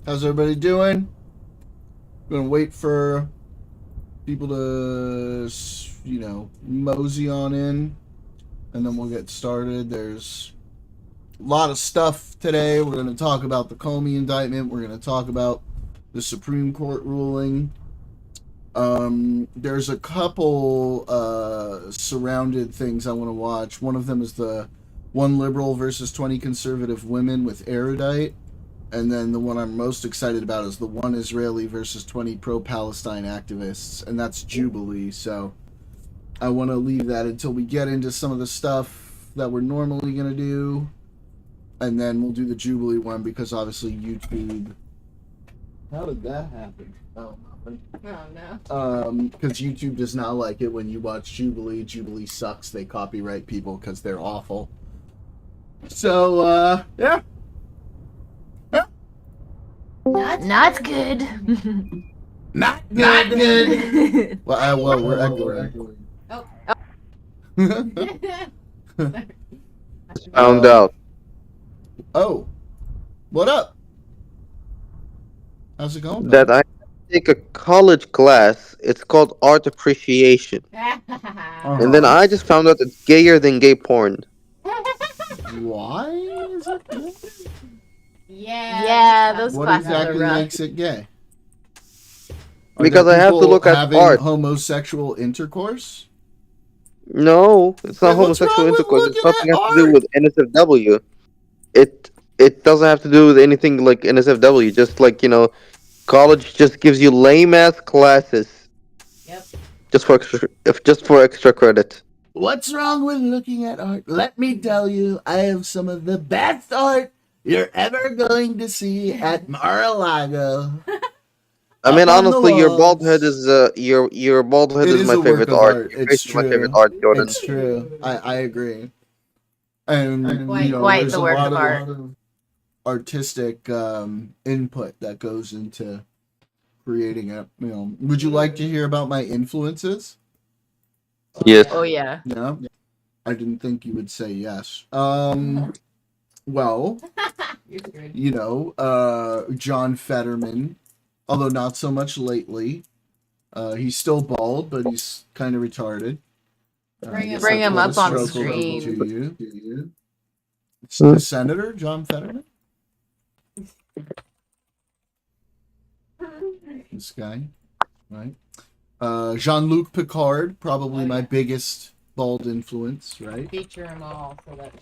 How's everybody doing? Gonna wait for people to, mosey on in, and then we'll get started. There's a lot of stuff today. We're gonna talk about the Comey indictment. We're gonna talk about the Supreme Court ruling. There's a couple surrounded things I want to watch. One of them is the one liberal versus 20 conservative women with Erudite. And then the one I'm most excited about is the one Israeli versus 20 pro-Palestine activists, and that's Jubilee. So I want to leave that until we get into some of the stuff that we're normally going to do, and then we'll do the Jubilee one because obviously YouTube. How did that happen? Oh, nothing. Oh, no. Because YouTube does not like it when you watch Jubilee. Jubilee sucks. They copyright people because they're awful. So, yeah. Not good. Not good. Well, we're echoing. Oh. Found out Oh, what up? How's it going? that I take a college class. It's called art appreciation, and then I just found out it's gayer than gay porn. Why is it gay? Yeah, those What classes exactly are rough. makes it gay? Are Because there I have to people look at having art. homosexual intercourse? No, it's not Then what's homosexual wrong with intercourse. It's looking nothing at has to do art? with NSFW. It doesn't have to do with anything like NSFW. Just like college just gives you lame ass classes. Yep. Just for extra credit. What's wrong with looking at art? Let me tell you, I have some of the best art you're ever going to see at Mar-a-Lago. I mean, Up on the honestly, your bald walls. head is your bald head It is is my a work favorite of art. art. Your It's face is my favorite true. art, Jordan. It's true. I agree. And Quite there's the a work lot of art. of artistic input that goes into creating it. Would you like to hear about my influences? Yes. Oh, yeah. Yeah. I didn't think you would say yes. Well, You're screwed. John Fetterman, although not so much lately. He's still bald, but he's kind of retarded. Bring I guess him that's up what on a stroke will do screen. to you. It's the Senator, John Fetterman. This guy, right? Jean-Luc Picard, probably my biggest bald influence, right? Feature them all so that.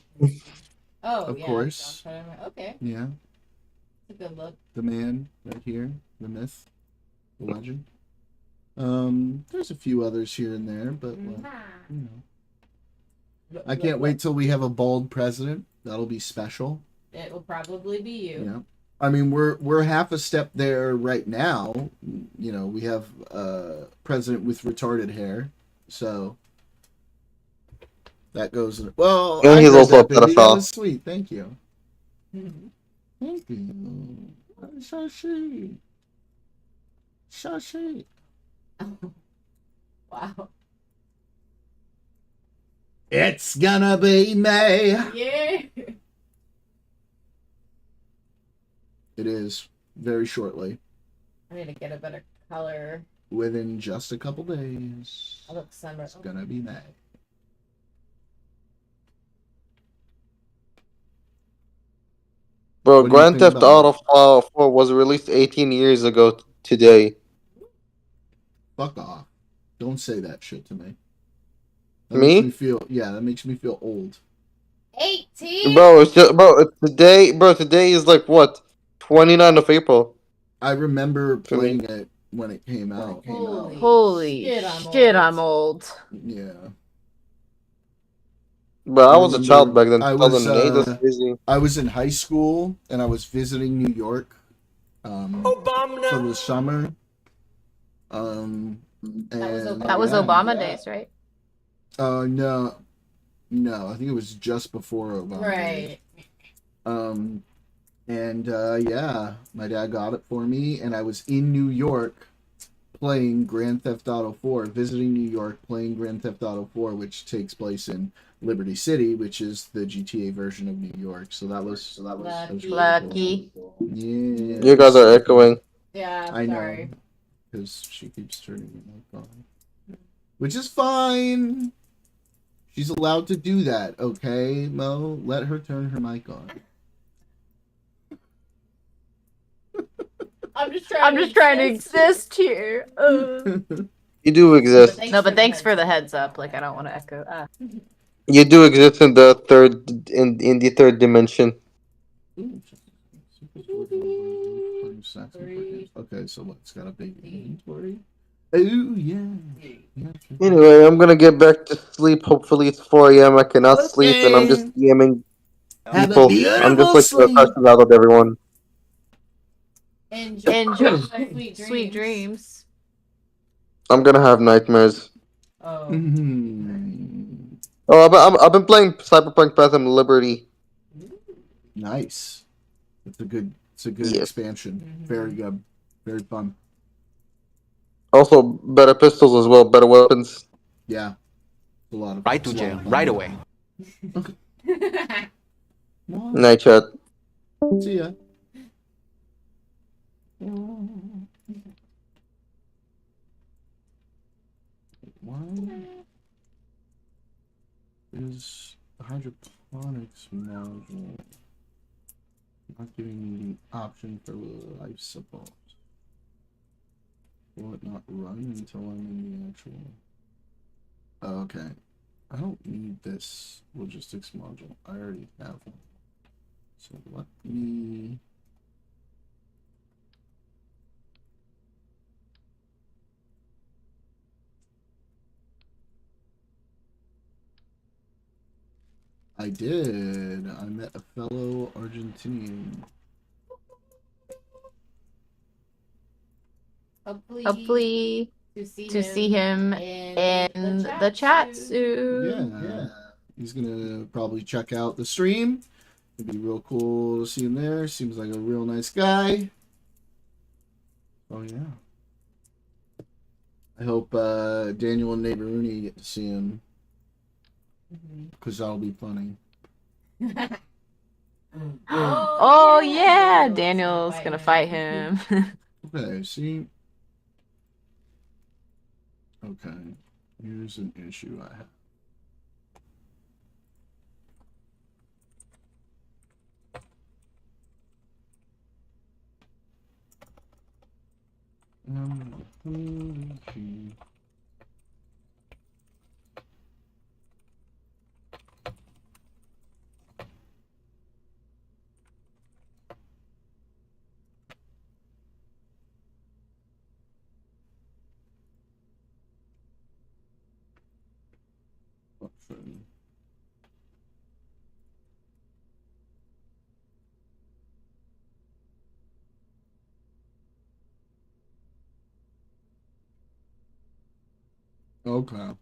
Oh, Of yeah. course. Okay. Yeah, That's a good look. the man right here, the myth, the legend. There's a few others here and there, but I can't wait till we have a bald president. That'll be special. It will probably be you. Yeah. I mean, we're half a step there right now. We have a president with retarded hair, so that goes in. Well, And I he's heard also a that, baby. That pedophile. was sweet. Thank you. Thank you. That was so sweet. So sweet. Wow. It's gonna be May. Yeah. It is very shortly, I need to get a better color. within just a couple days. I look sunburned. It's gonna be May. Bro, What do you Grand think Theft about Auto 4 was released 18 years ago today. Fuck off. Don't say that shit to me. That Me? makes me feel, yeah, that makes me feel old. 18. Bro, it's today. Bro, today is like what? 29th of April. I remember For me. playing it when it came out. Holy shit, I'm old. Yeah. Bro, I was a child back then. I 2008. That's crazy. I was in high school and I was visiting New York for the summer. And That was Obama days, right? No, I think it was just before Obama. Right. Yeah, my dad got it for me, and I was in New York playing Grand Theft Auto 4, visiting New York, playing Grand Theft Auto 4, which takes place in Liberty City, which is the GTA version of New York. So that was really Lucky. cool. Yeah. You guys are echoing. Yeah, I know. Because she keeps turning the mic on. Which is fine. She's allowed to do that, okay, Mo? Let her turn her mic on. I'm just trying to exist here. You do exist. No, but thanks for the heads up. Like, I don't want to echo. You do exist in the third in the third dimension. Okay, so what? It's got a big inventory. Oh yeah. Anyway, I'm gonna get back to sleep. Hopefully it's 4 a.m. I cannot sleep, and I'm just DMing Have a people. beautiful I'm just like sleep. cussing out at everyone. Enjoy sweet dreams. I'm gonna have nightmares. Oh. Oh, I've been playing Cyberpunk Phantom Liberty. Nice. It's a good Yes. expansion. Very good. Very fun. Also, better pistols as well, better weapons. Yeah. A lot of Right to jail, right away. Night chat. See ya. Why is the hydroponics module not giving me the option for life support? Will it not run until I'm in the actual... Oh, okay. I don't need this logistics module. I already have one. So let me... I did. I met a fellow Argentinian. Hopefully to see him in the chat soon. Yeah. He's gonna probably check out the stream. It'd be real cool to see him there. Seems like a real nice guy. Oh yeah. I hope Daniel and Neighbor Rooney get to see him. Because that'll be funny. Oh yeah, Daniel's gonna fight him. Okay, see. Okay, here's an issue I have. Okay.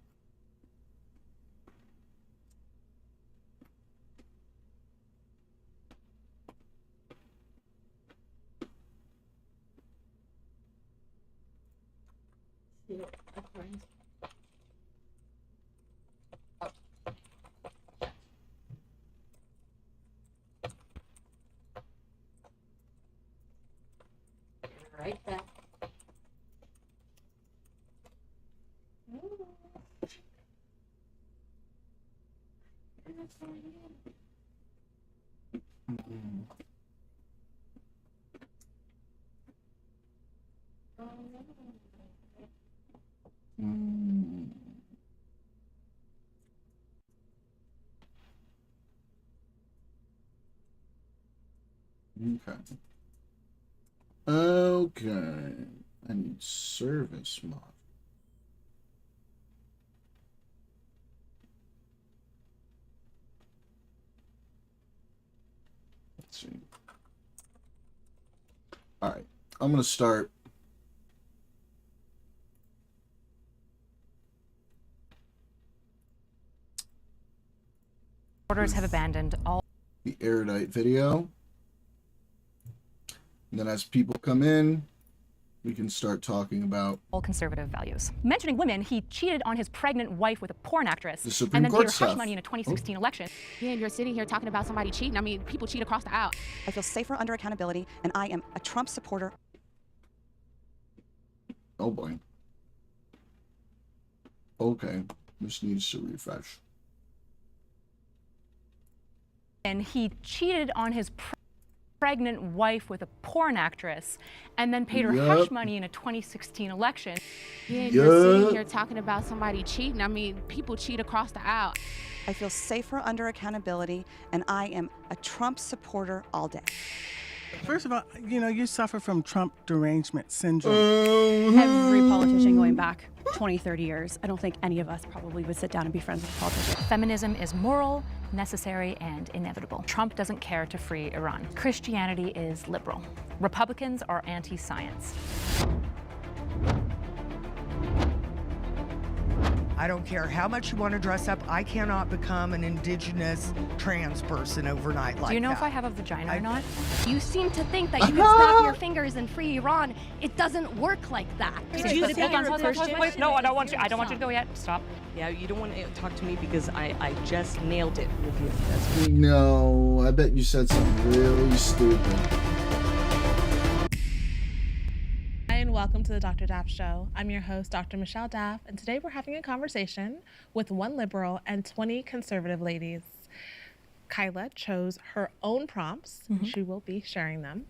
Right back. Okay. Okay. I need service mod. Let's see. All right. I'm going to start. Orders have abandoned all The erudite video. And then as people come in, we can start talking about all conservative values. Mentioning women, he cheated on his pregnant wife with a porn actress the Supreme and then Court paid her stuff. hush money in a 2016 election. Yeah, and you're sitting here talking about somebody cheating. I mean, people cheat across the aisle. I feel safer under accountability, and I am a Trump supporter. Oh boy. Okay, this needs to refresh. And he cheated on his pregnant wife with a porn actress and then paid her hush money in a 2016 election. Yeah, and you're sitting here talking about somebody cheating. I mean, people cheat across the aisle. I feel safer under accountability, and I am a Trump supporter all day. First of all, you know, you suffer from Trump derangement syndrome. Every politician going back 20, 30 years, I don't think any of us probably would sit down and be friends with a politician. Feminism is moral, necessary, and inevitable. Trump doesn't care to free Iran. Christianity is liberal. Republicans are anti-science. I don't care how much you want to dress up. I cannot become an indigenous trans person overnight like that. Do you know if I have a vagina or not? You seem to think that you can snap your fingers and free Iran. It doesn't work like that. Did you think I'm Christian? Wait, no, I don't want you to go yet. Stop. Yeah, you don't want to talk to me because I just nailed it with you. That's No, I bet you said something really stupid. Hi, and welcome to the Dr. Daff Show. I'm your host, Dr. Michelle Daff, and today we're having a conversation with one liberal and 20 conservative ladies. Kyla chose her own prompts. She will be sharing them.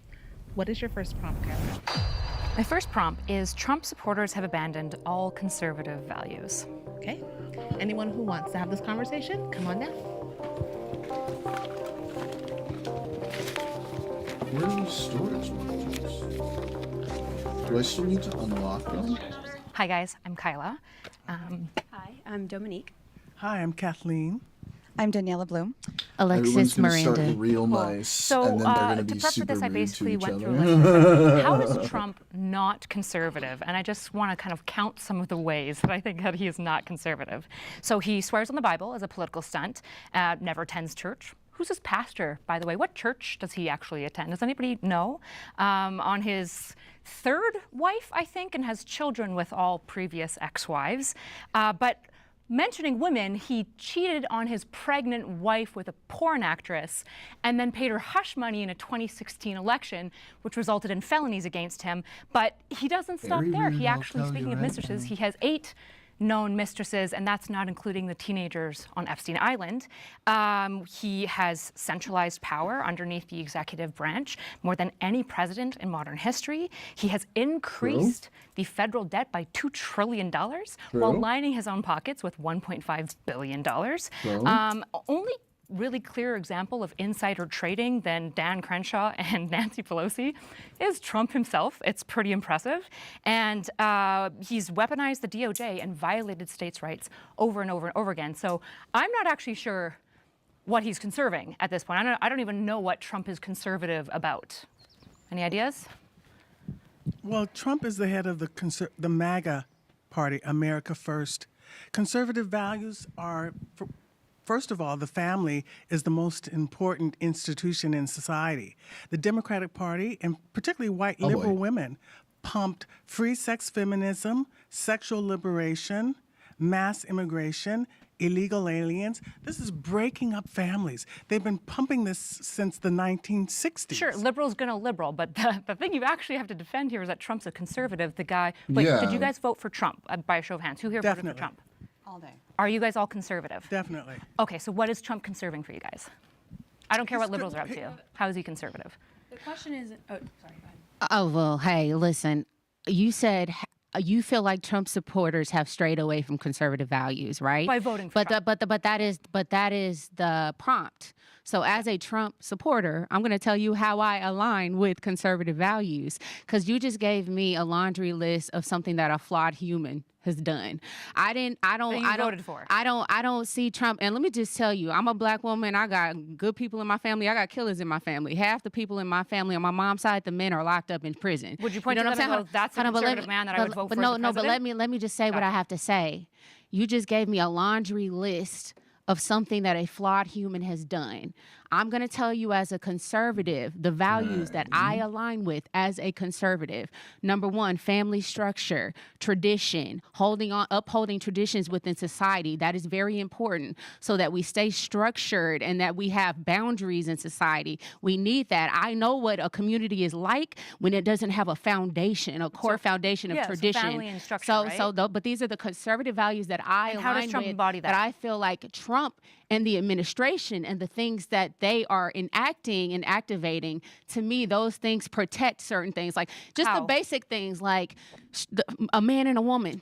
What is your first prompt, Kyla? My first prompt is Trump supporters have abandoned all conservative values. Okay. Anyone who wants to have this conversation, come on down. Where are these storage modules? Do I still need to unlock them? Hi guys, I'm Kyla. Hi, I'm Dominique. Hi, I'm Kathleen. I'm Daniela Bloom. Everyone's gonna start real nice, So and then they're gonna to be prep for super this, I rude basically to each went through other. like, how is Trump not conservative? And I just want to kind of count some of the ways that I think that he is not conservative. So he swears on the Bible as a political stunt, never attends church. Who's his pastor, by the way? What church does he actually attend? Does anybody know? On his third wife, I think, and has children with all previous ex-wives. But mentioning women, he cheated on his pregnant wife with a porn actress and then paid her hush money in a 2016 election, which resulted in felonies against him. But he doesn't stop Very there. weird, He I'll actually, tell you speaking of right mistresses, now. he has 8 known mistresses, and that's not including the teenagers on Epstein Island. He has centralized power underneath the executive branch more than any president in modern history. He has increased the federal debt by $2 trillion while lining his own pockets with $1.5 billion. Only really clear example of insider trading than Dan Crenshaw and Nancy Pelosi is Trump himself. It's pretty impressive. And he's weaponized the DOJ and violated states' rights over and over and over again. So I'm not actually sure what he's conserving at this point. I don't even know what Trump is conservative about. Any ideas? Well, Trump is the head of the MAGA party, America First. Conservative values are, first of all, the family is the most important institution in society. The Democratic Party, and particularly white liberal women, pumped free sex feminism, sexual liberation, mass immigration, illegal aliens. This is breaking up families. They've been pumping this since the 1960s. Sure, liberal's gonna liberal, but the thing you actually have to defend here is that Trump's a conservative. The guy, wait, did you guys vote for Trump by a show of hands? Who here voted for Trump? All day. Are you guys all conservative? Definitely. Okay, so what is Trump conserving for you guys? I don't care what liberals are up to. How is he conservative? The question is, oh, sorry, go ahead. Oh, well, hey, listen, you said you feel like Trump supporters have strayed away from conservative values, right? By voting for Trump. But that is the prompt. So as a Trump supporter, I'm going to tell you how I align with conservative values, because you just gave me a laundry list of something that a flawed human has done. I don't see Trump. And let me just tell you, I'm a black woman. I got good people in my family. I got killers in my family. Half the people in my family on my mom's side, the men are locked up in prison. Would you point to them and go, that's a conservative man that I would vote for as the president? But let me just say what I have to say. You just gave me a laundry list of something that a flawed human has done. I'm going to tell you as a conservative, the values that I align with as a conservative. Number one, family structure, tradition, upholding traditions within society. That is very important so that we stay structured and that we have boundaries in society. We need that. I know what a community is like when it doesn't have a foundation, a core foundation of tradition. So family and structure, but these are the conservative values that I and how does align Trump with, embody that? I feel like Trump and the administration and the things that they are enacting and activating, to me, those things protect certain things, like just the basic things like a man and a woman.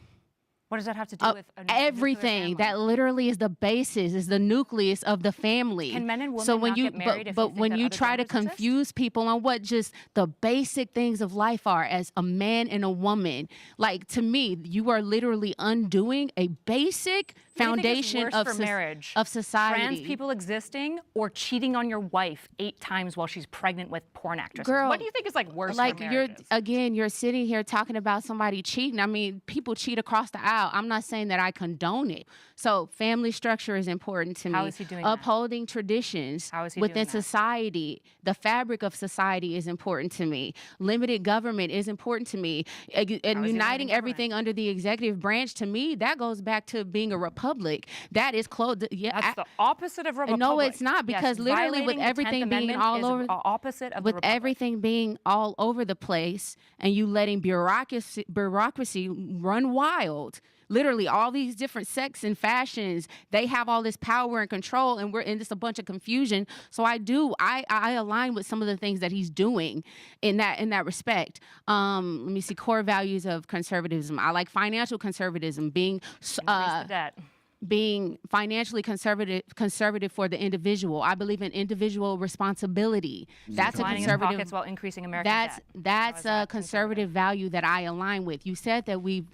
What does that have to do with everything? That literally is the basis, is the nucleus of the family. Can men and women not get married but when you try to confuse people on what just the basic things of life are as a man and a woman, like to me, you are literally undoing a basic foundation of marriage, of society. Trans people existing or cheating on your wife 8 times while she's pregnant with porn actresses. Girl, what do you think is like worse? Like for marriages? you're sitting here talking about somebody cheating. I mean, people cheat across the aisle. I'm not saying that I condone it. So family structure is important to me. How is he doing Upholding traditions within society. The fabric of society is important to me. Limited government is important to me. And uniting everything under the executive branch, to me, that goes back to being a republic. That is close. Yeah, that's the opposite of a republic. No, it's not, because literally with everything being all over, opposite of with everything being all over the place, and you letting bureaucracy run wild. Literally, all these different sects and fashions, they have all this power and control, and we're in just a bunch of confusion. So I align with some of the things that he's doing in that respect. Let me see, core values of conservatism. I like financial conservatism, being financially conservative for the individual. I believe in individual responsibility. That's a conservative. Pockets while increasing American debt. That's a conservative value that I align with. You said that we're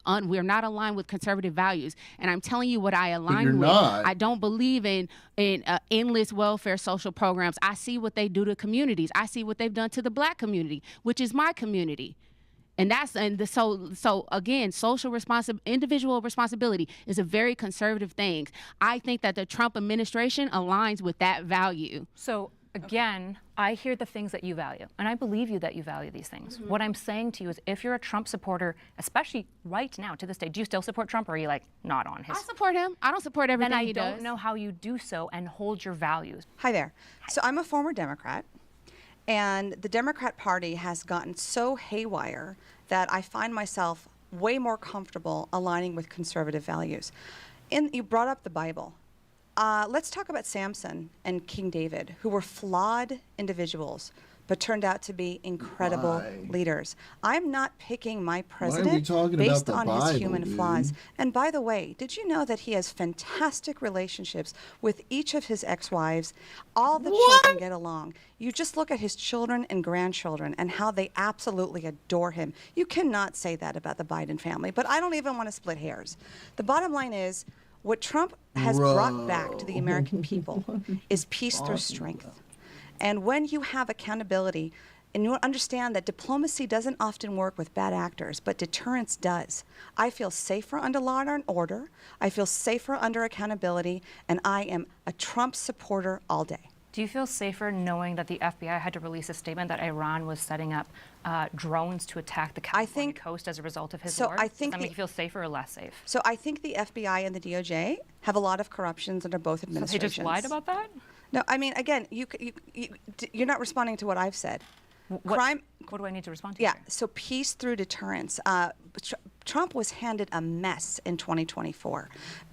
not aligned with conservative values, and I'm telling you what I align with. Not. I don't believe in endless welfare social programs. I see what they do to communities. I see what they've done to the Black community, which is my community. So again, individual responsibility is a very conservative thing. I think that the Trump administration aligns with that value. So again, I hear the things that you value, and I believe you that you value these things. What I'm saying to you is, if you're a Trump supporter, especially right now to this day, do you still support Trump, or are you like not on his? I support him. I don't support everything he does. Then I don't know how you do so and hold your values. Hi there. So I'm a former Democrat. And the Democrat Party has gotten so haywire that I find myself way more comfortable aligning with conservative values. You brought up the Bible. Let's talk about Samson and King David, who were flawed individuals, but turned out to be incredible leaders. I'm not picking my president based on his human flaws. And by the way, did you know that he has fantastic relationships with each of his ex-wives? All the children get along. You just look at his children and grandchildren and how they absolutely adore him. You cannot say that about the Biden family, but I don't even want to split hairs. The bottom line is, what Trump has brought back to the American people is peace through strength. And when you have accountability, and you understand that diplomacy doesn't often work with bad actors, but deterrence does. I feel safer under law and order. I feel safer under accountability, and I am a Trump supporter all day. Do you feel safer knowing that the FBI had to release a statement that Iran was setting up drones to attack the California coast as a result of his war? Does that make you feel safer or less safe? So I think the FBI and the DOJ have a lot of corruptions under both administrations. So they just lied about that? No, I mean, again, you're not responding to what I've said. What do I need to respond to? Yeah, so peace through deterrence. Trump was handed a mess in 2024.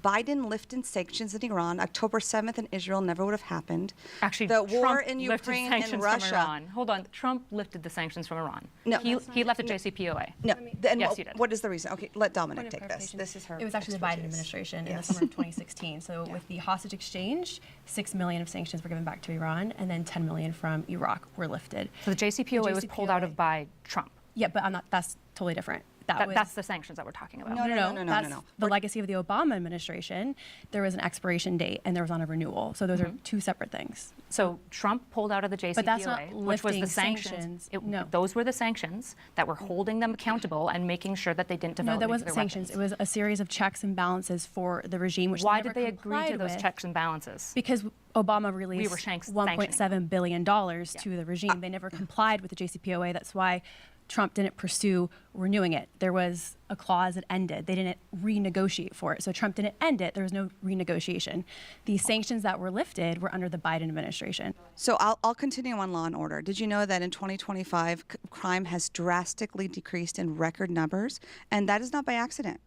Biden lifted sanctions in Iran. October 7th in Israel never would have happened. Actually, the Trump war in Ukraine and Russia. From Iran. Hold on, Trump lifted the sanctions from Iran. No, he left the JCPOA. No, yes, he did. What is the reason? Okay, let Dominic take this. This is her. It was actually the Biden administration in the summer of 2016. So with the hostage exchange, 6 million of sanctions were given back to Iran, and then 10 million from Iraq were lifted. So the JCPOA was pulled out of by Trump. Yeah, but that's totally different. That's the sanctions that we're talking about. No. That's the legacy of the Obama administration. There was an expiration date and there was on a renewal. So those are two separate things. So Trump pulled out of the JCPOA, But that's not which was the lifting sanctions. No. Those were the sanctions that were holding them accountable and making sure that they didn't develop. No, that wasn't nuclear sanctions. weapons. It was a series of checks and balances for the regime, which Why never did they agree to complied those with. checks and balances? Because Obama released sanctioning $1.7 billion to the regime. They never complied with the JCPOA. That's why Trump didn't pursue renewing it. There was a clause that ended. They didn't renegotiate for it. So Trump didn't end it. There was no renegotiation. The sanctions that were lifted were under the Biden administration. So I'll continue on law and order. Did you know that in 2025, crime has drastically decreased in record numbers? And that is not by accident.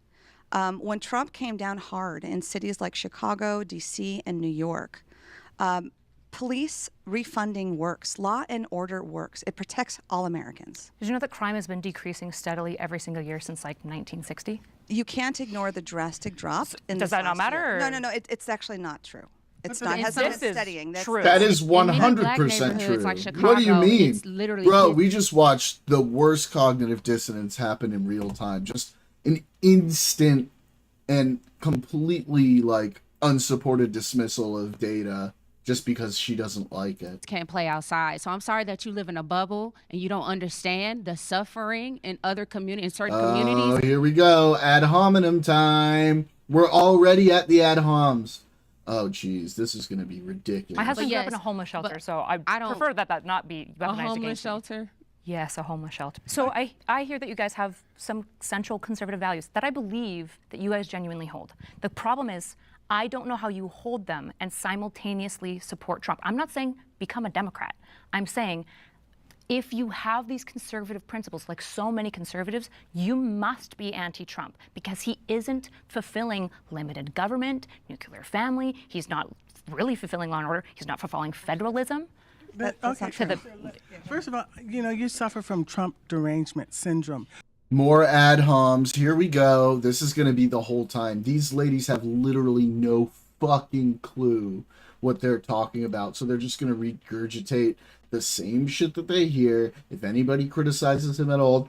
When Trump came down hard in cities like Chicago, D.C., and New York, police refunding works. Law and order works. It protects all Americans. Did you know that crime has been decreasing steadily every single year since like 1960? You can't ignore the drastic drop. Does that not matter? No. It's actually not true. It's But not. this Hasn't been is studying. That's true. That is In many black 100% true. neighborhoods like What do you Chicago, mean? it's literally Bro, hit- we just watched the worst cognitive dissonance happen in real time. Just an instant and completely like unsupported dismissal of data just because she doesn't like it. can't play outside. So I'm sorry that you live in a bubble and you don't understand the suffering in other communities, in certain Oh, communities. here we go. Ad hominem time. We're already at the ad homs. Oh, geez. This is going to be ridiculous. My husband But grew up in a yes, homeless shelter, but so I don't- prefer that not be A weaponized homeless against me. shelter. Yes, a homeless shelter. So I hear that you guys have some central conservative values that I believe that you guys genuinely hold. The problem is I don't know how you hold them and simultaneously support Trump. I'm not saying become a Democrat. I'm saying if you have these conservative principles, like so many conservatives, you must be anti-Trump because he isn't fulfilling limited government, nuclear family. He's not really fulfilling law and order. He's not fulfilling federalism. That's Okay. not true. First of all, you suffer from Trump derangement syndrome. More ad homs. Here we go. This is going to be the whole time. These ladies have literally no fucking clue what they're talking about. So they're just going to regurgitate the same shit that they hear. If anybody criticizes him at all,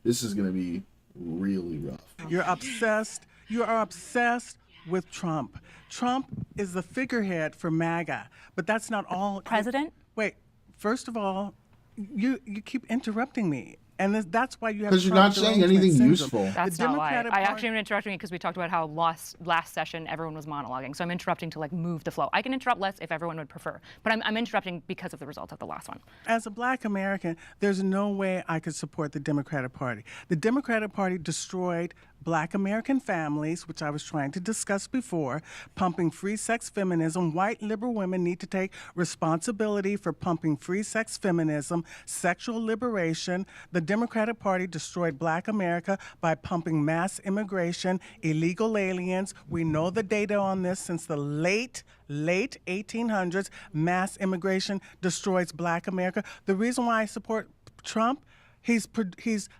this is going to be really rough. You're obsessed. You are obsessed with Trump. Trump is the figurehead for MAGA, but that's not all. President? Wait. First of all, you keep interrupting me, and that's why you have. Because you're not Trump saying derangement anything syndrome. useful. That's The not why. Democratic I Party- actually am interrupting you because we talked about how last session everyone was monologuing. So I'm interrupting to like move the flow. I can interrupt less if everyone would prefer, but I'm interrupting because of the result of the last one. As a black American, there's no way I could support the Democratic Party. The Democratic Party destroyed black American families, which I was trying to discuss before, pumping free sex feminism. White liberal women need to take responsibility for pumping free sex feminism, sexual liberation. The Democratic Party destroyed black America by pumping mass immigration, illegal aliens. We know the data on this since the late 1800s. Mass immigration destroys black America. The reason why I support Trump, he's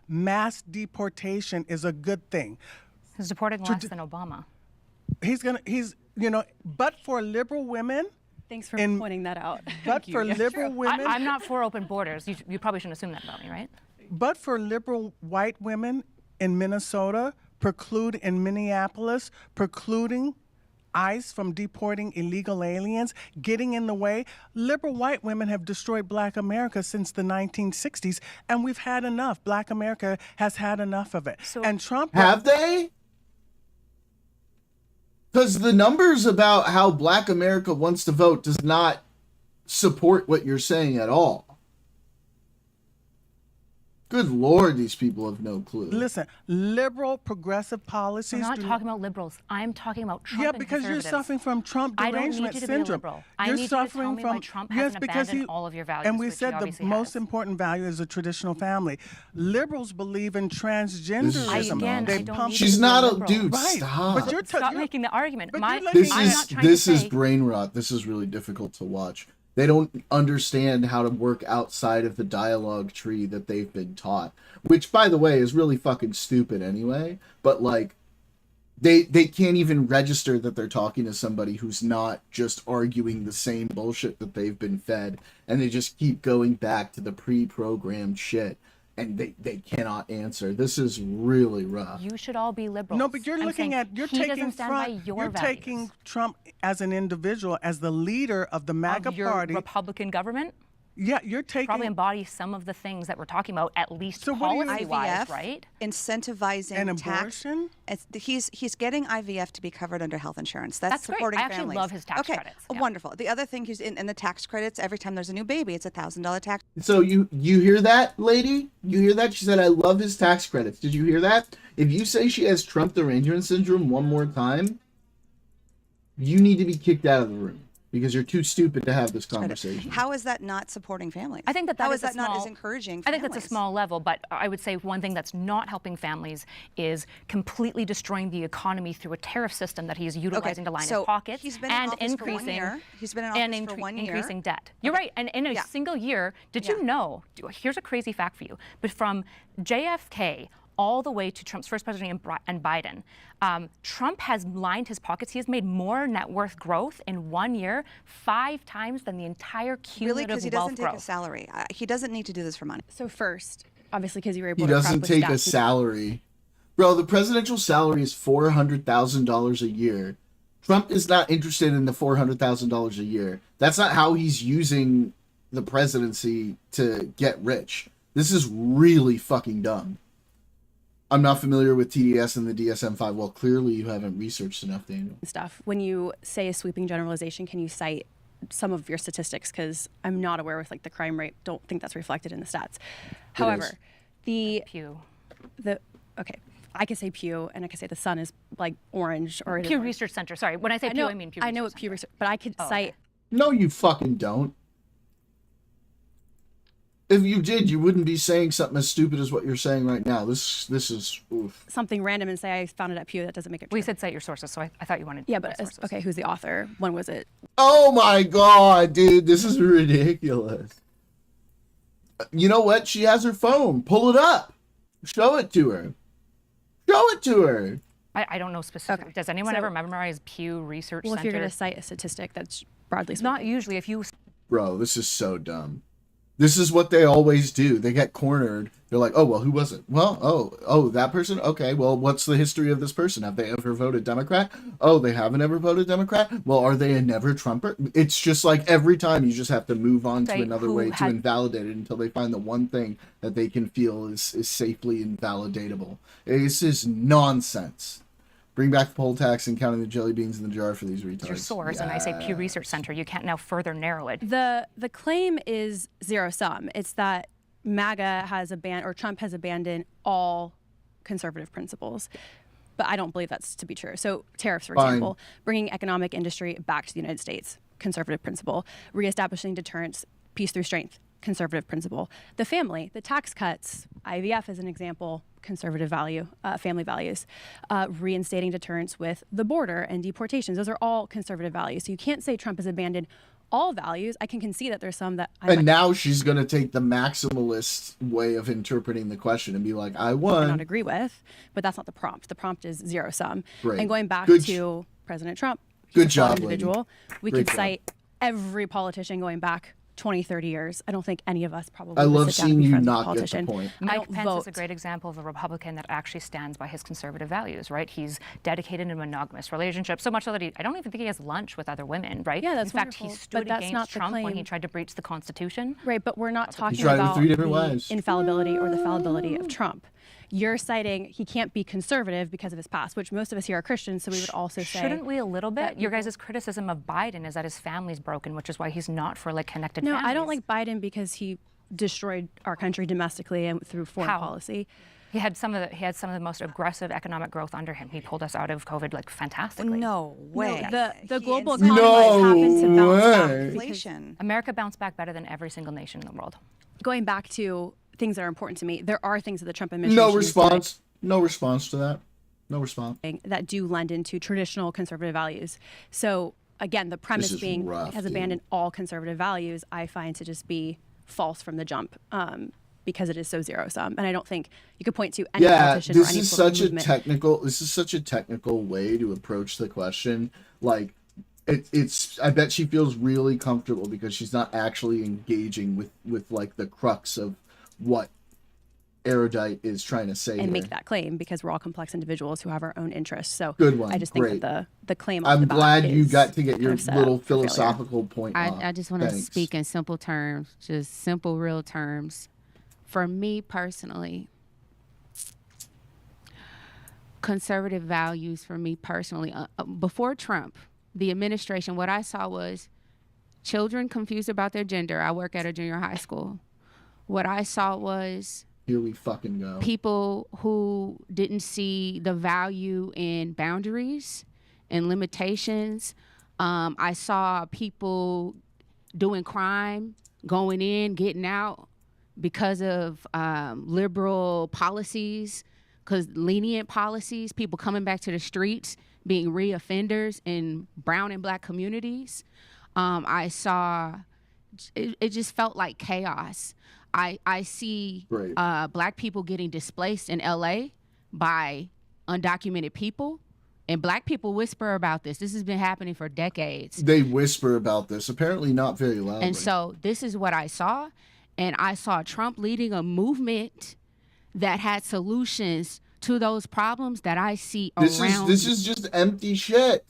mass deportation is a good thing. He's deporting less than Obama. But for liberal women, Thanks for In- pointing that out. but for liberal women, I'm not for open borders. You probably shouldn't assume that about me, right? but for liberal white women in Minnesota, in Minneapolis, precluding ICE from deporting illegal aliens, getting in the way. Liberal white women have destroyed black America since the 1960s, and we've had enough. Black America has had enough of it. And Trump... Have they? Because the numbers about how black America wants to vote does not support what you're saying at all. Good Lord, these people have no clue. Listen, liberal progressive I'm policies... not do talking about liberals. I'm talking about Trump Yeah, and because you're conservatives. suffering from Trump I don't need derangement you to be a syndrome. liberal. I You're need you to tell suffering me from why Trump hasn't abandoned all of your values, And we which he said the obviously most has. important value is a traditional family. Liberals believe in transgenderism. Again, They I don't pump. need She's to be not a liberal. dude. Right, Stop. but you're Stop making the argument. but My, you're letting- This I'm is not trying this to is say, brain rot. This is really difficult to watch. They don't understand how to work outside of the dialogue tree that they've been taught, which, by the way, is really fucking stupid anyway. But like, they can't even register that they're talking to somebody who's not just arguing the same bullshit that they've been fed, and they just keep going back to the pre-programmed shit. and they cannot answer. This is really rough. You should all be liberals. No, but you're I'm looking saying at you're he taking doesn't stand by Trump. your You're values. taking Trump as an individual, as the leader of the MAGA of your party. Republican government. Yeah, you're taking. Probably embody some of the things that we're talking about, at least So what do you- policy-wise, IVF, right? incentivizing And tax. abortion? He's getting IVF to be covered under health insurance. That's great. supporting I actually families. love his tax okay. credits. Yeah. Wonderful. The other thing he's in the tax credits, every time there's a new baby, it's $1,000 tax. So you hear that, lady? You hear that? She said, I love his tax credits. Did you hear that? If you say she has Trump derangement syndrome one more time, you need to be kicked out of the room because you're too stupid to have this conversation. How is that not supporting families? I think that How is is that not small, as encouraging I think families? that's a small level, but I would say one thing that's not helping families is completely destroying the economy through a tariff system that he's utilizing to line so his pockets he's been in and office for 1 increasing year. He's been in office for 1 year. increasing debt. You're right, and in a Yeah. single year, did you know? Here's a crazy fact for you. But from JFK all the way to Trump's first president and Biden, Trump has lined his pockets. He has made more net worth growth in 1 year, 5 times than the entire Really, cumulative because he wealth doesn't take a growth. salary. He doesn't need to do this for money. So first, obviously, because you were able He to doesn't prep with take a stats and- salary. Bro, the presidential salary is $400,000 a year. Trump is not interested in the $400,000 a year. That's not how he's using the presidency to get rich. This is really fucking dumb. I'm not familiar with TDS and the DSM-5. Well, clearly you haven't researched enough, Daniel. stuff. When you say a sweeping generalization, can you cite some of your statistics? Because I'm not aware with like the crime rate. Don't think that's reflected in the stats. However, Pew. okay, I could say Pew, and I could say the sun is like orange or it is Pew orange. Research Center. Sorry, when I say Pew, I mean Pew. I know Research what Pew Center. Research, but I could Oh, cite. okay. No, you fucking don't. If you did, you wouldn't be saying something as stupid as what you're saying right now. This is oof. Something random and say I found it at Pew. That doesn't make it true. We said cite your sources, so I thought you wanted. Yeah, my but sources. okay, who's the author? When was it? Oh my god, dude, this is ridiculous. You know what? She has her phone. Pull it up. Show it to her. Show it to her. I don't know specifically. Okay. Does anyone So- ever memorize Pew Research Well, if you're Center? going to cite a statistic that's broadly speaking. Not usually. If you Bro, this is so dumb. This is what they always do. They get cornered. They're like, oh, well, who was it? Well, oh, that person? Okay, well, what's the history of this person? Have they ever voted Democrat? Oh, they haven't ever voted Democrat? Well, are they a never Trumper? It's just like every time you just have to move on to Say another who way to had- invalidate it until they find the one thing that they can feel is safely invalidatable. This is nonsense. Bring back the poll tax and counting the jelly beans in the jar for these retards. your source, and I say Pew Research Center, you can't now further narrow it. The claim is zero sum. It's that MAGA has abandoned, or Trump has abandoned all conservative principles. But I don't believe that's to be true. So tariffs, for Fine. example, bringing economic industry back to the United States, conservative principle. Reestablishing deterrence, peace through strength, conservative principle. The family, the tax cuts, IVF as an example, conservative value, family values. Reinstating deterrence with the border and deportations. Those are all conservative values. So you can't say Trump has abandoned all values. I can concede that there's some that I And might now she's going to take the maximalist way of interpreting the question and be like, I won. not agree with, but that's not the prompt. The prompt is zero sum. Great. And going back Good to President Trump, Good he's a flawed job, lady. individual. We Great could job. cite every politician going back 20, 30 years. I don't think any of us probably I would love sit down and seeing be you friends with a not get the politician. point. I Mike don't Pence vote. is a great example of a Republican that actually stands by his conservative values, right? He's dedicated in monogamous relationships, so much so that I don't even think he has lunch with other women, right? Yeah, that's in fact, he wonderful, stood but that's against not the Trump when he claim. tried to breach the Constitution. Right, but we're not talking tried it with about 3 different the wives. infallibility or the fallibility of Trump. You're citing he can't be conservative because of his past, which most of us here are Christians, so we would also say. Shouldn't we a little bit? that Your people- guys' criticism of Biden is that his family's broken, which is why he's not for like connected No, families. I don't like Biden because he destroyed our country domestically and through foreign How? policy. He had some of the most aggressive economic growth under him. He pulled us out of COVID like fantastically. No way. The He global incentivized economy has happened to bounce back. way. because- inflation. America bounced back better than every single nation in the world. Going back to things that are important to me, there are things that the Trump administration No is doing response. No response to that. No response. that do lend into traditional conservative values. So again, the premise is being rough, has dude. abandoned all conservative values, I find to just be false from the jump. Because it is so zero sum, and I don't think you could point to any Yeah, politician or this any is political such a movement. technical way to approach the question. Like it's I bet she feels really comfortable because she's not actually engaging with like the crux of what erudite is trying to say and here. make that claim, because we're all complex individuals who have our own interests. So Good one. I just Great. think that the claim off I'm the bat glad you is got to get your kind of set little up for failure. philosophical point off. I just want to Thanks. speak in simple terms, just simple, real terms. For me personally, conservative values for me personally, before Trump, the administration, what I saw was children confused about their gender. I work at a junior high school. What I saw was Here we fucking go. people who didn't see the value in boundaries and limitations. I saw people doing crime, going in, getting out because of liberal policies, because lenient policies, people coming back to the streets, being re-offenders in brown and black communities. I saw, it just felt like chaos. I see black people getting displaced in LA by undocumented people, and black people whisper about this. This has been happening for decades. They whisper about this, apparently not very loudly. And so this is what I saw, and I saw Trump leading a movement that had solutions to those problems that I see around. This is just empty shit.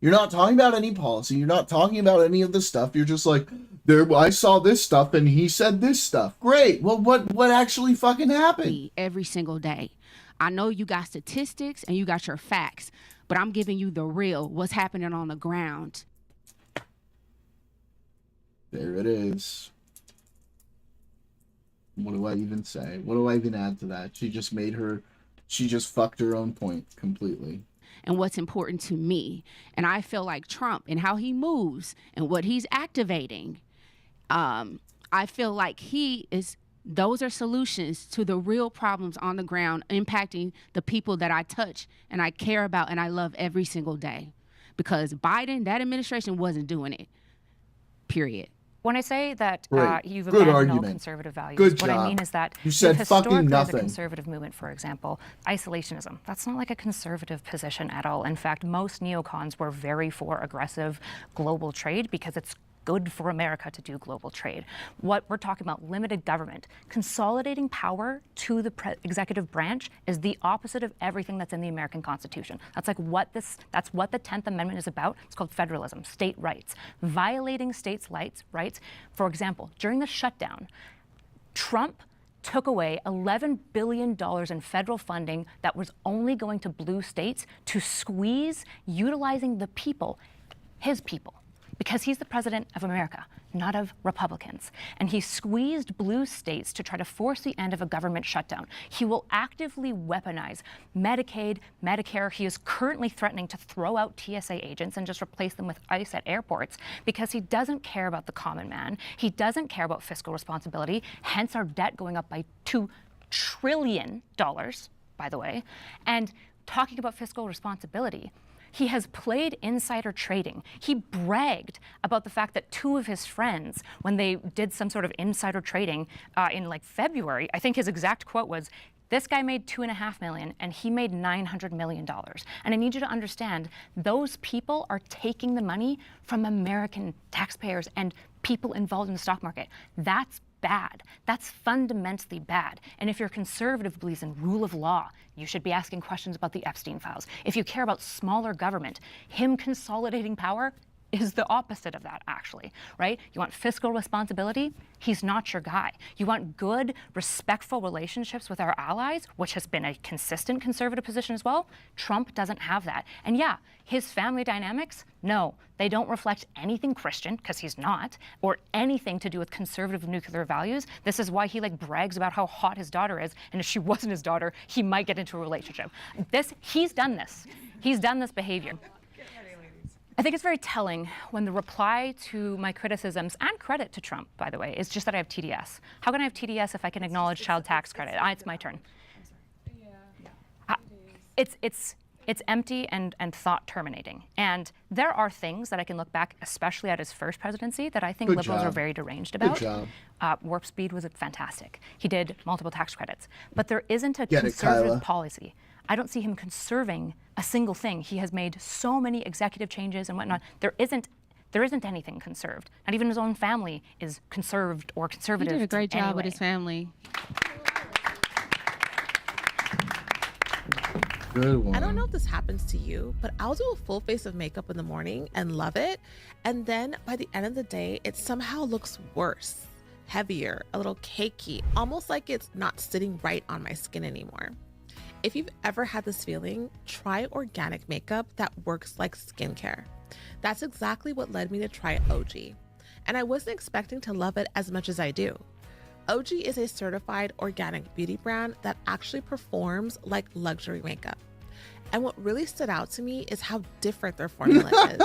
You're not talking about any policy. You're not talking about any of the stuff. You're just like, I saw this stuff and he said this stuff. Great. Well, what actually fucking happened? Every single day. I know you got statistics and you got your facts, but I'm giving you the real, what's happening on the ground. There it is. What do I even say? What do I even add to that? She just fucked her own point completely. And what's important to me. And I feel like Trump and how he moves and what he's activating, I feel like those are solutions to the real problems on the ground impacting the people that I touch and I care about and I love every single day. Because Biden, that administration wasn't doing it, period. When I say that you've Good abandoned argument. all conservative values, Good what job. I mean is that You said historically fucking the nothing. conservative movement, for example, isolationism, that's not like a conservative position at all. In fact, most neocons were very for aggressive global trade because it's good for America to do global trade. What we're talking about, limited government, consolidating power to the executive branch is the opposite of everything that's in the American Constitution. That's like that's what the 10th Amendment is about. It's called federalism, state rights. Violating states' rights. For example, during the shutdown, Trump took away $11 billion in federal funding that was only going to blue states to squeeze utilizing the people, his people, because he's the president of America, not of Republicans. And he squeezed blue states to try to force the end of a government shutdown. He will actively weaponize Medicaid, Medicare. He is currently threatening to throw out TSA agents and just replace them with ICE at airports because he doesn't care about the common man. He doesn't care about fiscal responsibility, hence our debt going up by $2 trillion, by the way. And talking about fiscal responsibility, he has played insider trading. He bragged about the fact that two of his friends, when they did some sort of insider trading in like February, I think his exact quote was, this guy made $2.5 million and he made $900 million. And I need you to understand, those people are taking the money from American taxpayers and people involved in the stock market. That's bad. That's fundamentally bad. And if your conservative believes in rule of law, you should be asking questions about the Epstein files. If you care about smaller government, him consolidating power is the opposite of that, actually, right? You want fiscal responsibility? He's not your guy. You want good, respectful relationships with our allies, which has been a consistent conservative position as well? Trump doesn't have that. And yeah, his family dynamics, no, they don't reflect anything Christian, because he's not, or anything to do with conservative nuclear values. This is why he brags about how hot his daughter is, and if she wasn't his daughter, he might get into a relationship. He's done this. He's done this behavior. I think it's very telling when the reply to my criticisms, and credit to Trump, by the way, is just that I have TDS. How can I have TDS if I can acknowledge child tax credit? It's my turn. It's empty and thought terminating. And there are things that I can look back, especially at his first presidency, that I think liberals are very deranged about. Good job. Warp speed was fantastic. He did multiple tax credits. But there isn't a conservative policy. I don't see him conserving a single thing. He has made so many executive changes and whatnot. There isn't anything conserved. Not even his own family is conservative or conservative. He did a great job with his family. Good one. I don't know if this happens to you, but I'll do a full face of makeup in the morning and love it. And then by the end of the day, it somehow looks worse, heavier, a little cakey, almost like it's not sitting right on my skin anymore. If you've ever had this feeling, try organic makeup that works like skincare. That's exactly what led me to try OG. And I wasn't expecting to love it as much as I do. OG is a certified organic beauty brand that actually performs like luxury makeup. And what really stood out to me is how different their formula is.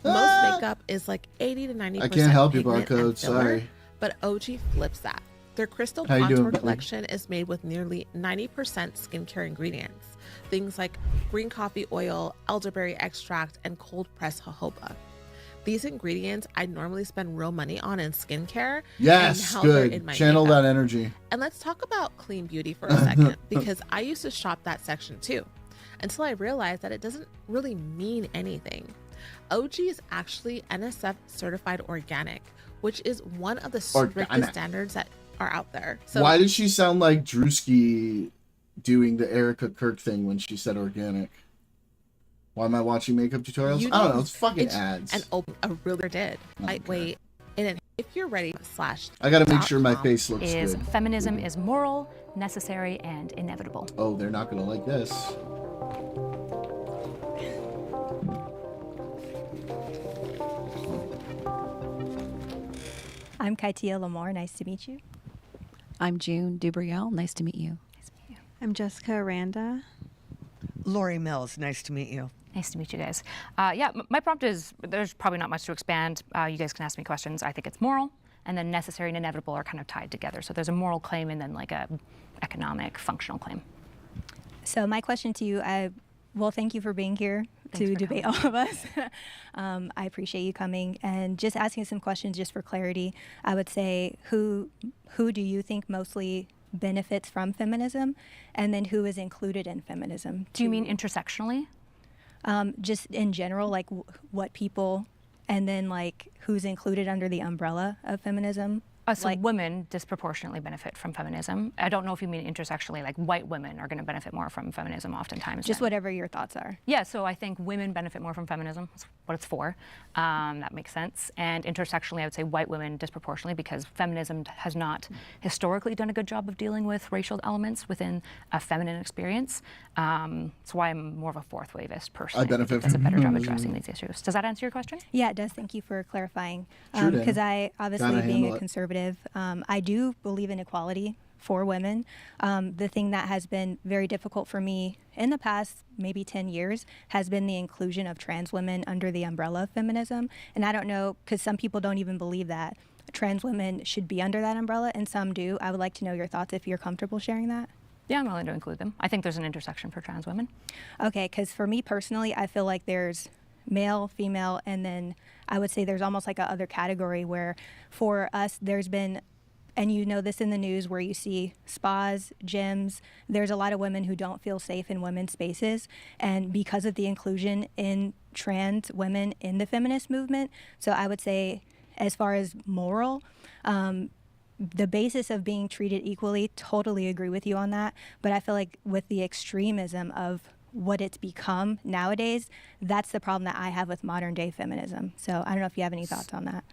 Most makeup is like 80 to 90% I can't help you, pigment Barcode. and filler, Sorry. but OG flips that. Their Crystal How you Contour doing, buddy? collection is made with nearly 90% skincare ingredients. Things like green coffee oil, elderberry extract, and cold pressed jojoba. These ingredients I normally spend real money on in skincare. Yes, and now they're in good. my Channel makeup. that energy. And let's talk about clean beauty for a second, because I used to shop that section too, until I realized that it doesn't really mean anything. OG is actually NSF certified organic, which is one of the strictest Organic. standards that are out there. So Why did she sound like Drewski doing the Erica Kirk thing when she said organic? Why am I watching makeup tutorials? you I don't know. need- It's fucking ads. And a realtor did. Lightweight. And if you're ready, I gotta make sure my .com face looks Is good. feminism is moral, necessary, and inevitable. Oh, they're not gonna like this. I'm Kaitia Lamore. Nice to meet you. I'm June Dubriel. Nice to meet you. I'm Jessica Aranda. Lori Mills, nice to meet you. Nice to meet you guys. My prompt is, there's probably not much to expand. You guys can ask me questions. I think it's moral, and then necessary and inevitable are kind of tied together. So there's a moral claim and then like a economic, functional claim. So my question to you, thank you for being here to debate all of us. I appreciate you coming and just asking some questions just for clarity. I would say, who do you think mostly benefits from feminism, and then who is included in feminism? Do you mean intersectionally? Just in general, like what people, and then like who's included under the umbrella of feminism? So women disproportionately benefit from feminism. I don't know if you mean intersectionally, like white women are going to benefit more from feminism oftentimes. Just whatever your thoughts are. Yeah, so I think women benefit more from feminism. That's what it's for. That makes sense. And intersectionally, I would say white women disproportionately, because feminism has not historically done a good job of dealing with racial elements within a feminine experience. That's why I'm more of a fourth wavist person. I benefit does a from better job feminism. addressing these issues. Does that answer your question? Yeah, it does. Thank you for clarifying. Sure, Because Dana. I, obviously Gotta being handle a it. conservative, I do believe in equality for women. The thing that has been very difficult for me in the past maybe 10 years has been the inclusion of trans women under the umbrella of feminism. And I don't know, because some people don't even believe that trans women should be under that umbrella, and some do. I would like to know your thoughts if you're comfortable sharing that. Yeah, I'm willing to include them. I think there's an intersection for trans women. Okay, because for me personally, I feel like there's male, female, and then I would say there's almost like a other category where for us there's been, and you know this in the news, where you see spas, gyms, there's a lot of women who don't feel safe in women's spaces, and because of the inclusion in trans women in the feminist movement. So I would say, as far as moral, the basis of being treated equally, totally agree with you on that. But I feel like with the extremism of what it's become nowadays, that's the problem that I have with modern day feminism. So I don't know if you have any thoughts on that.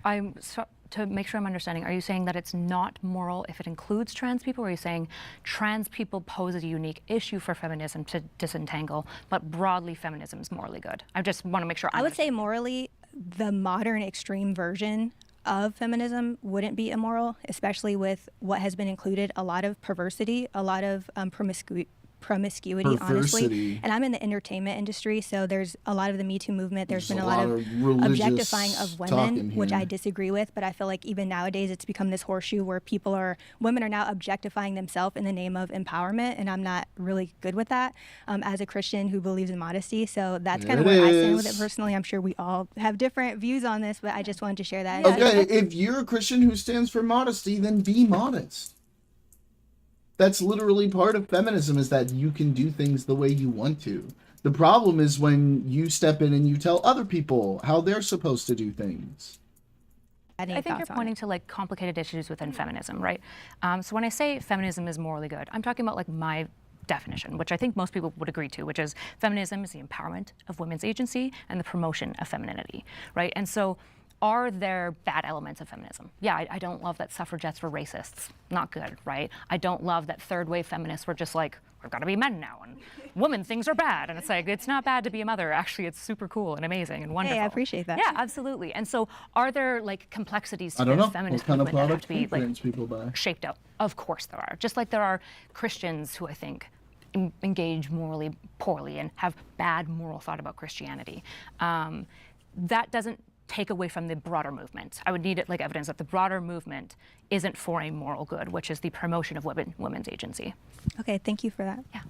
To make sure I'm understanding, are you saying that it's not moral if it includes trans people, or are you saying trans people pose a unique issue for feminism to disentangle, but broadly feminism is morally good? I just want to make sure I would say morally, the modern extreme version of feminism wouldn't be immoral, especially with what has been included, a lot of perversity, a lot of promiscuity, honestly. Perversity. And I'm in the entertainment industry, so there's a lot of the Me Too movement. There's been a a lot lot of of religious objectifying of talk women, in which here. I disagree with. But I feel like even nowadays it's become this horseshoe where women are now objectifying themselves in the name of empowerment, and I'm not really good with that as a Christian who believes in modesty. So that's kind of There it where I stand with it is. personally. I'm sure we all have different views on this, but I just wanted to share that. Okay, if you're a Christian who stands for modesty, then be modest. That's literally part of feminism, is that you can do things the way you want to. The problem is when you step in and you tell other people how they're supposed to do things. I think you're pointing to like complicated issues within feminism, right? So when I say feminism is morally good, I'm talking about like my definition, which I think most people would agree to, which is feminism is the empowerment of women's agency and the promotion of femininity, right? And so are there bad elements of feminism? Yeah, I don't love that suffragettes were racists. Not good, right? I don't love that third wave feminists were just like, we've got to be men now, and women things are bad. And it's like, it's not bad to be a mother. Actually, it's super cool and amazing and wonderful. Hey, I appreciate that. Yeah, absolutely. And so are there like complexities to I don't the know. feminist What kind of movement that have product to be like influence people by? shaped out? Of course there are. Just like there are Christians who I think engage morally poorly and have bad moral thought about Christianity. That doesn't take away from the broader movement. I would need it like evidence that the broader movement isn't for a moral good, which is the promotion of women's agency. Okay, thank you for that. Yeah.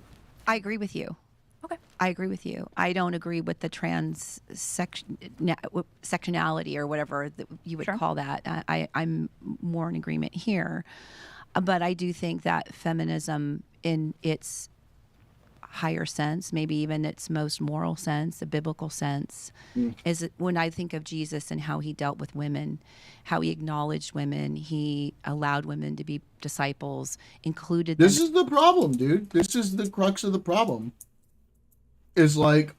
I agree with you. Okay. I agree with you. I don't agree with the sectionality or whatever that you would call that. I'm more in agreement here. But I do think that feminism in its higher sense, maybe even its most moral sense, the biblical sense, is when I think of Jesus and how he dealt with women, how he acknowledged women, he allowed women to be disciples, included them. This is the problem, dude. This is the crux of the problem. Is like,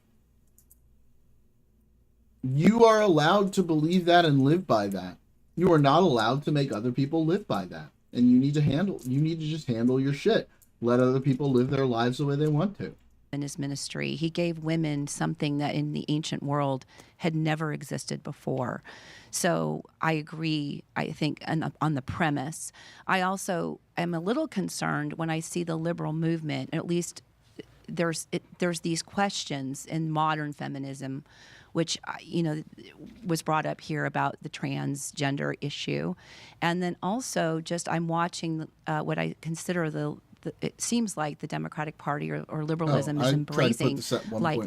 you are allowed to believe that and live by that. You are not allowed to make other people live by that. And you need to just handle your shit. Let other people live their lives the way they want to. In his ministry, he gave women something that in the ancient world had never existed before. So I agree, I think, on the premise. I also am a little concerned when I see the liberal movement, at least there's these questions in modern feminism, which, was brought up here about the transgender issue. And then also just I'm watching what I consider it seems like the Democratic Party or liberalism is embracing like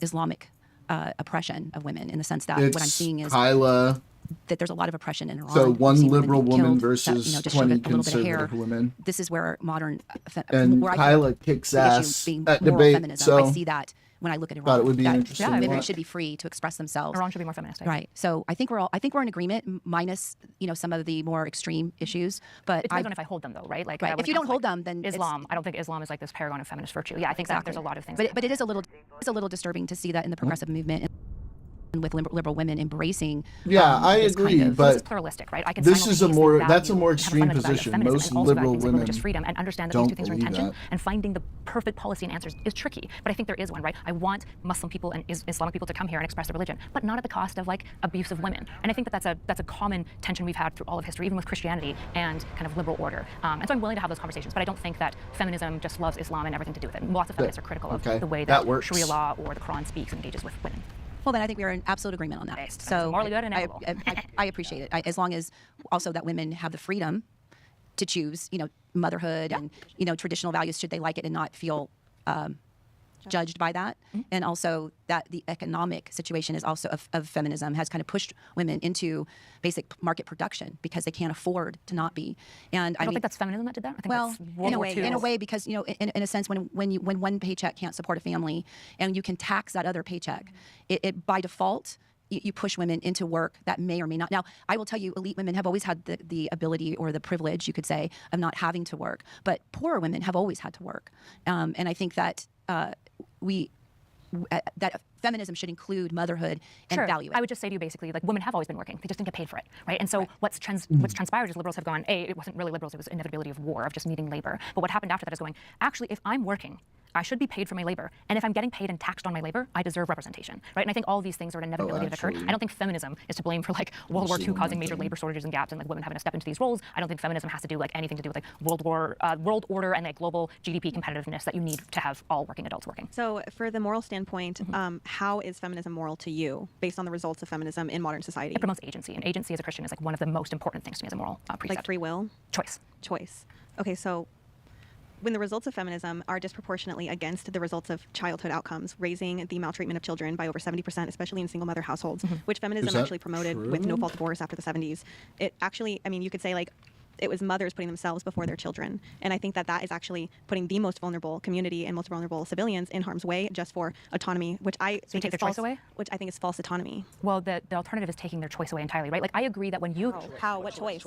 Islamic oppression of women, in the sense that what I'm seeing is Kyla, that there's a lot of oppression in Iran. so one liberal women woman killed, versus just showed 20 a little bit of hair. conservative women. This is where modern And where I Kyla think kicks the issue ass being at moral debate, feminism. so I see that when I look at Iran. thought it would be that, interesting to women watch. should be free to express themselves. Iran should be more feminist. Right. So I think we're in agreement, minus some of the more extreme issues. But It depends on if I hold them, though, right? Like right. If you don't hold them, then Islam. I don't think Islam is like this paragon of feminist virtue. Yeah, I think that there's a lot of things. But it is a little disturbing to see that in the progressive movement. And with liberal women embracing, I this agree, kind of, but this is pluralistic, right? I can this is that's a value more and have extreme fundamental value of position. feminism Most and also liberal value things like women religious freedom, and understand that don't these two things are in believe tension, that. and finding the perfect policy and answers is tricky. But I think there is one, right? I want Muslim people and Islamic people to come here and express their religion, but not at the cost of like abuse of women. And I think that that's a common tension we've had through all of history, even with Christianity and kind of liberal order. And so I'm willing to have those conversations, but I don't think that feminism just loves Islam and everything to do with it. Lots of feminists are critical of the way that Sharia law or the Quran speaks and engages with women. Well, then I think we are in absolute agreement on that. So morally good and equitable. I appreciate it. As long as also that women have the freedom to choose, motherhood and, traditional values, should they like it and not feel judged by that. And also that the economic situation is also of feminism has kind of pushed women into basic market production because they can't afford to not be. And I don't think that's feminism that did that. I think well, that's World War II. in a way, because in a sense, when one paycheck can't support a family, and you can tax that other paycheck, it by default. You push women into work that may or may not. Now, I will tell you, elite women have always had the ability or the privilege, you could say, of not having to work. But poorer women have always had to work. And I think that that feminism should include motherhood and value it. I would just say to you basically, like, women have always been working. They just didn't get paid for it, right? And so what's transpired is liberals have gone, it wasn't really liberals, it was inevitability of war, of just needing labor. But what happened after that is going, actually, if I'm working, I should be paid for my labor. And if I'm getting paid and taxed on my labor, I deserve representation, right? And I think all these things are an inevitability that occurred. I don't think feminism is to blame for like World War II causing major labor shortages and gaps and like women having to step into these roles. I don't think feminism has to do like anything to do with like world order and like global GDP competitiveness that you need to have all working adults working. So for the moral standpoint, how is feminism moral to you based on the results of feminism in modern society? It promotes agency, and agency as a Christian is like one of the most important things to me as a moral precept. Like free will? Choice. Okay, so when the results of feminism are disproportionately against the results of childhood outcomes, raising the maltreatment of children by over 70%, especially in single mother households, which feminism actually promoted with no-fault divorce after the 70s. It actually, I mean, you could say like it was mothers putting themselves before their children. And I think that that is actually putting the most vulnerable community and most vulnerable civilians in harm's way just for autonomy, which I think take is their false, choice away? which I think is false autonomy. Well, the alternative is taking their choice away entirely, right? Like, I agree that when you... How? What choice?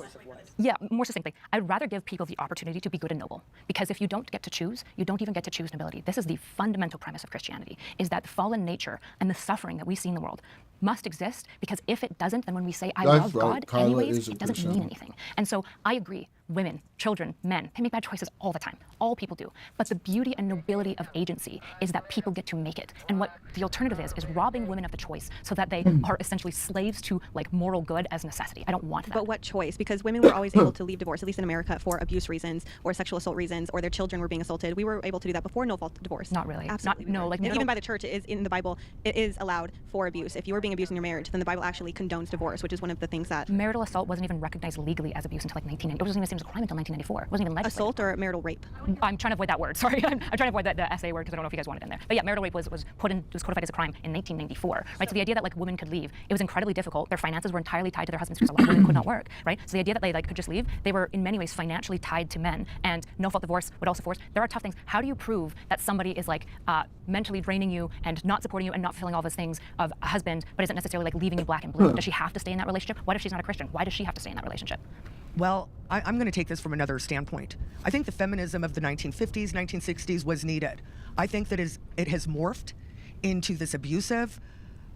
Yeah, more succinctly, I'd rather give people the opportunity to be good and noble. Because if you don't get to choose, you don't even get to choose nobility. This is the fundamental premise of Christianity, is that fallen nature and the suffering that we see in the world must exist, because if it doesn't, then when we say I love God anyways, it doesn't mean anything. And so I agree, women, children, men, they make bad choices all the time. All people do. But the beauty and nobility of agency is that people get to make it. And what the alternative is robbing women of the choice so that they are essentially slaves to like moral good as necessity. I don't want that. But what choice? Because women were always able to leave divorce, at least in America, for abuse reasons or sexual assault reasons, or their children were being assaulted. We were able to do that before no-fault divorce. Not really. Absolutely. No, like and even by the church, it is in the Bible, it is allowed for abuse. If you were being abused in your marriage, then the Bible actually condones divorce, which is one of the things that... Marital assault wasn't even recognized legally as abuse until like 1990. It wasn't even seen as a crime until 1994. It wasn't even legislated. Assault or marital rape? I'm trying to avoid that word. Sorry, I'm trying to avoid the SA word because I don't know if you guys want it in there. But yeah, marital rape was codified as a crime in 1994, right? So the idea that like women could leave, it was incredibly difficult. Their finances were entirely tied to their husbands because a lot of women could not work, right? So the idea that they like could just leave, they were in many ways financially tied to men, and no-fault divorce would also force. There are tough things. How do you prove that somebody is like mentally draining you and not supporting you and not fulfilling all those things of a husband, but isn't necessarily like leaving you black and blue? Does she have to stay in that relationship? What if she's not a Christian? Why does she have to stay in that relationship? Well, I'm going to take this from another standpoint. I think the feminism of the 1950s, 1960s was needed. I think that it has morphed into this abusive,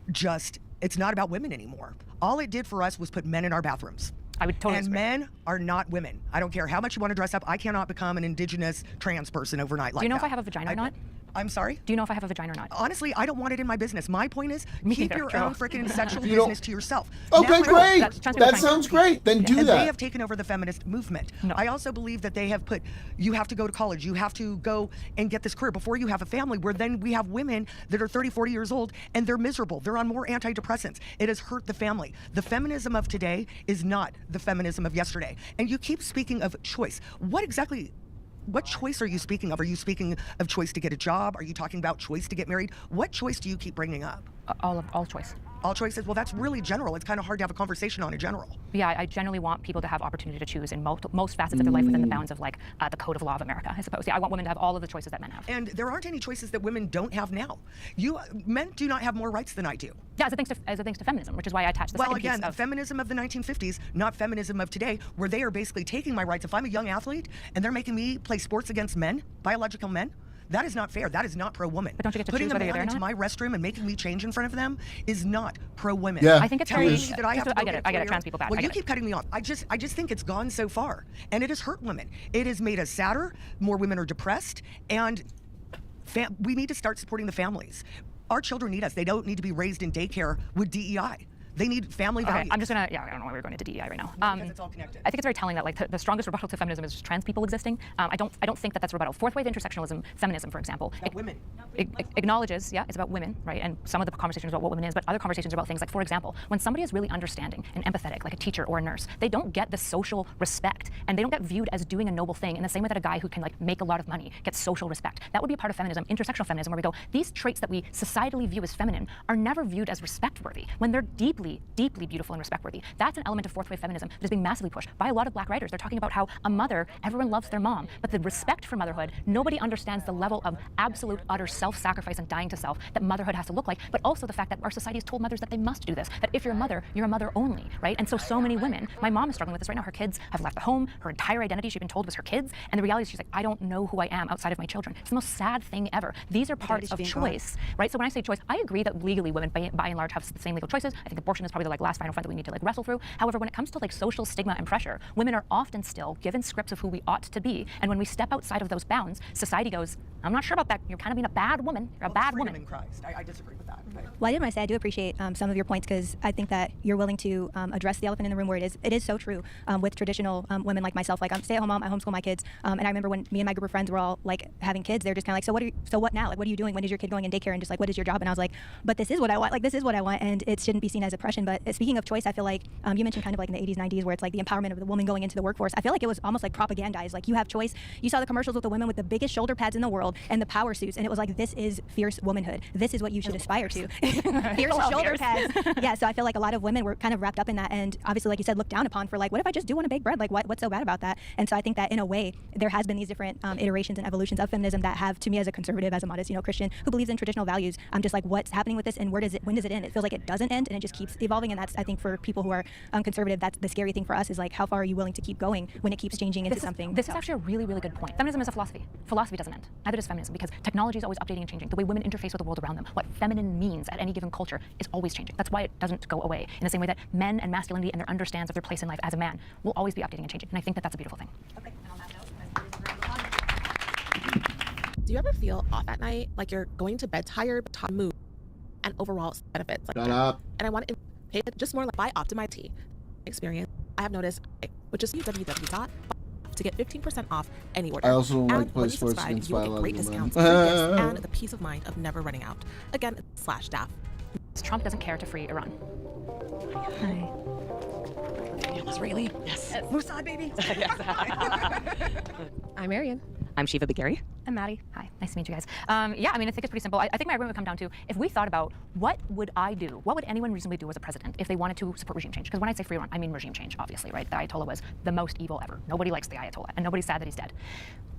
it's not about women anymore. All it did for us was put men in our bathrooms. I would totally And agree. men are not women. I don't care how much you want to dress up. I cannot become an indigenous trans person overnight like that. Do you know if I have a vagina or not? I'm sorry? Do you know if I have a vagina or not? Honestly, I don't want it in my business. My point is, keep your own freaking sexual You don't- business to yourself. Okay, Now, great. That's That sounds great. Then do and that. they have taken over the feminist movement. No. I also believe that they have put, you have to go to college, you have to go and get this career before you have a family, where then we have women that are 30, 40 years old and they're miserable. They're on more antidepressants. It has hurt the family. The feminism of today is not the feminism of yesterday. And you keep speaking of choice. What choice are you speaking of? Are you speaking of choice to get a job? Are you talking about choice to get married? What choice do you keep bringing up? All choice. All choices? Well, that's really general. It's kind of hard to have a conversation on a general. Yeah, I generally want people to have opportunity to choose in most facets of their life within the bounds of like the code of law of America, I suppose. Yeah, I want women to have all of the choices that men have. And there aren't any choices that women don't have now. Men do not have more rights than I do. Yeah, as it thanks to feminism, which is why I attach the Well, second again, piece of... feminism of the 1950s, not feminism of today, where they are basically taking my rights. If I'm a young athlete and they're making me play sports against men, biological men, that is not fair. That is not pro-woman. But don't you get to Putting choose a whether you're man there or into not? my restroom and making me change in front of them is not pro-women. Yeah, I think it's Telling very... me that I have to go I get it, trans people bad. Well, I you get keep it. cutting me off. I just think it's gone so far, and it has hurt women. It has made us sadder. More women are depressed, and we need to start supporting the families. Our children need us. They don't need to be raised in daycare with DEI. They need family values. I'm just gonna, I don't know why we're going into DEI right now. Because it's all connected. I think it's very telling that like the strongest rebuttal to feminism is just trans people existing. I don't think that that's a rebuttal. Fourth wave intersectionalism, feminism, for example, women. Acknowledges, it's about women, right? And some of the conversations about what women is, but other conversations are about things like, for example, when somebody is really understanding and empathetic, like a teacher or a nurse, they don't get the social respect, and they don't get viewed as doing a noble thing in the same way that a guy who can like make a lot of money gets social respect. That would be a part of feminism, intersectional feminism, where we go, these traits that we societally view as feminine are never viewed as respect-worthy when they're deeply, deeply beautiful and respect-worthy. That's an element of fourth wave feminism that is being massively pushed by a lot of black writers. They're talking about how a mother, everyone loves their mom, but the respect for motherhood, nobody understands the level of absolute, utter self-sacrifice and dying to self that motherhood has to look like, but also the fact that our society has told mothers that they must do this, that if you're a mother only, right? And so many women, my mom is struggling with this right now. Her kids have left the home. Her entire identity, she's been told, was her kids. And the reality is she's like, I don't know who I am outside of my children. It's the most sad thing ever. These are parts of choice, right? So when I say choice, I agree that legally women by and large have the same legal choices. I think abortion is probably the like last final front that we need to like wrestle through. However, when it comes to like social stigma and pressure, women are often still given scripts of who we ought to be. And when we step outside of those bounds, society goes, I'm not sure about that. You're kind of being a bad woman. You're a bad woman. In Christ. I disagree with that. Well, I did want to say I do appreciate some of your points, because I think that you're willing to address the elephant in the room where it is so true with traditional women like myself. Like I'm a stay-at-home mom, I homeschool my kids, and I remember when me and my group of friends were all like having kids, they're just kind of like, so what now? Like, what are you doing? When is your kid going in daycare? And just like, what is your job? And I was like, but this is what I want. Like, this is what I want, and it shouldn't be seen as oppression. But speaking of choice, I feel like you mentioned kind of like in the 80s, 90s, where it's like the empowerment of the woman going into the workforce. I feel like it was almost like propagandized. Like, you have choice. You saw the commercials with the women with the biggest shoulder pads in the world world and the power suits, and it was like, this is fierce womanhood. This is what you should aspire to. Fierce shoulder pads. Yeah, so I feel like a lot of women were kind of wrapped up in that, and obviously, like you said, looked down upon for like, what if I just do want to bake bread? Like, what's so bad about that? And so I think that in a way, there has been these different iterations and evolutions of feminism that have, to me as a conservative, as a modest, Christian who believes in traditional values, I'm just like, what's happening with this, and when does it end? It feels like it doesn't end, and it just keeps evolving. And that's, I think, for people who are conservative, that's the scary thing for us, is like, how far are you willing to keep going when it keeps changing into something? This is actually a really, really good point. Feminism is a philosophy. Philosophy doesn't end. Neither does feminism, because technology is always updating and changing. The way women interface with the world around them, what feminine means at any given culture, is always changing. That's why it doesn't go away. In the same way that men and masculinity and their understands of their place in life as a man will always be updating and changing. And I think that that's a beautiful thing. Okay. And on that note, do you ever feel off at night, like you're going to bed tired, but mood, and overall benefits? Shut up. And I want to pay just more like by Optimized experience. I have noticed, which is www. to get 15% off any order. I also don't like and play when you sports subscribe, against you will get biological great men. discounts, free gifts, and the peace of mind of never running out. Again, /staff. Trump doesn't care to free Iran. Hi. Danielle Israeli. Yes. Mossad, baby. I'm Marian. I'm Shiva Bagari. I'm Maddie. Hi, nice to meet you guys. Yeah, I mean, I think it's pretty simple. I think my argument would come down to, if we thought about what would I do, what would anyone reasonably do as a president if they wanted to support regime change? Because when I say free Iran, I mean regime change, obviously, right? The Ayatollah was the most evil ever. Nobody likes the Ayatollah, and nobody's sad that he's dead.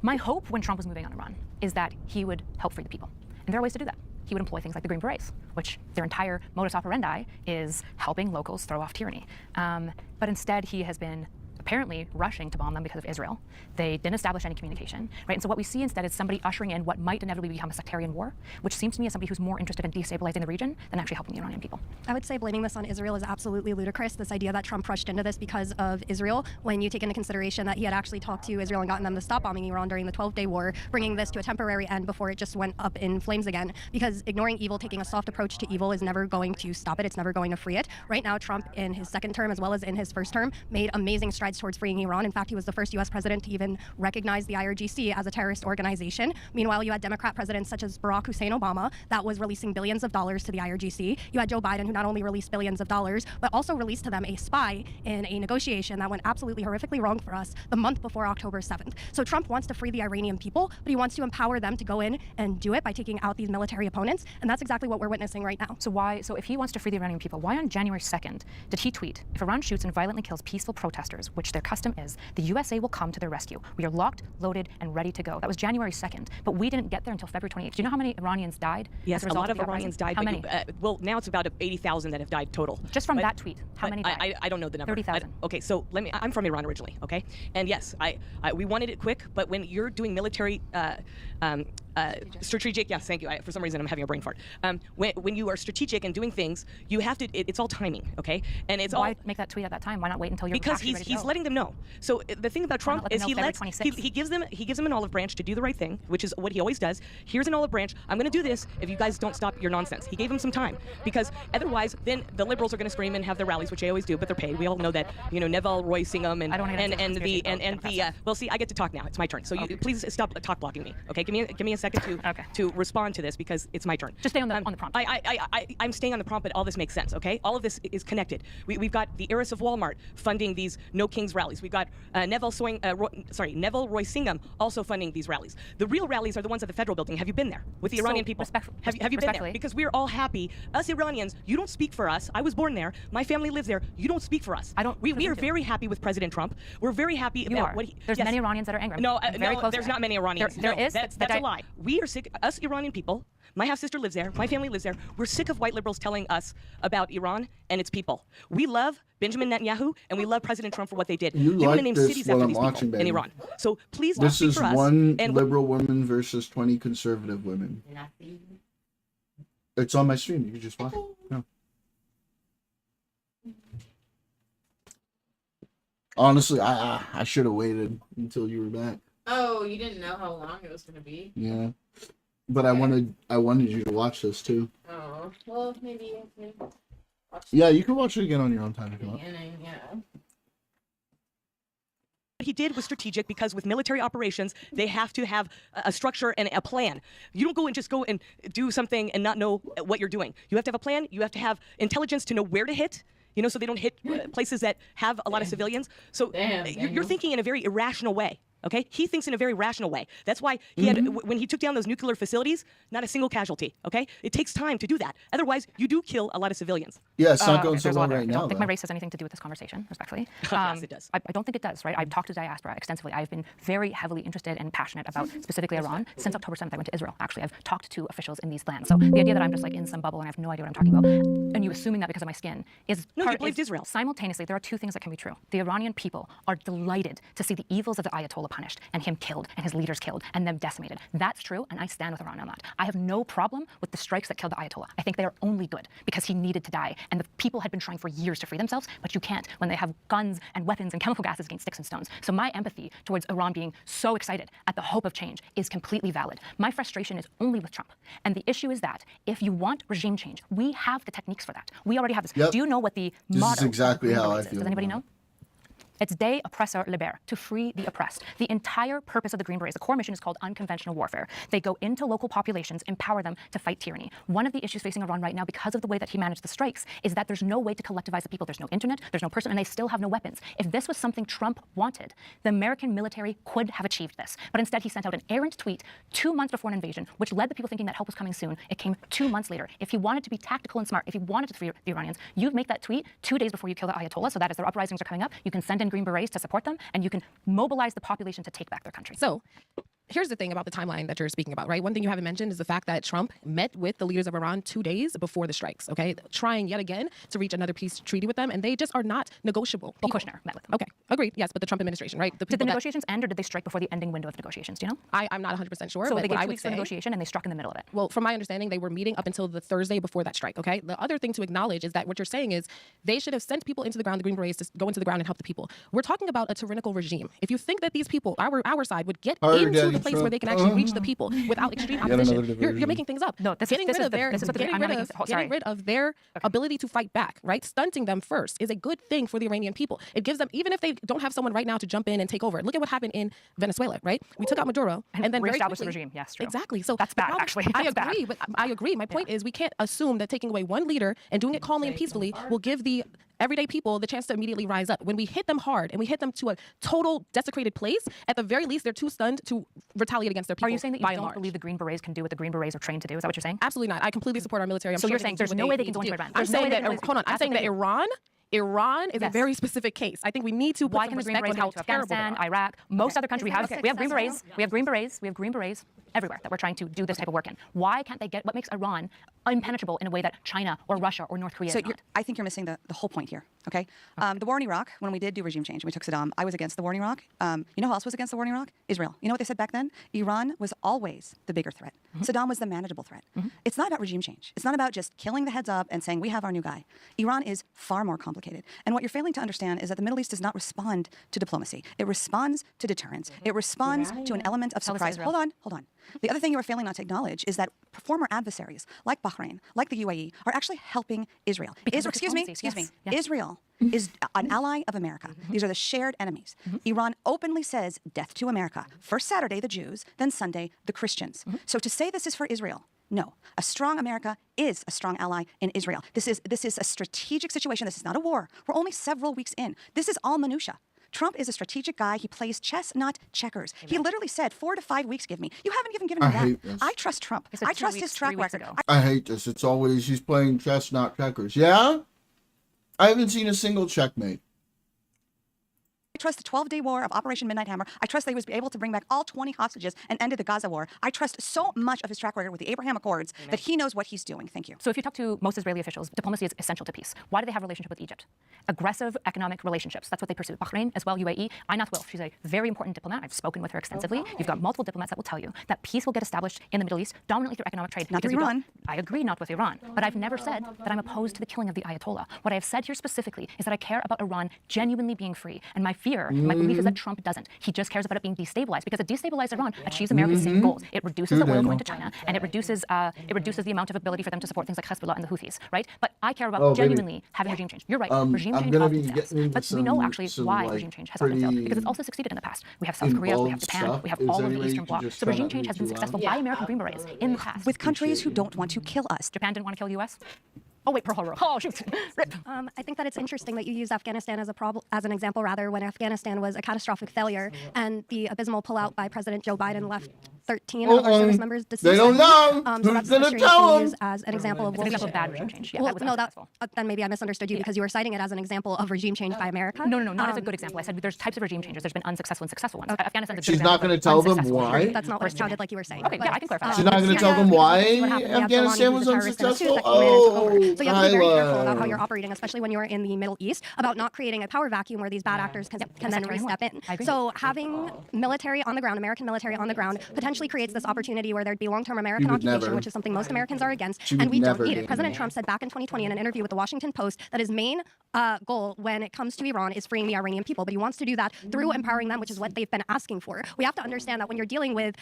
My hope when Trump was moving on Iran is that he would help free the people. And there are ways to do that. He would employ things like the Green Berets, which their entire modus operandi is helping locals throw off tyranny. But instead, he has been apparently rushing to bomb them because of Israel. They didn't establish any communication, right? And so what we see instead is somebody ushering in what might inevitably become a sectarian war, which seems to me as somebody who's more interested in destabilizing the region than actually helping the Iranian people. I would say blaming this on Israel is absolutely ludicrous. This idea that Trump rushed into this because of Israel, when you take into consideration that he had actually talked to Israel and gotten them to stop bombing Iran during the 12-day war, bringing this to a temporary end before it just went up in flames again. Because ignoring evil, taking a soft approach to evil is never going to stop it. It's never going to free it. Right now, Trump, in his second term as well as in his first term, made amazing strides towards freeing Iran. In fact, he was the first U.S. president to even recognize the IRGC as a terrorist organization. Meanwhile, you had Democrat presidents such as Barack Hussein Obama that was releasing billions of dollars to the IRGC. You had Joe Biden, who not only released billions of dollars, but also released to them a spy in a negotiation that went absolutely horrifically wrong for us the month before October 7th. So Trump wants to free the Iranian people, but he wants to empower them to go in and do it by taking out these military opponents. And that's exactly what we're witnessing right now. So if he wants to free the Iranian people, why on January 2nd did he tweet, if Iran shoots and violently kills peaceful protesters, which their custom is, the USA will come to their rescue. We are locked, loaded, and ready to go. That was January 2nd, but we didn't get there until February 28th. Do you know how many Iranians died? Yes, as a lot of the Iranians died. How many? Well, now it's about 80,000 that have died total. Just from that tweet, how many died? I don't know the number. 30,000. Okay, so I'm from Iran originally, okay? And yes, we wanted it quick, but when you're doing military strategic, yes, thank you. For some reason, I'm having a brain fart. When you are strategic and doing things, you have to. It's all timing, okay? And it's Why make that tweet at that time? Why not wait until you're because actually ready to he's go? letting them know. So the thing about Trump is he gives them an olive branch to do the right thing, which is what he always does. Here's an olive branch. I'm going to do this if you guys don't stop your nonsense. He gave them some time because otherwise, then the liberals are going to scream and have their rallies, which they always do, but they're paid. We all know that. Neville, Roy Singham, well, see, I get to talk now. It's my turn. So you please stop talk blocking me. Okay, give me a second to respond to this because it's my turn. Just stay on the prompt. I'm staying on the prompt, but all this makes sense. Okay, all of this is connected. We've got the heiress of Walmart funding these No Kings rallies. We've got Neville, Roy Singham also funding these rallies. The real rallies are the ones at the federal building. Have you been there with the Iranian people? Have you been there? Because we're all happy. Us Iranians, you don't speak for us. I was born there. My family lives there. You don't speak for us. We are very happy with President Trump. We're very happy about what he. There's many Iranians that are angry. No, there's not many Iranians. There is. That's a lie. We are sick. Us Iranian people. My half-sister lives there. My family lives there. We're sick of white liberals telling us about Iran and its people. We love Benjamin Netanyahu and we love President Trump for what they did. You they want like to name this cities while after I'm these watching, people in baby. Iran. So please don't This speak is for us. one And liberal woman versus 20 conservative women. It's on my stream. You can just watch it. No. Honestly, I should have waited until you were back. Oh, you didn't know how long it was going to be? Yeah, but okay. I wanted you to watch this too. Oh, well, maybe I can watch Yeah, you can watch it again on your own time if you want. Yeah. What he did was strategic because with military operations, they have to have a structure and a plan. You don't go and do something and not know what you're doing. You have to have a plan. You have to have intelligence to know where to hit. So they don't hit places that have a lot of civilians. So you're thinking in a very irrational way. Okay, he thinks in a very rational way. That's why he had, when he took down those nuclear facilities, not a single casualty. Okay, it takes time to do that. Otherwise, you do kill a lot of civilians. Yeah, it's not going so there's a well lot there. right I now. don't think my though. race has anything to do with this conversation, respectfully. Yes, it does. I don't think it does, right? I've talked to diaspora extensively. I've been very heavily interested and passionate about specifically Iran. Since October 7th, I went to Israel. Actually, I've talked to officials in these lands. So the idea that I'm just like in some bubble and I have no idea what I'm talking about, and you assuming that because of my skin is No, part you believed is- Israel. Simultaneously, there are two things that can be true. The Iranian people are delighted to see the evils of the Ayatollah punished and him killed and his leaders killed and them decimated. That's true, and I stand with Iran on that. I have no problem with the strikes that killed the Ayatollah. I think they are only good because he needed to die, and the people had been trying for years to free themselves, but you can't when they have guns and weapons and chemical gases against sticks and stones. So my empathy towards Iran being so excited at the hope of change is completely valid. My frustration is only with Trump. And the issue is that if you want regime change, we have the techniques for that. We already have this. Yep. Do you know what the This motto is of exactly Green how I Berets is? feel Does anybody about know? It's de oppressor liber, to free the oppressed. The entire purpose of the Green Berets, the core mission is called unconventional warfare. They go into local populations, empower them to fight tyranny. One of the issues facing Iran right now, because of the way that he managed the strikes, is that there's no way to collectivize the people. There's no internet, there's no person, and they still have no weapons. If this was something Trump wanted, the American military could have achieved this. But instead, he sent out an errant tweet 2 months before an invasion, which led the people thinking that help was coming soon. It came 2 months later. If he wanted to be tactical and smart, if he wanted to free the Iranians, you'd make that tweet 2 days before you kill the Ayatollah, so that as their uprisings are coming up, you can send in Green Berets to support them, and you can mobilize the population to take back their country. So here's the thing about the timeline that you're speaking about, right? One thing you haven't mentioned is the fact that Trump met with the leaders of Iran 2 days before the strikes, okay? Trying yet again to reach another peace treaty with them, and they just are not negotiable. Well, Kushner met with them. Okay, agreed, yes, but the Trump administration, right? Did the people that- negotiations end, or did they strike before the ending window of negotiations? Do you know? I'm not 100% sure, So but they what gave I 2 would weeks for say... negotiation, and they struck in the middle of it. Well, from my understanding, they were meeting up until the Thursday before that strike, okay? The other thing to acknowledge is that what you're saying is they should have sent people into the ground, the Green Berets, to go into the ground and help the people. We're talking about a tyrannical regime. If you think that these people, our side, would get Hard into Daddy the place where Trump. they can actually reach the people without extreme Yet another opposition, you're diversion. making things up. No, this getting is rid of the- their this is the- getting I'm not rid making- of sorry. getting rid of their ability to fight back, right? Stunting them first is a good thing for the Iranian people. It gives them, even if they don't have someone right now to jump in and take over. Look at what happened in Venezuela, right? We took out Maduro and then very reestablished the quickly- regime. Yes, true. Exactly. So That's the bad, problem- actually. I That's bad. agree, but I agree. My point is we can't assume that taking away one leader and doing it calmly and peacefully will give the everyday people the chance to immediately rise up. When we hit them hard and we hit them to a total desecrated place, at the very least, they're too stunned to retaliate against their people. Are you saying that by you and don't large. believe the Green Berets can do what the Green Berets are trained to do? Is that what you're saying? Absolutely not. I completely support our military. I'm So sure you're they saying can do there's what no way they need can go to into do. Iran? I'm There's no saying way they that, can- hold on, I'm That's saying what that they do. Iran is a Yes. very specific case. I think we need to put Why some can the Green respect Berets on go how to terrible they Afghanistan, are. Iraq, most other countries we have that we have Green successful? Berets, we have Green Berets, we have Green Berets everywhere that we're trying to do this type of work in. Why can't they get what makes Iran impenetrable in a way that China or Russia or North Korea So is not? I think you're missing the whole point here. Okay, the war in Iraq. When we did do regime change, and we took Saddam. I was against the war in Iraq. You know who else was against the war in Iraq? Israel. You know what they said back then? Iran was always the bigger threat. Saddam was the manageable threat. It's not about regime change. It's not about just killing the heads up and saying we have our new guy. Iran is far more complicated. And what you're failing to understand is that the Middle East does not respond to diplomacy. It responds to deterrence. It responds to an element of Tell us surprise. Israel. Hold on. The other thing you are failing not to acknowledge is that former adversaries like Bahrain, like the UAE, are actually helping Israel. Because of Excuse me. diplomacy, yes. Israel is an ally of America. These are the shared enemies. Iran openly says death to America. First Saturday, the Jews, then Sunday, the Christians. So to say this is for Israel, no. A strong America is a strong ally in Israel. This is a strategic situation. This is not a war. We're only several weeks in. This is all minutia. Trump is a strategic guy. He plays chess, not checkers. He literally said 4 to 5 weeks, give me. You haven't even given me I that. hate this. I trust Trump. He said I 2 trust weeks, his track 3 weeks record. ago. I hate this. It's always he's playing chess, not checkers. Yeah? I haven't seen a single checkmate. I trust the 12-day war of Operation Midnight Hammer. I trust that he was able to bring back all 20 hostages and ended the Gaza war. I trust so much of his track record with the Abraham Accords that he knows what he's doing. Thank you. So if you talk to most Israeli officials, diplomacy is essential to peace. Why do they have a relationship with Egypt? Aggressive economic relationships. That's what they pursue. Bahrain as well, UAE. Einat Wilf, she's a very important diplomat. I've spoken with her extensively. You've got multiple diplomats that will tell you that peace will get established in the Middle East dominantly through economic trade. Not because with you don't- Iran. I agree, not with Iran. But I've never said that I'm opposed to the killing of the Ayatollah. What I have said here specifically is that I care about Iran genuinely being free. And my fear, my belief is that Trump doesn't. He just cares about it being destabilized, because a destabilized Iran achieves America's same goals. It reduces the oil going to China, and it reduces the amount of ability for them to support things like Hezbollah and the Houthis, right? But I care about genuinely having regime change. You're right. Regime I'm change gonna often be fails. getting into But we know some- actually some, why like, regime change has often failed, because it's pretty also succeeded in the past. We have South Korea, we have involved Japan, stuff. we have Is all there of any the way Eastern you Bloc. could just So try regime not to change be has been too loud? successful by American Green Berets in the past. With countries who don't want to kill us. Japan didn't want to kill U.S. Oh wait, Pearl Harbor. Oh shoot. Rip. I think that it's interesting that you use Afghanistan as an example, rather, when Afghanistan was a catastrophic failure and the abysmal pullout by President Joe Biden left 13 of our service members deceased. They don't know. So Who's that's gonna frustrating tell to them? use as an example of It's an example of bad regime change. Yeah, well, that was no, unsuccessful. then maybe I misunderstood you because you were citing it as an example of regime change by America. No, not as a good example. I said there's types of regime changes. There's been unsuccessful and successful ones. Afghanistan's a good She's example not of going to tell them unsuccessful. why. That's not what it sounded like you were saying. Okay, yeah, I can clarify. She's not going to tell them why Afghanistan was unsuccessful? Oh, So you have to be very careful about how Kyla. you're operating, especially when you're in the Middle East, about not creating a power vacuum where these bad actors can then re-step in. So having military on the ground, American military on the ground, potentially creates this opportunity where there'd be long-term American would occupation, never. which is something most Americans are against, She and would we don't never need do it. President that. Trump said back in 2020 in an interview with the Washington Post that his main goal when it comes to Iran is freeing the Iranian people, but he wants to do that through empowering them, which is what they've been asking for. We have to understand that when you're dealing with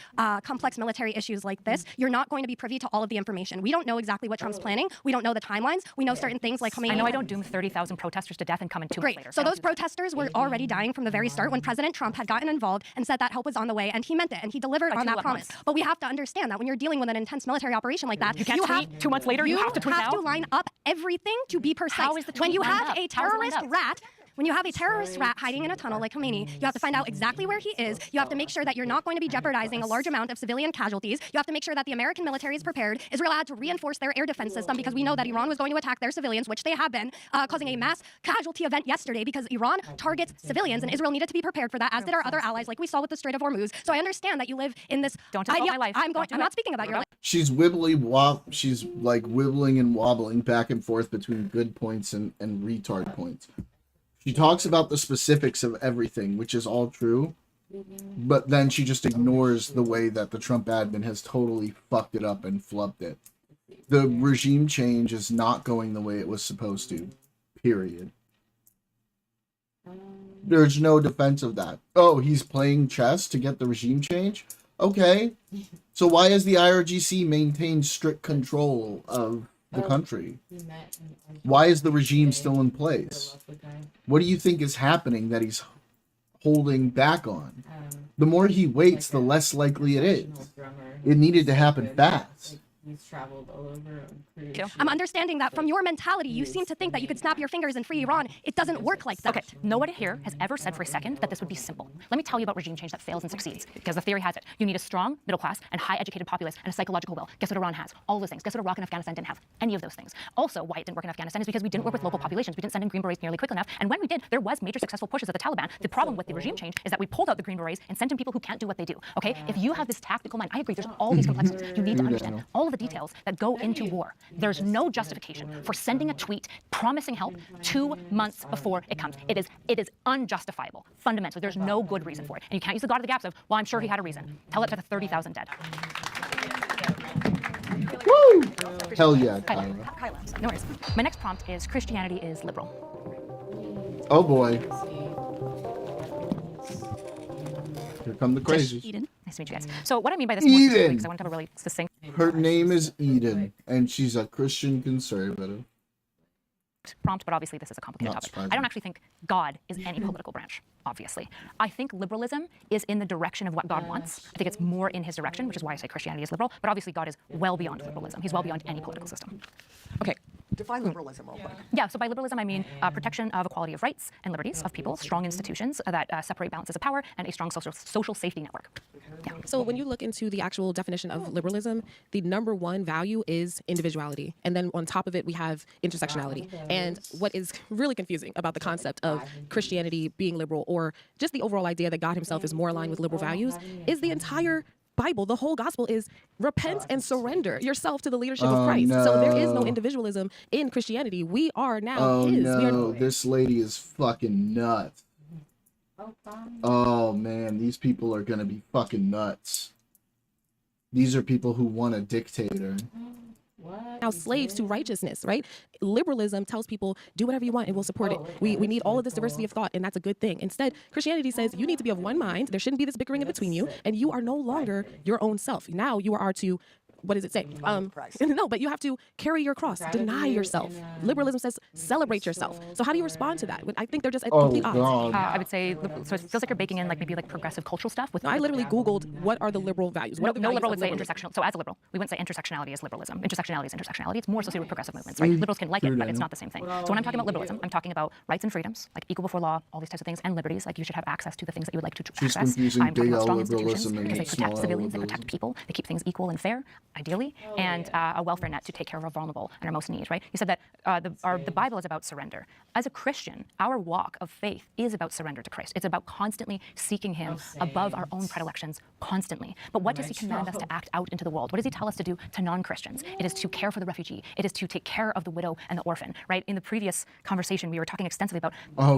complex military issues like this, you're not going to be privy to all of the information. We don't know exactly what Trump's planning. We don't know the timelines. We know certain things like Khomeini. I know I don't doom 30,000 protesters to death and come in 2 months Great. later. So those protesters were already dying from the very start when President Trump had gotten involved and said that help was on the way, and he meant it, and he delivered on that promise. But we have to understand that when you're dealing with an intense military operation like that, You can't tweet 2 months later. You have to tweet now. to line up everything to be precise. How is the when tweet you lined have up? a How is it lined terrorist up? rat. When you have a terrorist rat hiding in a tunnel like Khomeini, you have to find out exactly where he is. You have to make sure that you're not going to be jeopardizing a large amount of civilian casualties. You have to make sure that the American military is prepared. Israel had to reinforce their air defense system because we know that Iran was going to attack their civilians, which they have been, causing a mass casualty event yesterday because Iran targets civilians, and Israel needed to be prepared for that, as did our other allies, like we saw with the Strait of Hormuz. So I understand that you live in this. Don't talk about my life. I'm Don't do not it. speaking about your life. She's she's like wibbling and wobbling back and forth between good points and retard points. She talks about the specifics of everything, which is all true, but then she just ignores the way that the Trump admin has totally fucked it up and flubbed it. The regime change is not going the way it was supposed to, period. There's no defense of that. Oh, he's playing chess to get the regime change? Okay. So why has the IRGC maintained strict control of the country? Why is the regime still in place? What do you think is happening that he's holding back on? The more he waits, the less likely it is. It needed to happen fast. He's traveled all over. I'm understanding that from your mentality, you seem to think that you could snap your fingers and free Iran. It doesn't work like that. Okay, nobody here has ever said for a second that this would be simple. Let me tell you about regime change that fails and succeeds, because the theory has it. You need a strong middle class and high educated populace and a psychological will. Guess what Iran has? All those things. Guess what Iraq and Afghanistan didn't have? Any of those things. Also, why it didn't work in Afghanistan is because we didn't work with local populations. We didn't send in Green Berets nearly quick enough. And when we did, there was major successful pushes of the Taliban. The problem with the regime change is that we pulled out the Green Berets and sent in people who can't do what they do. Okay? If you have this tactical mind, I agree, there's all these complexities. You need to understand all of the details that go into war. There's no justification for sending a tweet promising help 2 months before it comes. It is unjustifiable. Fundamentally, there's no good reason for it. And you can't use the God of the gaps of, well, I'm sure he had a reason. Tell it to the 30,000 dead. Woo! Hell yeah, Kyla. Kyla. Kyla. No worries. My next prompt is Christianity is liberal. Oh boy. Here come the crazies. Eden. Nice to meet you guys. So what I mean by this more specifically, Eden. because I want to have a really succinct Her name is Eden, and she's a Christian conservative. prompt, but obviously this is a complicated Not topic. surprising. I don't actually think God is any political branch, obviously. I think liberalism is in the direction of what God wants. I think it's more in his direction, which is why I say Christianity is liberal, but obviously God is well beyond liberalism. He's well beyond any political system. Okay. Define liberalism real quick. Yeah, so by liberalism I mean protection of equality of rights and liberties of people, strong institutions that separate balances of power, and a strong social safety network. Yeah. So when you look into the actual definition of liberalism, the number one value is individuality. And then on top of it, we have intersectionality. And what is really confusing about the concept of Christianity being liberal, or just the overall idea that God himself is more aligned with liberal values, is the entire Bible, the whole gospel is repent and surrender yourself to the leadership of Christ. So there is no individualism in Christianity. We are now his. We are No, this lady is fucking nuts. Oh man, these people are gonna be fucking nuts. These are people who want a dictator. now slaves to righteousness, right? Liberalism tells people, do whatever you want and we'll support it. We need all of this diversity of thought, and that's a good thing. Instead, Christianity says you need to be of one mind. There shouldn't be this bickering in between you, and you are no longer your own self. Now you are to what does it say? No, but you have to carry your cross, deny yourself. Liberalism says celebrate yourself. So how do you respond to that? I think they're just at complete odds. I would say, so it feels like you're baking in maybe progressive cultural stuff. I literally Googled what are the liberal values. What are the no values liberal of would say liberalism? intersectional. So as a liberal, we wouldn't say intersectionality is liberalism. Intersectionality is intersectionality. It's more associated with progressive movements, right? Liberals can like it, but it's not the same thing. So when I'm talking about liberalism, I'm talking about rights and freedoms, like equal before law, all these types of things, and liberties, like you should have access to the things that you would like to She's access. confusing I'm talking big about L strong liberalism institutions and because they small protect L civilians, they liberalism. protect people, they keep things equal and fair, ideally, and a welfare net to take care of our vulnerable and our most needs, right? You said that the Bible is about surrender. As a Christian, our walk of faith is about surrender to Christ. It's about constantly seeking Him above our own predilections, constantly. But what does He command us to act out into the world? What does He tell us to do to non-Christians? It is to care for the refugee. It is to take care of the widow and the orphan, right? In the previous conversation, we were talking extensively about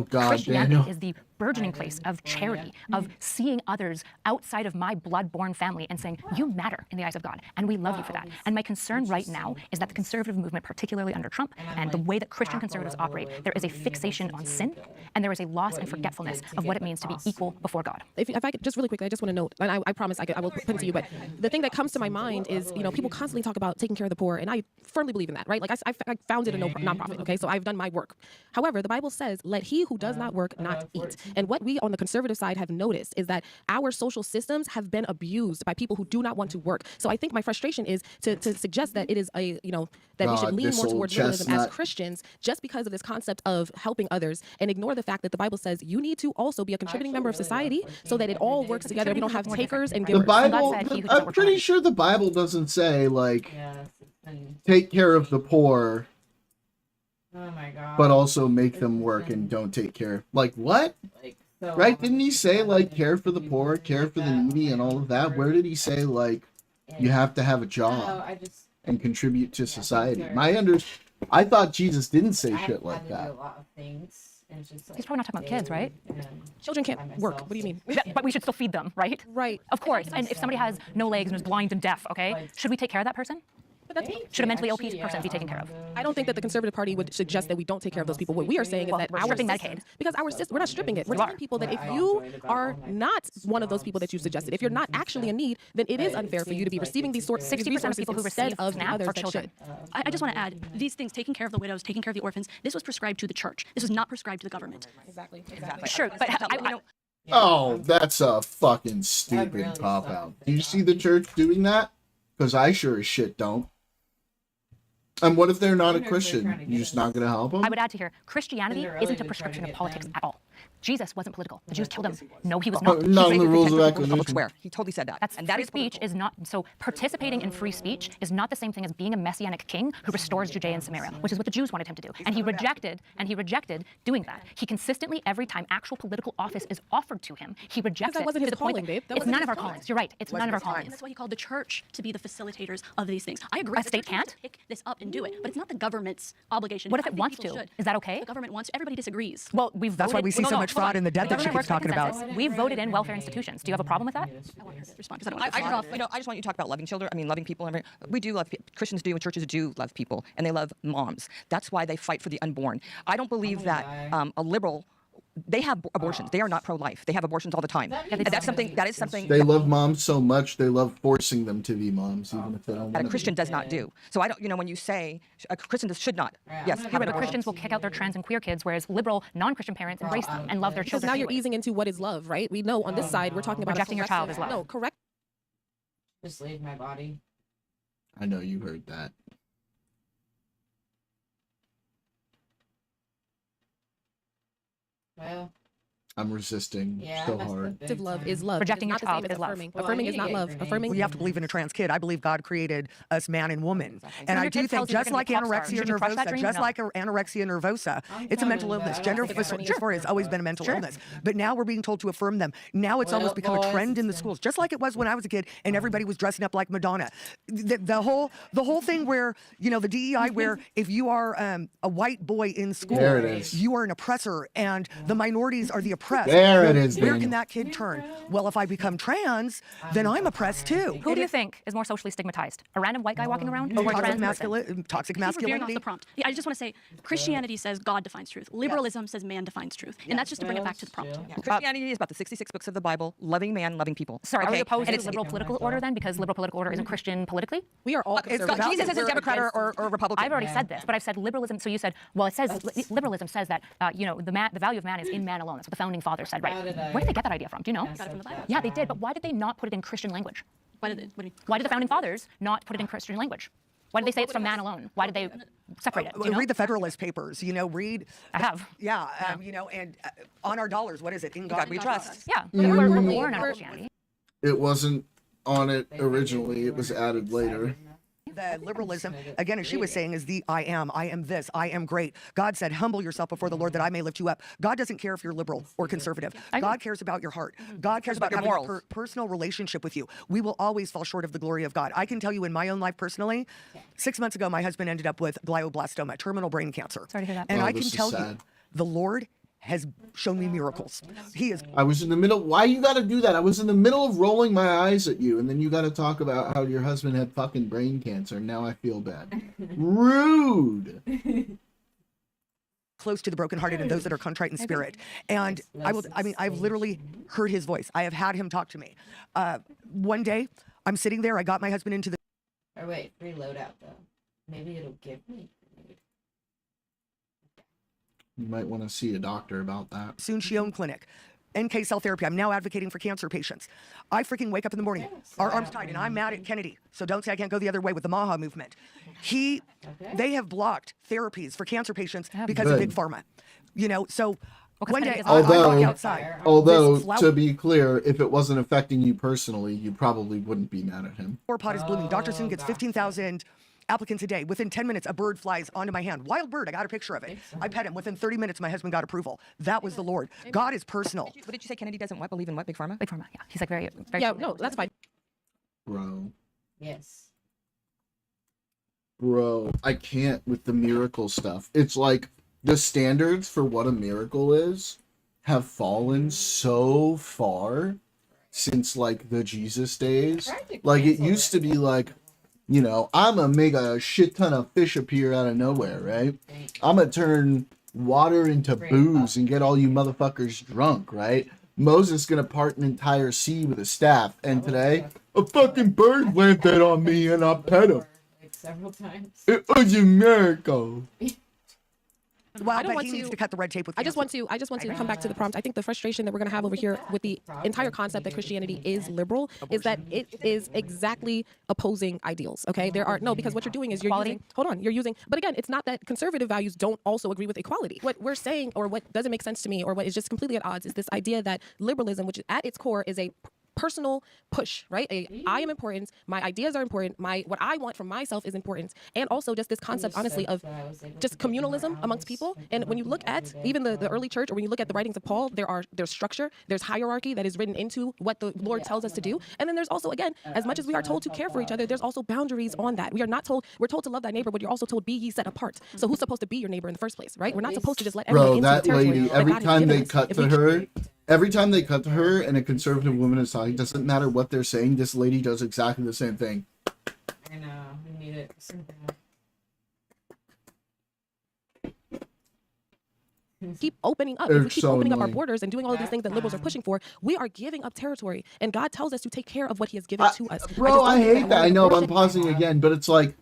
Christianity Daniel. is the burgeoning place of charity, of seeing others outside of my blood-born family and saying, you matter in the eyes of God, and we love you for that. And my concern right now is that the conservative movement, particularly under Trump, and the way that Christian conservatives operate, there is a fixation on sin, and there is a loss and forgetfulness of what it means to be equal before God. If I could, just really quickly, I just want to note, and I promise I will put it to you, but the thing that comes to my mind is, people constantly talk about taking care of the poor, and I firmly believe in that, right? Like I founded a nonprofit, okay? So I've done my work. However, the Bible says, let he who does not work not eat. And what we on the conservative side have noticed is that our social systems have been abused by people who do not want to work. So I think my frustration is to suggest that it is that we should lean more towards liberalism as Christians just because of this concept of helping others and ignore the fact that the Bible says you need to also be a contributing member of society so that it all works together. We don't have takers and givers. The Bible, I'm pretty sure the Bible doesn't say, like, take care of the poor, but also make them work and don't take care. Like, what? Right? Didn't he say, like, care for the poor, care for the needy, and all of that? Where did he say, like, you have to have a job and contribute to society? I thought Jesus didn't say shit like that. He's probably not talking about kids, right? Children can't work. What do you mean? But we should still feed them, right? Right. Of course. And if somebody has no legs and is blind and deaf, okay, should we take care of that person? Should a mentally ill person be taken care of? I don't think that the Conservative Party would suggest that we don't take care of those people. What we are saying is that we're our stripping systems, Medicaid. because we're not stripping it. We're telling people that if you are not one of those people that you suggested, if you're not actually in need, then it is unfair for you to be receiving these sorts of 60% of people who receive of SNAP others are that children. should. I just want to add, these things, taking care of the widows, taking care of the orphans, this was prescribed to the church. This was not prescribed to the government. Exactly. Sure, but Oh, that's a fucking stupid cop-out. Do you see the church doing that? Because I sure as shit don't. And what if they're not a Christian? You're just not going to help them? I would add to here, Christianity isn't a prescription of politics at all. Jesus wasn't political. The Jews killed him. No, he was not. Not in the rules of Public acquisition. square. He totally said that. And that free speech is not, so participating in free speech is not the same thing as being a messianic king who restores Judea and Samaria, which is what the Jews wanted him to do. And he rejected doing that. He consistently, every time actual political office is offered to him, he rejects that it wasn't to his the point calling, that babe. That it's wasn't none his of our calling. callings. You're right. It's none of our And callings. that's why he called the church to be the facilitators of these things. I agree. A state can't? Pick this up and do it, but it's not the government's obligation. What if I it think wants people to? should. Is that okay? The government wants to. Everybody disagrees. Well, we've That's why voted- we see no, so no, much hold fraud on. in the debt The that she government keeps works by talking about. consensus. We've voted in welfare institutions. Do you have a problem with that? I want her to respond because I don't I want to just want you to talk about loving children. I mean, loving people. We do love Christians do, and churches do love people, and they love moms. That's why they fight for the unborn. I don't believe that a liberal. They have abortions. They are not pro-life. They have abortions all the time. And that's something. That is something. They love moms so much, they love forcing them to be moms, even if they don't That want a Christian does not do. So I don't. When you say a Christian should not. Yes. Yeah, but Christians will kick out their trans and queer kids, whereas liberal, non-Christian parents embrace them and love their Because children. now you're easing into what is love, right? We know on this side we're talking about Rejecting your child is love. No, correct. Just leave my body. I know you heard that. Well, I'm resisting so hard. Love is love. Rejecting It is your not the child same as is love. affirming. Well, Affirming I is need not to get love. your Affirming. Well, you have to believe in a trans kid. I believe God created us man and woman. And I your do kid think tells you you're just gonna like be a pop star, anorexia should you crush that nervosa, dream? just No. like anorexia nervosa, it's a mental illness. Gender dysphoria has always been a mental illness. But now we're being told to affirm them. Now it's almost become a trend in the schools, just like it was when I was a kid and everybody was dressing up like Madonna. The whole thing where, the DEI, where if you are a white boy in school, There it is. you are an oppressor and the minorities are the oppressed. There it Well, is, Where Daniel. can that kid turn? Well, if I become trans, then I'm oppressed too. Who do you think is more socially stigmatized? A random white guy walking around, or a Toxic, trans person? toxic We're veering off masculinity. the prompt. Yeah, I just want to say Christianity says God defines truth. Liberalism says man defines truth. And that's just to bring it back to the prompt. Christianity is about the 66 books of the Bible, loving man, loving people. Sorry, are we Okay? opposed And to liberal political order then? Because liberal political order isn't Christian politically? We are all conservative. Jesus isn't Democrat or Republican. I've already said this, but I've said liberalism. So you said, well, it says liberalism says that the value of man is in man alone. That's what the founding fathers said, right? Where did they get that idea from? Do you know? Got it from the Bible. Yeah, they did. But why did they not put it in Christian language? Why did the founding fathers not put it in Christian language? Why did they say it's from man alone? Why did they separate it? Do you know? Read the Federalist Papers. I have. Yeah, and on our dollars, what is it? In God we trust. Yeah, we're born out of Christianity. It wasn't on it originally. It was added later. The liberalism, again, as she was saying, is the I am this, I am great. God said, humble yourself before the Lord that I may lift you up. God doesn't care if you're liberal or conservative. God cares about your heart. God cares about your having morals. a personal relationship with you. We will always fall short of the glory of God. I can tell you in my own life personally, 6 months ago, my husband ended up with glioblastoma, terminal brain cancer. Sorry to hear that. And Oh, I this can is tell you, sad. the Lord has shown me miracles. He is. I was in the middle. Why you got to do that? I was in the middle of rolling my eyes at you, and then you got to talk about how your husband had fucking brain cancer. Now I feel bad. Rude. Close to the brokenhearted and those that are contrite in spirit. And I've literally heard his voice. I have had him talk to me. One day, I'm sitting there. I got my husband into the. Or wait, free loadout though. Maybe it'll give me. You might want to see a doctor about that. Soon Shion Clinic. NK cell therapy. I'm now advocating for cancer patients. I freaking wake up in the morning, our arms tied, and I'm mad at Kennedy. So don't say I can't go the other way with the Maha movement. They have blocked therapies for cancer patients because of Good. Big Pharma. So one day I Although, walk outside. although This to be clear, if it wasn't affecting you personally, you probably wouldn't be mad at him. flower pot is blooming. Dr. Soon gets 15,000 applicants a day. Within 10 minutes, a bird flies onto my hand. Wild bird. I got a picture of it. I pet him. Within 30 minutes, my husband got approval. That was the Lord. God is personal. What did you say? Kennedy doesn't believe in what? Big Pharma? Big Pharma, yeah. He's like very. Yeah, no, that's fine. Bro. Yes. Bro, I can't with the miracle stuff. It's like the standards for what a miracle is have fallen so far since like the Jesus days. Like it used to be like, I'm gonna make a shit ton of fish appear out of nowhere, right? I'm gonna turn water into booze and get all you motherfuckers drunk, right? Moses gonna part an entire sea with a staff, and today a fucking bird landed on me and I pet him. Like several times. It was a miracle. Well, I don't but want he needs to- to cut the red tape with I just want to come back to the prompt. I think the frustration that we're going to have over here with the entire concept that Christianity is liberal is that it is exactly opposing ideals. Okay, because what you're doing is you're using. But again, it's not that conservative values don't also agree with equality. What we're saying, or what doesn't make sense to me, or what is just completely at odds, is this idea that liberalism, which at its core is a personal push, right? I am important. My ideas are important. What I want for myself is important, and also just this concept, honestly, of just communalism amongst people. And when you look at even the early church, or when you look at the writings of Paul, there's structure, there's hierarchy that is written into what the Lord tells us to do. And then there's also, again, as much as we are told to care for each other, there's also boundaries on that. We're told to love thy neighbor, but you're also told be ye set apart. So who's supposed to be your neighbor in the first place, right? We're not supposed to just let everyone into the That territory lady, that every God has time given they us. cut If to we- her, every time they cut to her and a conservative woman is talking, doesn't matter what they're saying, this lady does exactly the same thing. I know. We need it so bad. Keep opening up. If we It's keep so opening up our annoying. borders and doing all of these things that liberals are pushing for, we are giving up territory. And God tells us to take care of what he has given to us. Bro, I just don't hate think that. I we're know I'm bullshit. pausing again, but it's like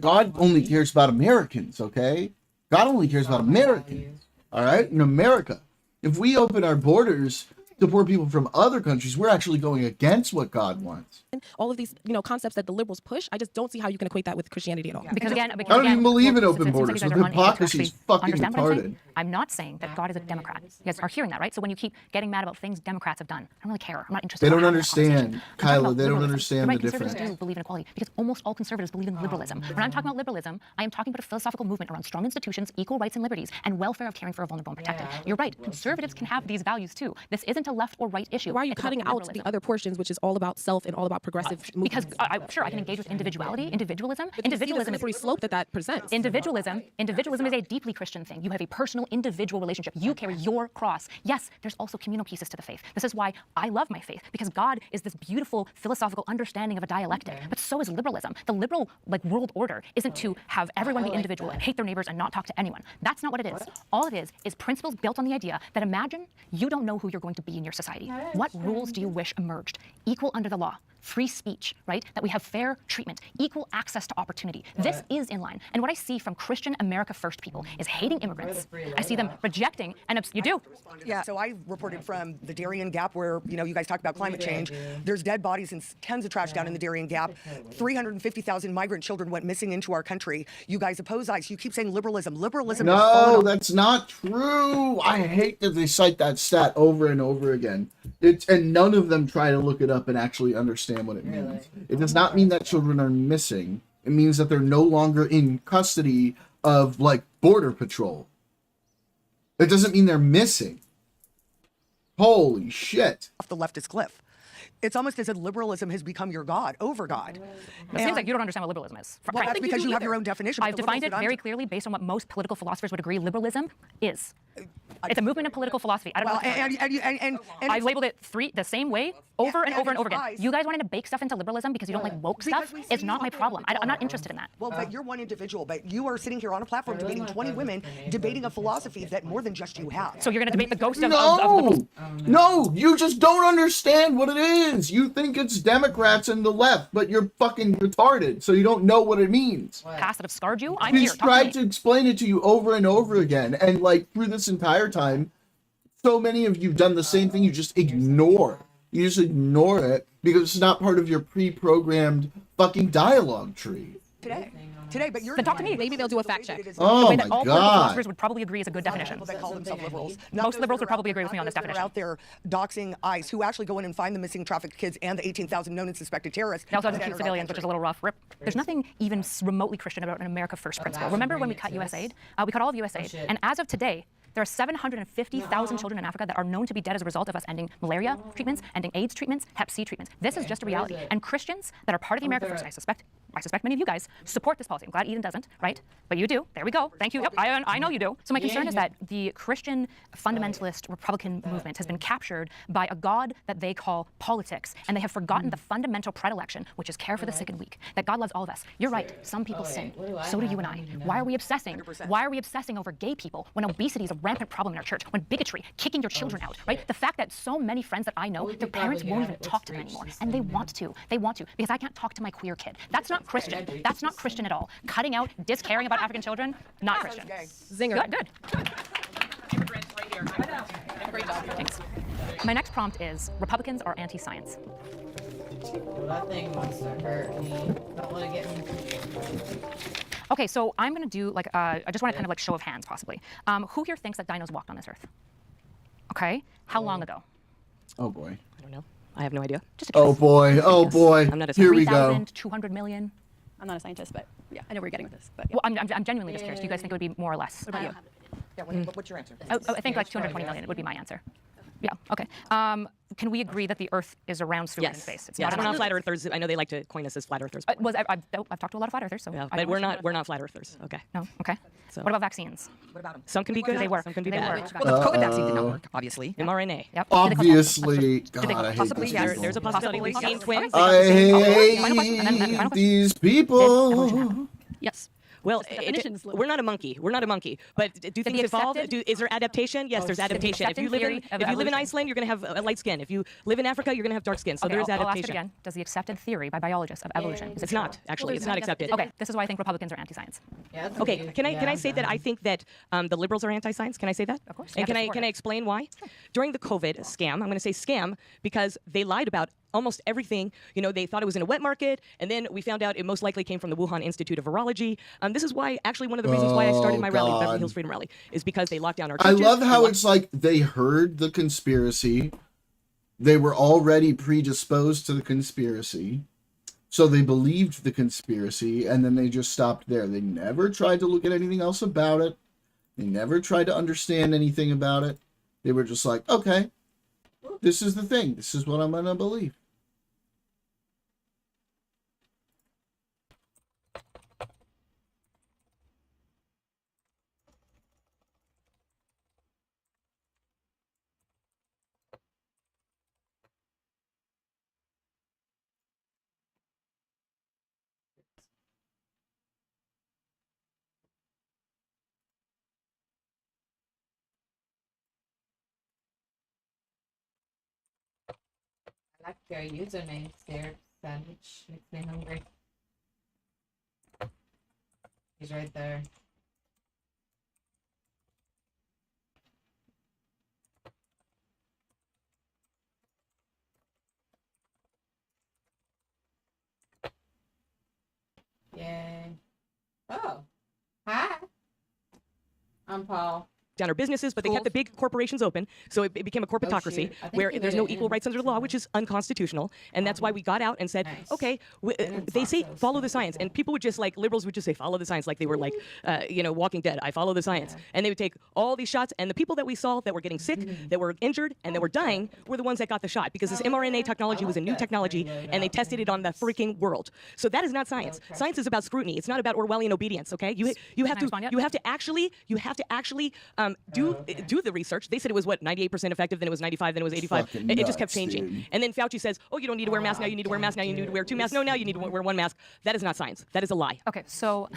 God only cares about Americans, okay? God only cares about Americans, all right? In America. If we open our borders to poor people from other countries, we're actually going against what God wants. All of these, concepts that the liberals push, I just don't see how you can equate that with Christianity at all. Because again, I don't even believe in open it seems like borders. you The guys are unable to hypocrisy is actually fucking understand what I'm retarded. saying. I'm not saying that God is a Democrat. You guys are hearing that, right? So when you keep getting mad about things Democrats have done, I don't really care. I'm not interested. They in don't having that understand, conversation. I'm talking Kyla. about They don't liberalism. understand You're right, the conservatives difference. do believe in equality because almost all conservatives believe in liberalism. When I'm talking about liberalism, I am talking about a philosophical movement around strong institutions, equal rights and liberties, and welfare of caring for a vulnerable and protected. You're right. Conservatives can have these values too. This isn't a left or right issue. Why are you It's about cutting out the liberalism. other portions, which is all about self and all about progressive movements? Because sure, I can engage with individuality, individualism. But you see the Individualism is slippery slope that presents. Individualism is a deeply Christian thing. You have a personal, individual relationship. You carry your cross. Yes, there's also communal pieces to the faith. This is why I love my faith, because God is this beautiful philosophical understanding of a dialectic. But so is liberalism. The liberal world order isn't to have everyone be individual and hate their neighbors and not talk to anyone. That's not what it is. All it is principles built on the idea that imagine you don't know who you're going to be in your society. What rules do you wish emerged? Equal under the law. Free speech, right? That we have fair treatment, equal access to opportunity. This is in line. And what I see from Christian America First people is hating immigrants. I see them rejecting, and you do. Yeah. So I reported from the Darien Gap where, you guys talk about climate change. There's dead bodies and tons of trash down in the Darien Gap. 350,000 migrant children went missing into our country. You guys oppose ICE. You keep saying liberalism. Liberalism is No, that's not true. I hate that they cite that stat over and over again. And none of them try to look it up and actually understand what it means. It does not mean that children are missing. It means that they're no longer in custody of, like, Border Patrol. It doesn't mean they're missing. Holy shit. off the leftist cliff. It's almost as if liberalism has become your God, over God. It seems like you don't understand what liberalism is. Well, that's because you have your own definition. I've defined it very clearly based on what most political philosophers would agree liberalism is. It's a movement of political philosophy. I don't know. I've labeled it the same way over and over and over again. You guys wanted to bake stuff into liberalism because you don't like woke stuff. It's not my problem. I'm not interested in that. Well, but you're one individual, but you are sitting here on a platform debating 20 women, debating a philosophy that more than just you have. So you're going to debate the ghost of No, no, you just don't understand what it is. You think it's Democrats and the left, but you're fucking retarded, so you don't know what it means. Past that have scarred you. I'm He's here. tried to explain it to you over and over again, and like through this entire time, so many of you done the same thing. You just ignore. You just ignore it because it's not part of your pre-programmed fucking dialogue tree. Today, but you're then talk to me. Maybe they'll do a fact check. Oh the way that my all political God. philosophers would probably agree is a good definition. They call themselves liberals. Most liberals would probably agree with me on this They're definition. out there doxing ICE, who actually go in and find the missing trafficked kids and the 18,000 known and suspected terrorists. They also have to shoot civilians, which is a little rough. Rip. There's nothing even remotely Christian about an America First principle. Remember when we cut USAID? We cut all of USAID. And as of today, there are 750,000 children in Africa that are known to be dead as a result of us ending malaria treatments, ending AIDS treatments, Hep C treatments. This is just a reality. And Christians that are part of the America First, I suspect many of you guys support this policy. I'm glad Eden doesn't, right? But you do. There we go. Thank you. Yep, I know you do. So my concern is that the Christian fundamentalist Republican movement has been captured by a god that they call politics, and they have forgotten the fundamental predilection, which is care for the sick and weak. That God loves all of us. You're right. Some people sin. So do you and I. Why are we obsessing? Why are we obsessing over gay people when obesity is a rampant problem in our church? When bigotry, kicking your children out, right? The fact that so many friends that I know, their parents won't even talk to them anymore, and they want to. They want to because I can't talk to my queer kid. That's not Christian. That's not Christian at all. Cutting out, discaring about African children, not Christian. Zinger. Good. Thanks. My next prompt is Republicans are anti-science. That thing wants to hurt me. Don't let it get me. Okay, so I'm going to do I just want to kind of like show of hands possibly. Who here thinks that dinos walked on this earth? Okay, how long ago? Oh boy. I don't know. I have no idea. Just Oh boy. Oh boy. I'm not a Here we go. 3,200 million? I'm not a scientist, but yeah, I know where you're getting with this. But yeah. Well, I'm genuinely just curious. Do you guys think it would be more or less? What about you? Yeah, what's your answer? I think like 220 million would be my answer. Yeah, okay. Can we agree that the Earth is a round sphere in space? It's Yes, not we're a not flat earthers. I know they like to coin us as flat earthers. I've talked to a lot of flat earthers, so. Yeah, I but know we're it's not. We're not flat earthers. Okay. No. Okay. So what about vaccines? What about them? Some can be good. They work. Some can be They bad. work. Well, the COVID vaccine did not work, obviously. mRNA. Yep. Obviously. Did they God, I hate possibly, these yes, people. there's a possibility. We've seen twins. I hate these people. Yes. Well, definition is we're not a monkey. We're not a monkey. But do things evolve? Is there adaptation? Yes, there's adaptation. If you live in Iceland, you're going to have a light skin. If you live in Africa, you're going to have dark skin. So there is I'll ask it adaptation. again. Does the accepted theory by biologists of evolution is it It's true? not actually. It's not accepted. Okay, this is why I think Republicans are anti-science. Okay, can I say that I think that the liberals are anti-science? Can I say that? Of course. And can I explain why? During the COVID scam, I'm going to say scam because they lied about almost everything. You know, they thought it was in a wet market, and then we found out it most likely came from the Wuhan Institute of Virology. This is why, actually, one of the reasons why I started my rally, Beverly Hills Freedom Rally, is because they locked down our I churches. love how it's like they heard the conspiracy. They were already predisposed to the conspiracy. So they believed the conspiracy, and then they just stopped there. They never tried to look at anything else about it. They never tried to understand anything about it. They were just like, okay, this is the thing. This is what I'm gonna believe. I like your username, Sarah Sandwich. Makes me hungry. He's right there. Yay. Oh. Hi. I'm Paul. Down our businesses, but they kept the big corporations open, so it became a corporatocracy shoot. I think where he there's did no it equal in rights under the law, which is unconstitutional, and that's why we got out and said, okay, they say follow the science, and people would just like liberals would just say follow the science like they were like, Walking Dead. I follow the science, and they would take all these shots, and the people that we saw that were getting sick, that were injured, and that were dying were the ones that got the shot because this mRNA technology was a new technology, and they tested it on the freaking world. So that is not science. Science is about scrutiny. It's not about Orwellian obedience. Okay, you have to actually do the research. They said it was what 98% effective, then it was 95, then it was 85. It just kept changing. Dude. And then Fauci says, "Oh, you don't need to wear a mask now. You need to wear a mask now. You need to wear 2 masks. No, now you need to wear 1 mask." That is not science. That is a lie. Okay, so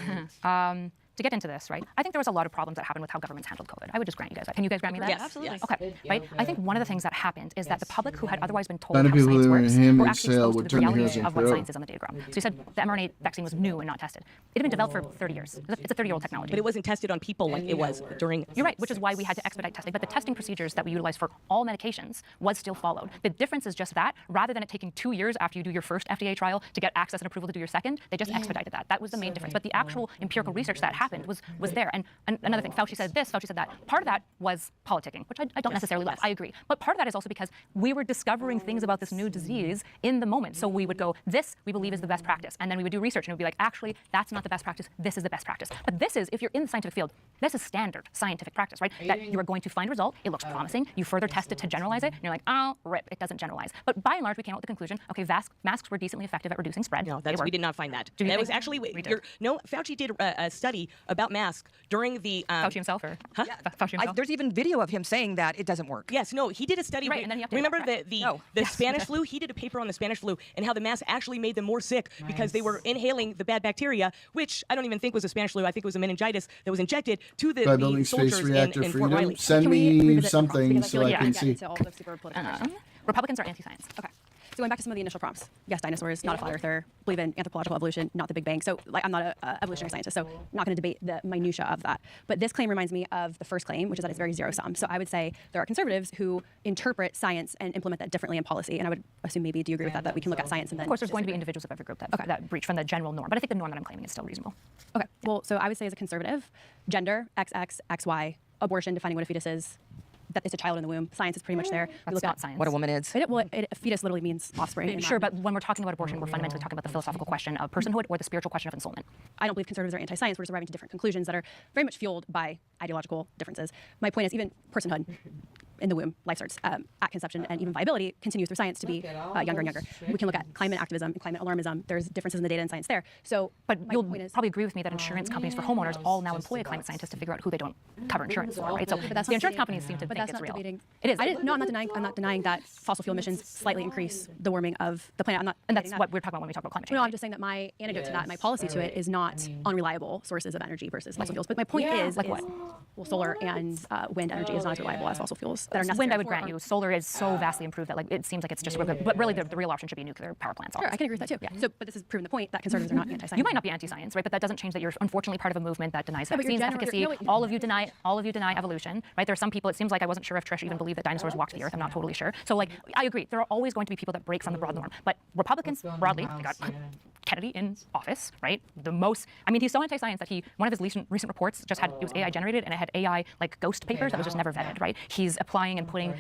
to get into this, right? I think there was a lot of problems that happened with how governments handled COVID. I would just grant you guys that. Can you guys grant me that? Yes, absolutely. Okay, It- right? yeah, I think one of the things that happened is that the public who had otherwise been told Lot how of people science who were works in were him actually sale exposed would to the turn their reality heels of what and science is on the datagram. So you said the mRNA vaccine was new and not tested. It had been developed for 30 years. It's a 30-year-old technology. But it wasn't tested on people like it was during. You're right, which is why we had to expedite testing. But the testing procedures that we utilized for all medications was still followed. The difference is just that rather than it taking 2 years after you do your first FDA trial to get access and approval to do your second, they just expedited that. That was the main difference. But the actual empirical research that happened was there. And another thing, Fauci said this, Fauci said that. Part of that was politicking, which I don't necessarily love. I agree. But part of that is also because we were discovering things about this new disease in the moment. So we would go, this we believe is the best practice. And then we would do research and it would be like, actually, that's not the best practice. This is the best practice. But this is, if you're in the scientific field, this is standard scientific practice, right? That you are going to find a result, it looks promising, you further test it to generalize it, and you're like, oh, rip, it doesn't generalize. But by and large, we came out with the conclusion, okay, masks were decently effective at reducing spread. No, They were. we did not find that. Do you That think- was actually We did. no. Fauci did a study about masks during the Fauci himself, or huh? Fauci himself? There's even video of him saying that it doesn't work. Yes, no, he did a study. Right, and then he updated remember that, the correct. the Spanish flu? He did a paper on the Spanish flu and how the mask actually made them more sick because they were inhaling the bad bacteria, which I don't even think was a Spanish flu. I think it was a meningitis that was injected to the Building soldiers Space Reactor in Fort Freedom. Riley. Send Can we me revisit something because I so feel I like can we got see. into all the super political questions. Republicans are anti-science. Okay. So going back to some of the initial prompts. Yes, dinosaurs, not a flat earther, believe in anthropological evolution, not the Big Bang. So like I'm not a evolutionary scientist, so I'm not going to debate the minutia of that. But this claim reminds me of the first claim, which is that it's very zero-sum. So I would say there are conservatives who interpret science and implement that differently in policy. And I would assume maybe, do you agree with that we can look at science and then... Of course, there's going to be individuals of every group that breach from the general norm. But I think the norm that I'm claiming is still reasonable. Okay. Well, so I would say as a conservative, gender, XX, XY, abortion, defining what a fetus is, that it's a child in the womb. Science is pretty much there. That's not science. What a woman is. A fetus literally means offspring. Sure, but when we're talking about abortion, we're fundamentally talking about the philosophical question of personhood or the spiritual question of ensoulment. I don't believe conservatives are anti-science. We're just arriving to different conclusions that are very much fueled by ideological differences. My point is even personhood in the womb, life starts at conception, and even viability continues through science to be younger and younger. We can look at climate activism and climate alarmism. There's differences in the data and science there. So, but you'll probably agree with me that insurance companies for homeowners all now employ a climate scientist to figure out who they don't cover insurance for, right? So the insurance companies seem to think it's real. It is. I'm not denying that fossil fuel emissions slightly increase the warming of the planet. I'm not. And that's what we're talking about when we talk about climate change. No, I'm just saying that my antidote to that, my policy to it, is not unreliable sources of energy versus fossil fuels. But my point is, like what? Well, solar and wind energy is not as reliable as fossil fuels that are necessary. Wind, I would grant you. Solar is so vastly improved that it seems like it's just, but really the real option should be nuclear power plants. Sure, I can agree with that too. Yeah. So, but this is proving the point that conservatives are not anti-science. You might not be anti-science, right? But that doesn't change that you're unfortunately part of a movement that denies vaccines efficacy. No, all of you deny evolution, right? There are some people. It seems like I wasn't sure if Trish even believed that dinosaurs walked the earth. I'm not totally sure. So like, I agree. There are always going to be people that break from the broad norm. But Republicans broadly, they got Kennedy in office, right? He's so anti-science that one of his recent reports just had, it was AI generated and it had AI like ghost papers that was just never vetted, right? He's applying and putting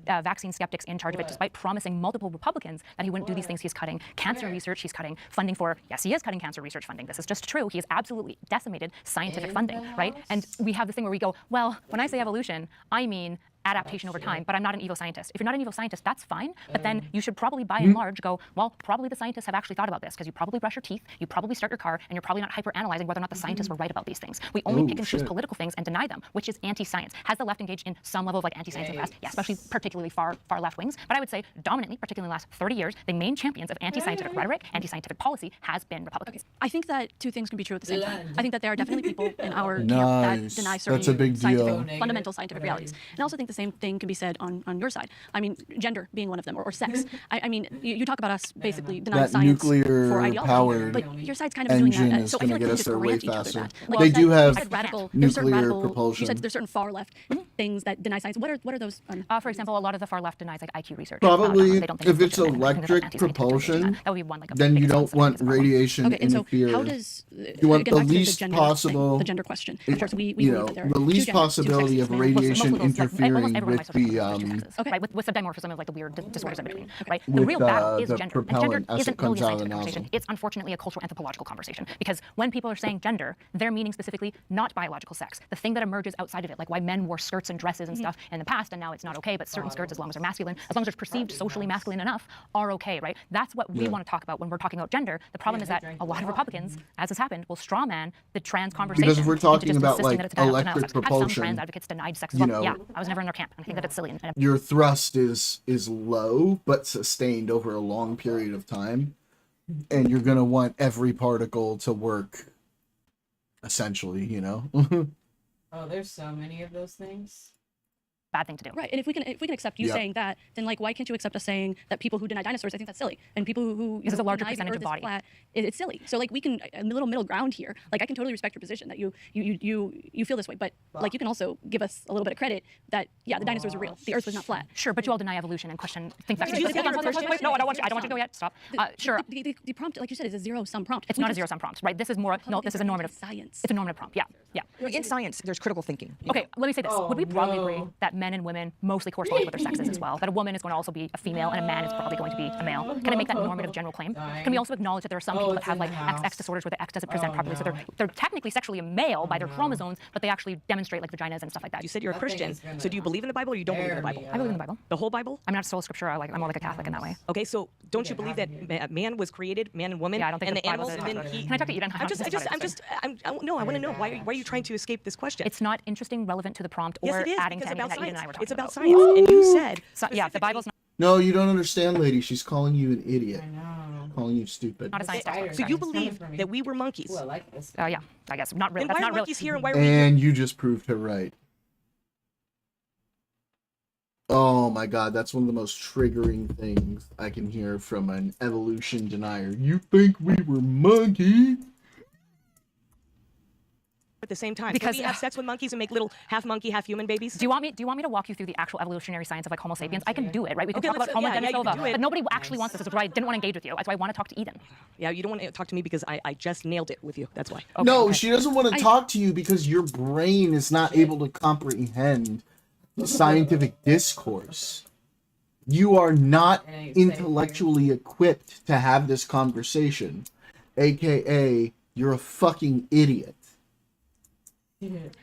vaccine skeptics in charge of it, despite promising multiple Republicans that he wouldn't do these things. He's cutting cancer research. He's cutting funding for, yes, he is cutting cancer research funding. This is just true. He has absolutely decimated scientific funding, right? And we have this thing where we go, well, when I say evolution, I mean adaptation over time, but I'm not an evil scientist. If you're not an evil scientist, that's fine, but then you should probably by and large go, well, probably the scientists have actually thought about this, because you probably brush your teeth, you probably start your car, and you're probably not hyper-analyzing whether or not the scientists were right about these things. We only pick and choose political things and deny them, which is anti-science. Has the left engaged in some level of like anti-science in the past? Yeah, especially particularly far left wings. But I would say dominantly, particularly in the last 30 years, the main champions of anti-scientific rhetoric, anti-scientific policy has been Republicans. I think that two things can be true at the same time. I think that there are definitely people in our camp that deny certain That's a big deal. fundamental scientific realities. And I also think the same thing can be said on your side. I mean, gender being one of them, or sex. I mean, you talk about us basically denying That science for nuclear-powered ideology, but your side's kind of doing engine that. is So I going feel to like get we us there just way grant each other faster. that. Like They you do said, have you said radical, there's certain nuclear radical, propulsion. You said there's certain far left things that deny science. What are those? For example, a lot of the far left denies like IQ research. Probably, they don't think if it's legitimate. I think there's electric anti-scientific propulsion, reason. That would be one, like, then you biggest don't ones that I think want is a problem. radiation Okay, and so interfere. how does You want again, the back to least gender possible, thing, the gender question? Of course, we you believe know, that there are the two least genders, two possibility sexes, of male. radiation Most of those, like, almost interfering everyone with might the right, with subdimorphism of like the weird disorders in between, right? The with, real battle is the gender, and propellant gender as it isn't comes really a out of the scientific nozzle. conversation. It's unfortunately a cultural anthropological conversation, because when people are saying gender, they're meaning specifically not biological sex, the thing that emerges outside of it, like why men wore skirts and dresses and stuff in the past, and now it's not okay, but certain skirts, as long as they're masculine, as long as they're perceived socially masculine enough, are okay, right? That's what we want to talk about when we're talking about gender. The problem is that a lot of Republicans, as has happened, will strawman the trans conversation. Because if we're into talking just about, insisting like, that it's denial of electric sex. Have some propulsion, trans advocates denied sex as you well. know, Yeah, I was never in their camp. I think that it's silly. And your thrust is low but sustained over a long period of time, and you're going to want every particle to work essentially, you know. Oh, there's so many of those things. Bad thing to do. Right, and if we can accept you Yep. saying that, then like why can't you accept us saying that people who deny dinosaurs? I think that's silly, and people who This is a larger deny the percentage Earth of is body. flat, it's silly. So like we can a little middle ground here. Like I can totally respect your position that you feel this way, but like you can also give us a little bit of credit that yeah, the dinosaurs are real. The Earth was not flat. Sure, but you all deny evolution and question think facts. Did you say Hold on, you're hold on, Christian? wait, no, I don't want you to go yet. Stop. Sure. The prompt, like you said, is a zero-sum prompt. It's not a zero-sum prompt, right? This is more, no, this is a normative. Science. It's a normative prompt, yeah, yeah. In science, there's critical thinking. Okay, let me say this. Would we broadly agree that men and women mostly correspond with their sexes as well? That a woman is going to also be a female and a man is probably going to be a male? Can I make that normative general claim? Can we also acknowledge that there are some people that have like XX disorders where the X doesn't present properly, so they're technically sexually a male by their chromosomes, but they actually demonstrate like vaginas and stuff like that? You said you're a Christian, so do you believe in the Bible or you don't believe in the Bible? I believe in the Bible. The whole Bible? I'm not sola scriptura. I'm more like a Catholic in that way. Okay, so don't you believe that man was created, man and woman, Yeah, I don't think and the the Bible animals, says and that. then he? Can I talk to Eden? No, I want to know why are you trying to escape this question? It's not interesting, relevant to the prompt, or Yes, it is, adding to because anything about that Eden and I science. were talking It's about about. science, and you said So, yeah, the Bible's not. No, you don't understand, lady. She's calling you an idiot. I know. Calling you stupid. Not a science textbook. So you believe that we were monkeys? Ooh, I like this. Yeah, I guess not really. Then That's why are not really. monkeys here and why are we here? And you just proved her right. Oh my god, that's one of the most triggering things I can hear from an evolution denier. You think we were monkeys? At the same time, Because- can we have sex with monkeys and make little half monkey, half human babies? Do you want me to walk you through the actual evolutionary science of like Homo sapiens? I can do it, right? We can Okay, talk about let's- Homo yeah, you can denisova, do it. but nobody actually wants this. That's why I didn't want to engage with you. That's why I want to talk to Eden. Yeah, you don't want to talk to me because I just nailed it with you. That's why. No, she doesn't want to talk to you because your brain is not able to comprehend the scientific discourse. You are not intellectually equipped to have this conversation, aka you're a fucking idiot.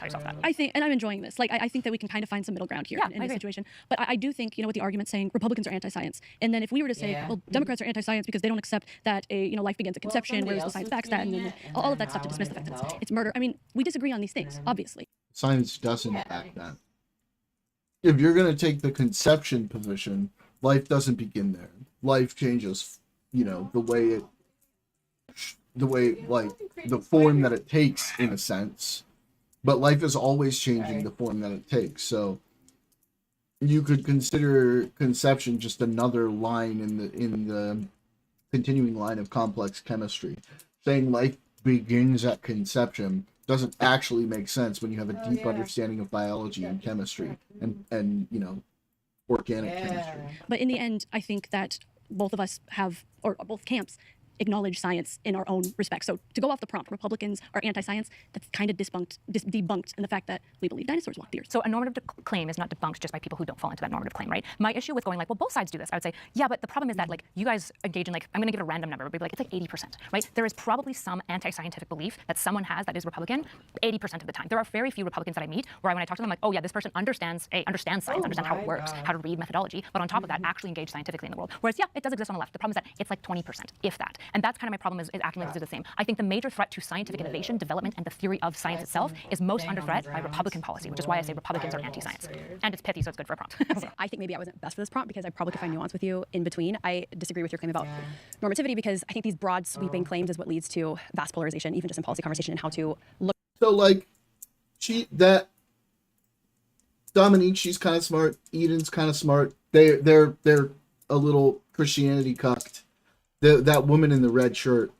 I think, and I'm enjoying this. Like, I think that we can kind of find some middle ground here in this situation. But I do think, with the argument saying Republicans are anti-science, and then if we were to say, well, Democrats are anti-science because they don't accept that life begins at conception, whereas the science backs that, and then all of that stuff to dismiss the fact that it's murder. I mean, we disagree on these things, obviously. Science doesn't back that. If you're going to take the conception position, life doesn't begin there. Life changes, the form that it takes in a sense. But life is always changing the form that it takes. So you could consider conception just another line in the continuing line of complex chemistry. Saying life begins at conception doesn't actually make sense when you have a deep understanding of biology and chemistry and organic chemistry. But in the end, I think that both of us have, or both camps, acknowledge science in our own respect. So to go off the prompt, Republicans are anti-science, that's kind of debunked in the fact that we believe dinosaurs walked the earth. So a normative claim is not debunked just by people who don't fall into that normative claim, right? My issue with going like, well, both sides do this, I would say, yeah, but the problem is that like you guys engage in like, I'm going to give a random number, but it's like 80%, right? There is probably some anti-scientific belief that someone has that is Republican 80% of the time. There are very few Republicans that I meet where when I talk to them, I'm like, oh yeah, this person understands science, understands how it works, how to read methodology, but on top of that, actually engage scientifically in the world. Whereas, yeah, it does exist on the left. The problem is that it's like 20%, if that. And that's kind of my problem is acting like it's the same. I think the major threat to scientific innovation, development, and the theory of science itself is most under threat by Republican policy, which is why I say Republicans are anti-science. And it's pithy, so it's good for a prompt. I think maybe I wasn't best for this prompt because I probably could find nuance with you in between. I disagree with your claim about normativity because I think these broad sweeping claims is what leads to vast polarization, even just in policy conversation and how to look. So like, Dominique, she's kind of smart. Eden's kind of smart. They're a little Christianity cucked. That woman in the red shirt.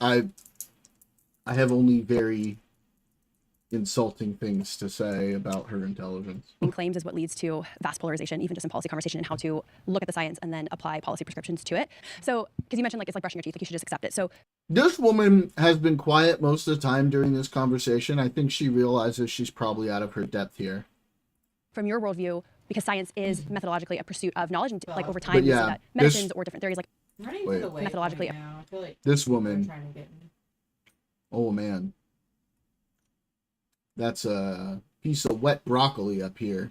I have only very insulting things to say about her intelligence. Claims is what leads to vast polarization, even just in policy conversation and how to look at the science and then apply policy prescriptions to it. So, because you mentioned like it's like brushing your teeth, like you should just accept it. So this woman has been quiet most of the time during this conversation. I think she realizes she's probably out of her depth here. From your worldview, because science is methodologically a pursuit of knowledge, and like over time, we see that medicines or different theories like methodologically. This woman. Oh man. That's a piece of wet broccoli up here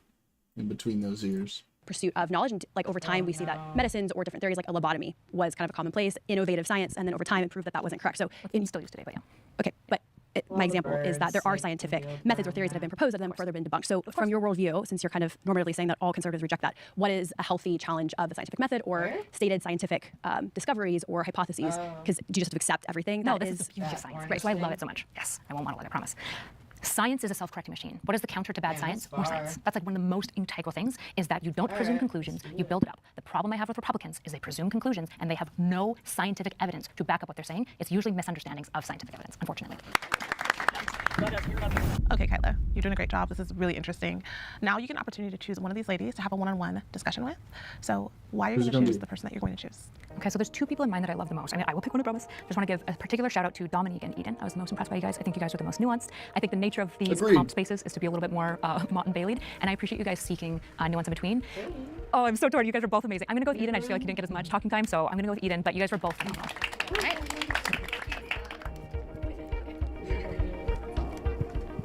in between those ears. Pursuit of knowledge, and like over time we see that medicines or different theories like a lobotomy was kind of a commonplace innovative science, and then over time it proved that that wasn't correct. So it's still used today, but yeah. Okay, but my example is that there are scientific methods or theories that have been proposed that have then further been debunked. So from your worldview, since you're kind of normatively saying that all conservatives reject that, what is a healthy challenge of the scientific method or stated scientific discoveries or hypotheses? Because do you just have to accept everything? No, this is the beauty of science. Right, so I love it so much. Yes, I won't monologue, I promise. Science is a self-correcting machine. What is the counter to bad science? More science. That's like one of the most integral things is that you don't presume conclusions, you build it up. The problem I have with Republicans is they presume conclusions and they have no scientific evidence to back up what they're saying. It's usually misunderstandings of scientific evidence, unfortunately. Okay, Kyla, you're doing a great job. This is really interesting. Now you get an opportunity to choose one of these ladies to have a one-on-one discussion with. So why are you going to choose the person that you're going to choose? Okay, so there's two people in mind that I love the most. I mean, I will pick one, I promise. Just want to give a particular shout out to Dominique and Eden. I was the most impressed by you guys. I think you guys are the most nuanced. I think the nature of these prompt spaces is to be a little bit more Mott and Bailey'd, and I appreciate you guys seeking nuance in between. Oh, I'm so torn. You guys are both amazing. I'm going to go with Eden. I just feel like you didn't get as much talking time, so I'm going to go with Eden, but you guys were both phenomenal. All right.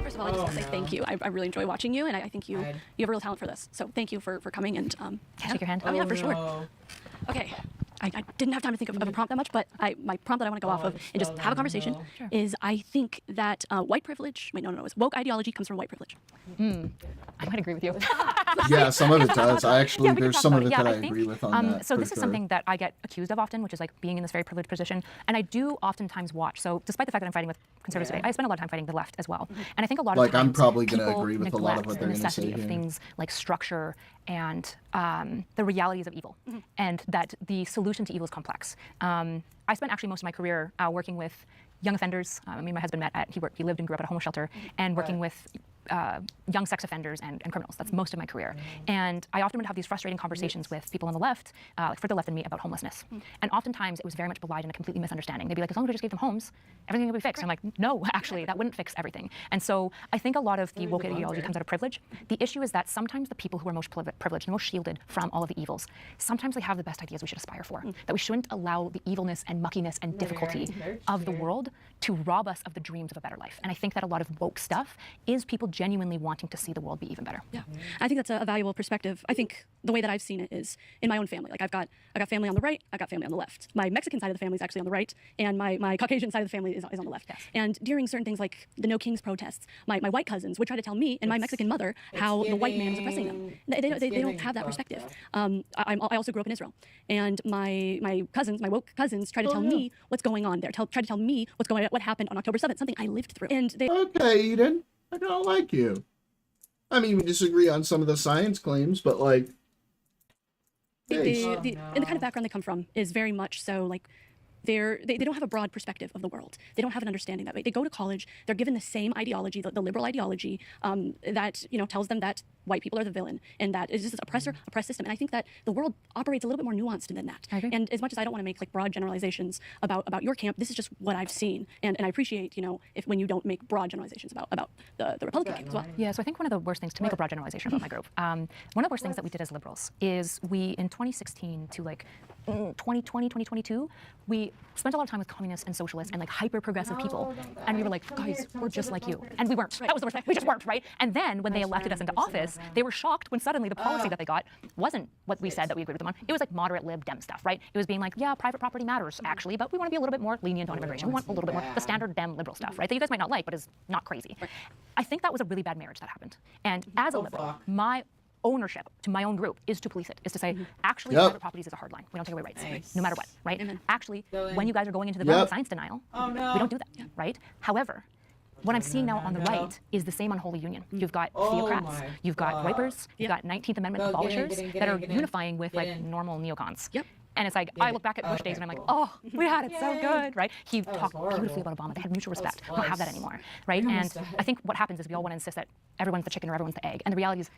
First of all, I just want to say thank you. I really enjoy watching you, and I think you have a real talent for this. So thank you for coming and shake your hand. Oh yeah, for sure. Okay. I didn't have time to think of a prompt that much, but my prompt that I want to go off of and just have a conversation is I think that white privilege, it's woke ideology comes from white privilege. I might agree with you. Yeah, some of it does. I actually, there's some of it that I agree with on that. So this is something that I get accused of often, which is like being in this very privileged position. And I do oftentimes watch. So despite the fact that I'm fighting with conservatives today, I spend a lot of time fighting the left as well. And I think a lot of times I'm probably going to people agree with a lot of what they're going to say here. The necessity of things like structure and the realities of evil, and that the solution to evil is complex. I spent actually most of my career working with young offenders. Me and my husband met he lived and grew up at a homeless shelter, and working with young sex offenders and criminals. That's most of my career. And I often would have these frustrating conversations with people on the left, like further left than me, about homelessness. And oftentimes it was very much belied in a completely misunderstanding. They'd be like, as long as we just gave them homes, everything would be fixed. I'm like, no, actually, that wouldn't fix everything. And so I think a lot of the woke ideology comes out of privilege. The issue is that sometimes the people who are most privileged, and most shielded from all of the evils, sometimes they have the best ideas we should aspire for. That we shouldn't allow the evilness and muckiness and difficulty of the world to rob us of the dreams of a better life. And I think that a lot of woke stuff is people genuinely wanting to see the world be even better. Yeah, I think that's a valuable perspective. I think the way that I've seen it is in my own family. Like I got family on the right, I got family on the left. My Mexican side of the family is actually on the right, and my Caucasian side of the family is on the left. Yes. And during certain things like the No Kings protests, my white cousins would try to tell me and my Mexican mother how the white man is oppressing them. They don't have that perspective. I also grew up in Israel, and my woke cousins try to tell me what's going on there. Try to tell me what happened on October 7th, something I lived through. And they okay, Eden, I don't like you. I mean, we disagree on some of the science claims, but like, and the kind of background they come from is very much so like they don't have a broad perspective of the world. They don't have an understanding that way. They go to college, they're given the same ideology, the liberal ideology that tells them that white people are the villain, and that it's just this oppressed system. And I think that the world operates a little bit more nuanced than that. And as much as I don't want to make like broad generalizations about your camp, this is just what I've seen, and I appreciate, you know, if when you don't make broad generalizations about the Republican camp as well. Yeah, so I think one of the worst things, to make a broad generalization about my group, one of the worst things that we did as liberals is we, in 2016 to like 2020, 2022, we spent a lot of time with communists and socialists and like hyper-progressive people, and we were like, guys, we're just like you. And we weren't. That was the worst thing. We just weren't, right? And then when they elected us into office, they were shocked when suddenly the policy that they got wasn't what we said that we agreed with them on. It was like moderate lib dem stuff, right? It was being like, yeah, private property matters, actually, but we want to be a little bit more lenient on immigration. We want a little bit more the standard dem liberal stuff, right? That you guys might not like, but is not crazy. I think that was a really bad marriage that happened. And as a liberal, my ownership to my own group is to police it, is to say, actually, private properties is a hard line. We don't take away rights, no matter what, right? Actually, when you guys are going into the ground science denial, we don't do that, right? However, what I'm seeing now on the right is the same unholy union. You've got theocrats, you've got wipers, you've got 19th Amendment abolishers that are unifying with like normal neocons. And it's like, I look back at Bush days and I'm like, oh, we had it so good, right? He talked beautifully about Obama. They had mutual respect. We don't have that anymore, right? And I think what happens is we all want to insist that everyone's the chicken or everyone's the egg. And the reality is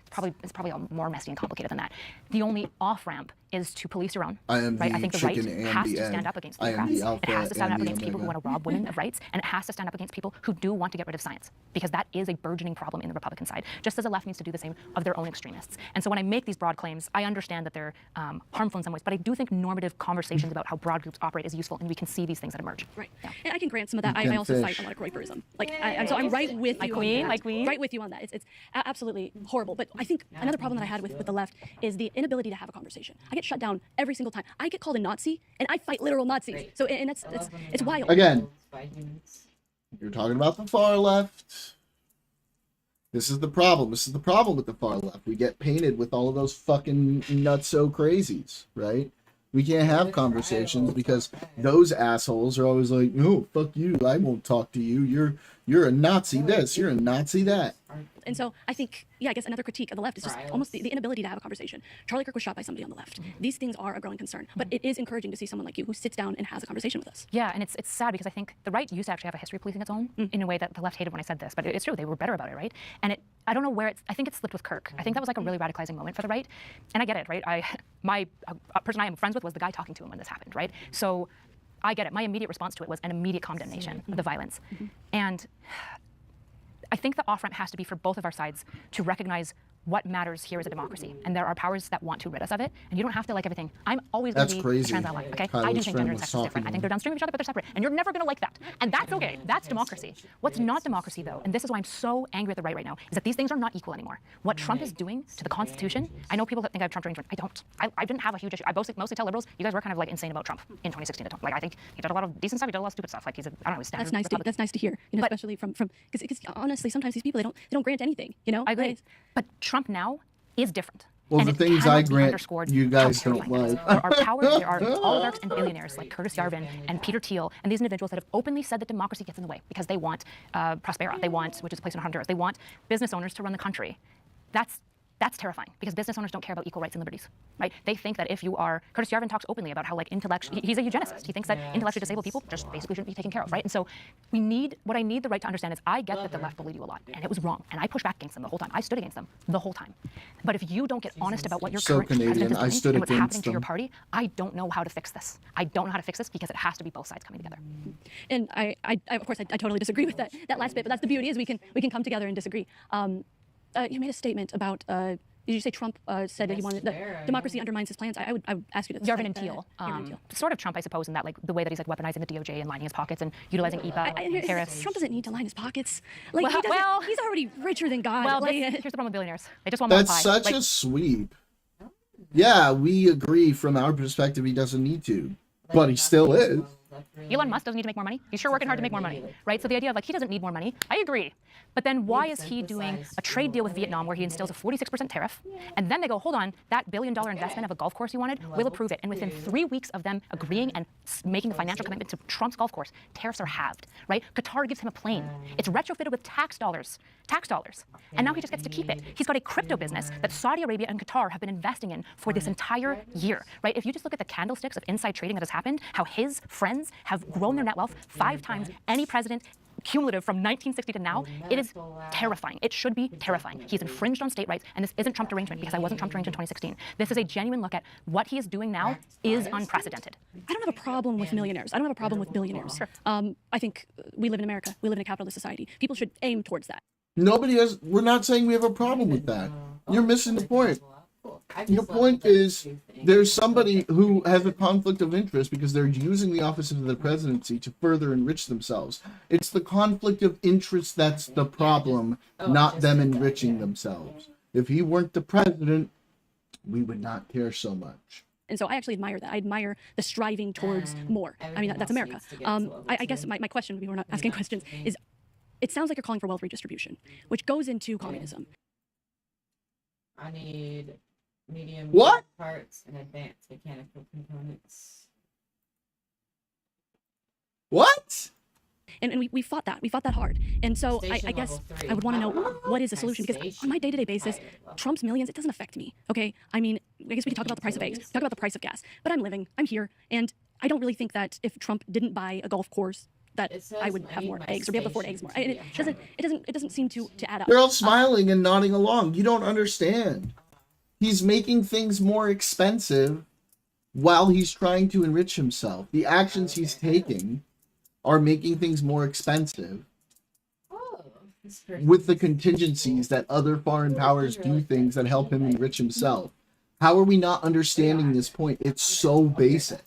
it's probably more messy and complicated than that. The only off-ramp is to police your own, right? I think the right has to stand up against theocrats. It has to stand up against people who want to rob women of rights, and it has to stand up against people who do want to get rid of science, because that is a burgeoning problem in the Republican side, just as the left needs to do the same of their own extremists. And so when I make these broad claims, I understand that they're harmful in some ways, but I do think normative conversations about how broad groups operate is useful, and we can see these things that emerge. Right. Yeah. And I can grant some of that. I also cite a lot of Groyperism. Like, so I'm right with you on that. Right with you on that. It's absolutely horrible. But I think another problem that I had with the left is the inability to have a conversation. I get shut down every single time. I get called a Nazi, and I fight literal Nazis. So, and it's wild. Again, you're talking about the far left. This is the problem. This is the problem with the far left. We get painted with all of those fucking nutso crazies, right? We can't have conversations because those assholes are always like, no, fuck you. I won't talk to you. You're a Nazi this. You're a Nazi that. And so I think, I guess another critique of the left is just almost the inability to have a conversation. Charlie Kirk was shot by somebody on the left. These things are a growing concern, but it is encouraging to see someone like you who sits down and has a conversation with us. Yeah, and it's sad because I think the right used to actually have a history of policing its own in a way that the left hated when I said this, but it's true. They were better about it, right? And I don't know where I think it slipped with Kirk. I think that was like a really radicalizing moment for the right. And I get it, right? My person I am friends with was the guy talking to him when this happened, right? So I get it. My immediate response to it was an immediate condemnation of the violence. And I think the off-ramp has to be for both of our sides to recognize what matters here is a democracy, and there are powers that want to rid us of it, and you don't have to like everything. I'm always going to be a trans ally, okay? I do think gender and sex is different. I think they're downstream of each other, but they're separate, and you're never going to like that, and that's okay. That's democracy. What's not democracy, though, and this is why I'm so angry at the right now, is that these things are not equal anymore. What Trump is doing to the Constitution, I know people that think I have Trump derangement. I don't. I didn't have a huge issue. I mostly tell liberals, you guys were kind of like insane about Trump in 2016. Like, I think he did a lot of decent stuff. He did a lot of stupid stuff. Like, he's I don't know, he's standard. That's nice to hear, you know, especially from because honestly, sometimes these people they don't grant anything, you know. I agree. But Trump now is different. Well, and the things I grant, you guys don't like. There are powers, there are oligarchs and billionaires like Curtis Yarvin and Peter Thiel and these individuals that have openly said that democracy gets in the way because they want Prospera, they want, which is a place in Honduras, they want business owners to run the country. That's terrifying because business owners don't care about equal rights and liberties, right? They think that if you are, Curtis Yarvin talks openly about how like he's a eugenicist. He thinks that intellectually disabled people just basically shouldn't be taken care of, right? And so what I need the right to understand is I get that the left bullied you a lot and it was wrong and I pushed back against them the whole time. I stood against them the whole time. But if you don't get honest about what your current president is doing and what's happening to your party, I don't know how to fix this. I don't know how to fix this because it has to be both sides coming together. And I of course I totally disagree with that last bit, but that's the beauty is we can come together and disagree. You made a statement about, did you say Trump said that he wanted, democracy undermines his plans? I would ask you to. Yarvin and Thiel. Sort of Trump, I suppose, in that like the way that he's like weaponizing the DOJ and lining his pockets and utilizing EPA, tariffs. Trump doesn't need to line his pockets. Like, he's already richer than God. Well, here's the problem with billionaires. They just want more pie. That's such a sweep. Yeah, we agree from our perspective he doesn't need to, but he still is. Elon Musk doesn't need to make more money. He's sure working hard to make more money, right? So the idea of like he doesn't need more money, I agree. But then why is he doing a trade deal with Vietnam where he instills a 46% tariff? And then they go, hold on, that $1 billion investment of a golf course you wanted, we'll approve it. And within 3 weeks of them agreeing and making a financial commitment to Trump's golf course, tariffs are halved, right? Qatar gives him a plane. It's retrofitted with tax dollars. And now he just gets to keep it. He's got a crypto business that Saudi Arabia and Qatar have been investing in for this entire year, right? If you just look at the candlesticks of inside trading that has happened, how his friends have grown their net wealth 5 times any president cumulative from 1960 to now, it is terrifying. It should be terrifying. He's infringed on state rights, and this isn't Trump derangement because I wasn't Trump deranged in 2016. This is a genuine look at what he is doing now is unprecedented. I don't have a problem with millionaires. I don't have a problem with billionaires. I think we live in America. We live in a capitalist society. People should aim towards that. We're not saying we have a problem with that. You're missing the point. Your point is there's somebody who has a conflict of interest because they're using the office of the presidency to further enrich themselves. It's the conflict of interest that's the problem, not them enriching themselves. If he weren't the president, we would not care so much. And so I actually admire that. I admire the striving towards more. I mean, that's America. I guess my question, we were not asking questions, is it sounds like you're calling for wealth redistribution, which goes into communism. I need medium parts and advanced mechanical components. What? And we fought that. We fought that hard. And so I guess I would want to know what is the solution, because on my day-to-day basis, Trump's millions, it doesn't affect me. Okay? I mean, I guess we can talk about the price of eggs, talk about the price of gas, but I'm here, and I don't really think that if Trump didn't buy a golf course, that I would have more eggs or be able to afford eggs more. It doesn't seem to add up. They're all smiling and nodding along. You don't understand. He's making things more expensive while he's trying to enrich himself. The actions he's taking are making things more expensive with the contingencies that other foreign powers do things that help him enrich himself. How are we not understanding this point? It's so basic.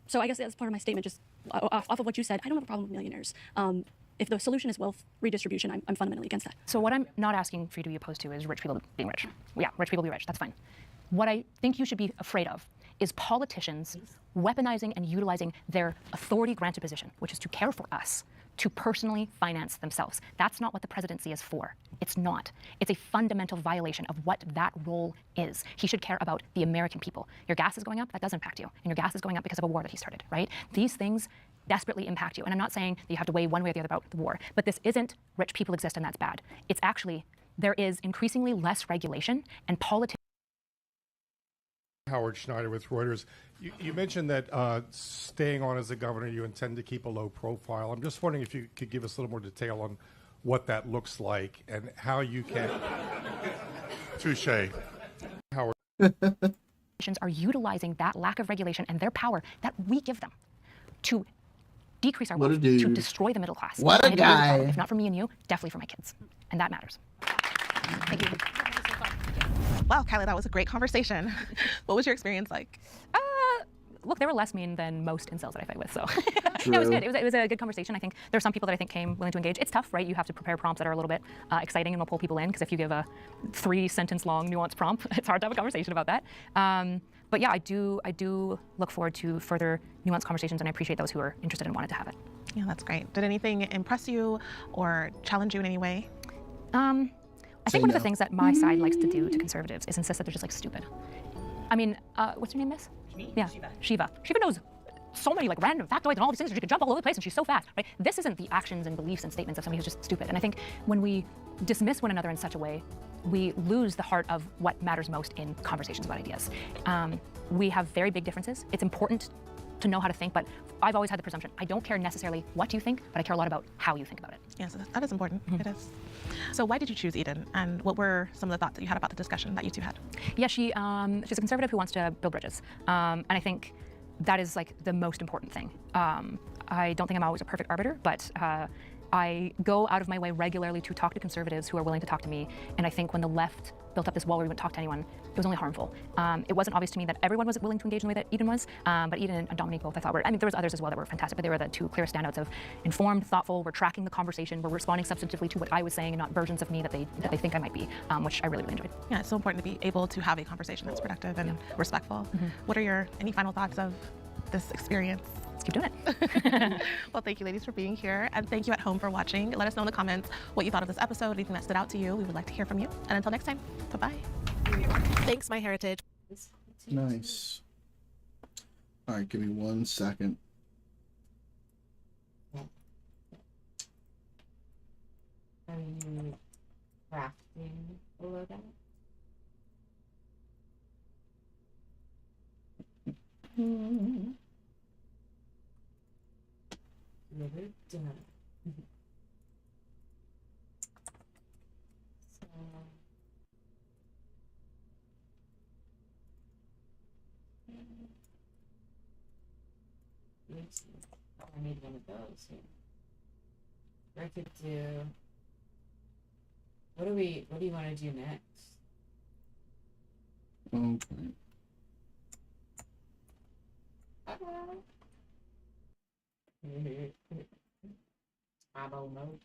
So I guess that's part of my statement, just off of what you said. I don't have a problem with millionaires. If the solution is wealth redistribution, I'm fundamentally against that. So what I'm not asking for you to be opposed to is rich people being rich. Yeah, rich people be rich, that's fine. What I think you should be afraid of is politicians weaponizing and utilizing their authority-granted position, which is to care for us, to personally finance themselves. That's not what the presidency is for. It's not. It's a fundamental violation of what that role is. He should care about the American people. Your gas is going up, that does impact you. And your gas is going up because of a war that he started, right? These things desperately impact you. And I'm not saying that you have to weigh one way or the other about the war, but this isn't rich people exist and that's bad. It's actually, there is increasingly less regulation and politics. Howard Schneider with Reuters. You mentioned that staying on as a governor, you intend to keep a low profile. I'm just wondering if you could give us a little more detail on what that looks like and how you can... Touche. Howard. Are utilizing that lack of regulation and their power that we give them to decrease our wealth, to destroy the middle class. What a guy. If not for me and you, definitely for my kids. And that matters. Thank you. Wow, Kyla, that was a great conversation. What was your experience like? Look, they were less mean than most incels that I fight with, so no, it was good. It was a good conversation. I think there are some people that I think came willing to engage. It's tough, right? You have to prepare prompts that are a little bit exciting and will pull people in, because if you give a 3-sentence long nuanced prompt, it's hard to have a conversation about that. But yeah, I do look forward to further nuanced conversations, and I appreciate those who are interested and wanted to have it. Yeah, that's great. Did anything impress you or challenge you in any way? I think one of the things that my side likes to do to conservatives is insist that they're just like stupid. I mean, what's her name, Miss? Yeah, Shiva. Shiva knows so many like random factoids and all these things, and she can jump all over the place, and she's so fast, right? This isn't the actions and beliefs and statements of somebody who's just stupid. And I think when we dismiss one another in such a way, we lose the heart of what matters most in conversations about ideas. We have very big differences. It's important to know how to think, but I've always had the presumption, I don't care necessarily what you think, but I care a lot about how you think about it. Yes, that is important. It is. So why did you choose Eden, and what were some of the thoughts that you had about the discussion that you two had? Yeah, she's a conservative who wants to build bridges, and I think that is like the most important thing. I don't think I'm always a perfect arbiter, but I go out of my way regularly to talk to conservatives who are willing to talk to me, and I think when the left built up this wall where we wouldn't talk to anyone, it was only harmful. It wasn't obvious to me that everyone was willing to engage in the way that Eden was, but Eden and Dominique both I thought were, I mean, there was others as well that were fantastic, but they were the two clear standouts of informed, thoughtful, we're tracking the conversation, we're responding substantively to what I was saying and not versions of me that they think I might be, which I really, really enjoyed. Yeah, it's so important to be able to have a conversation that's productive and respectful. What are any final thoughts of this experience? Let's keep doing it. Well, thank you ladies for being here, and thank you at home for watching. Let us know in the comments what you thought of this episode, anything that stood out to you. We would like to hear from you. And until next time, bye-bye. Thanks, My Heritage. Nice. All right, give me 1 second. Are you crafting a loadout? Never done. Oh, I need one of those here. I could do. What do you want to do next? Okay. Turbo mode.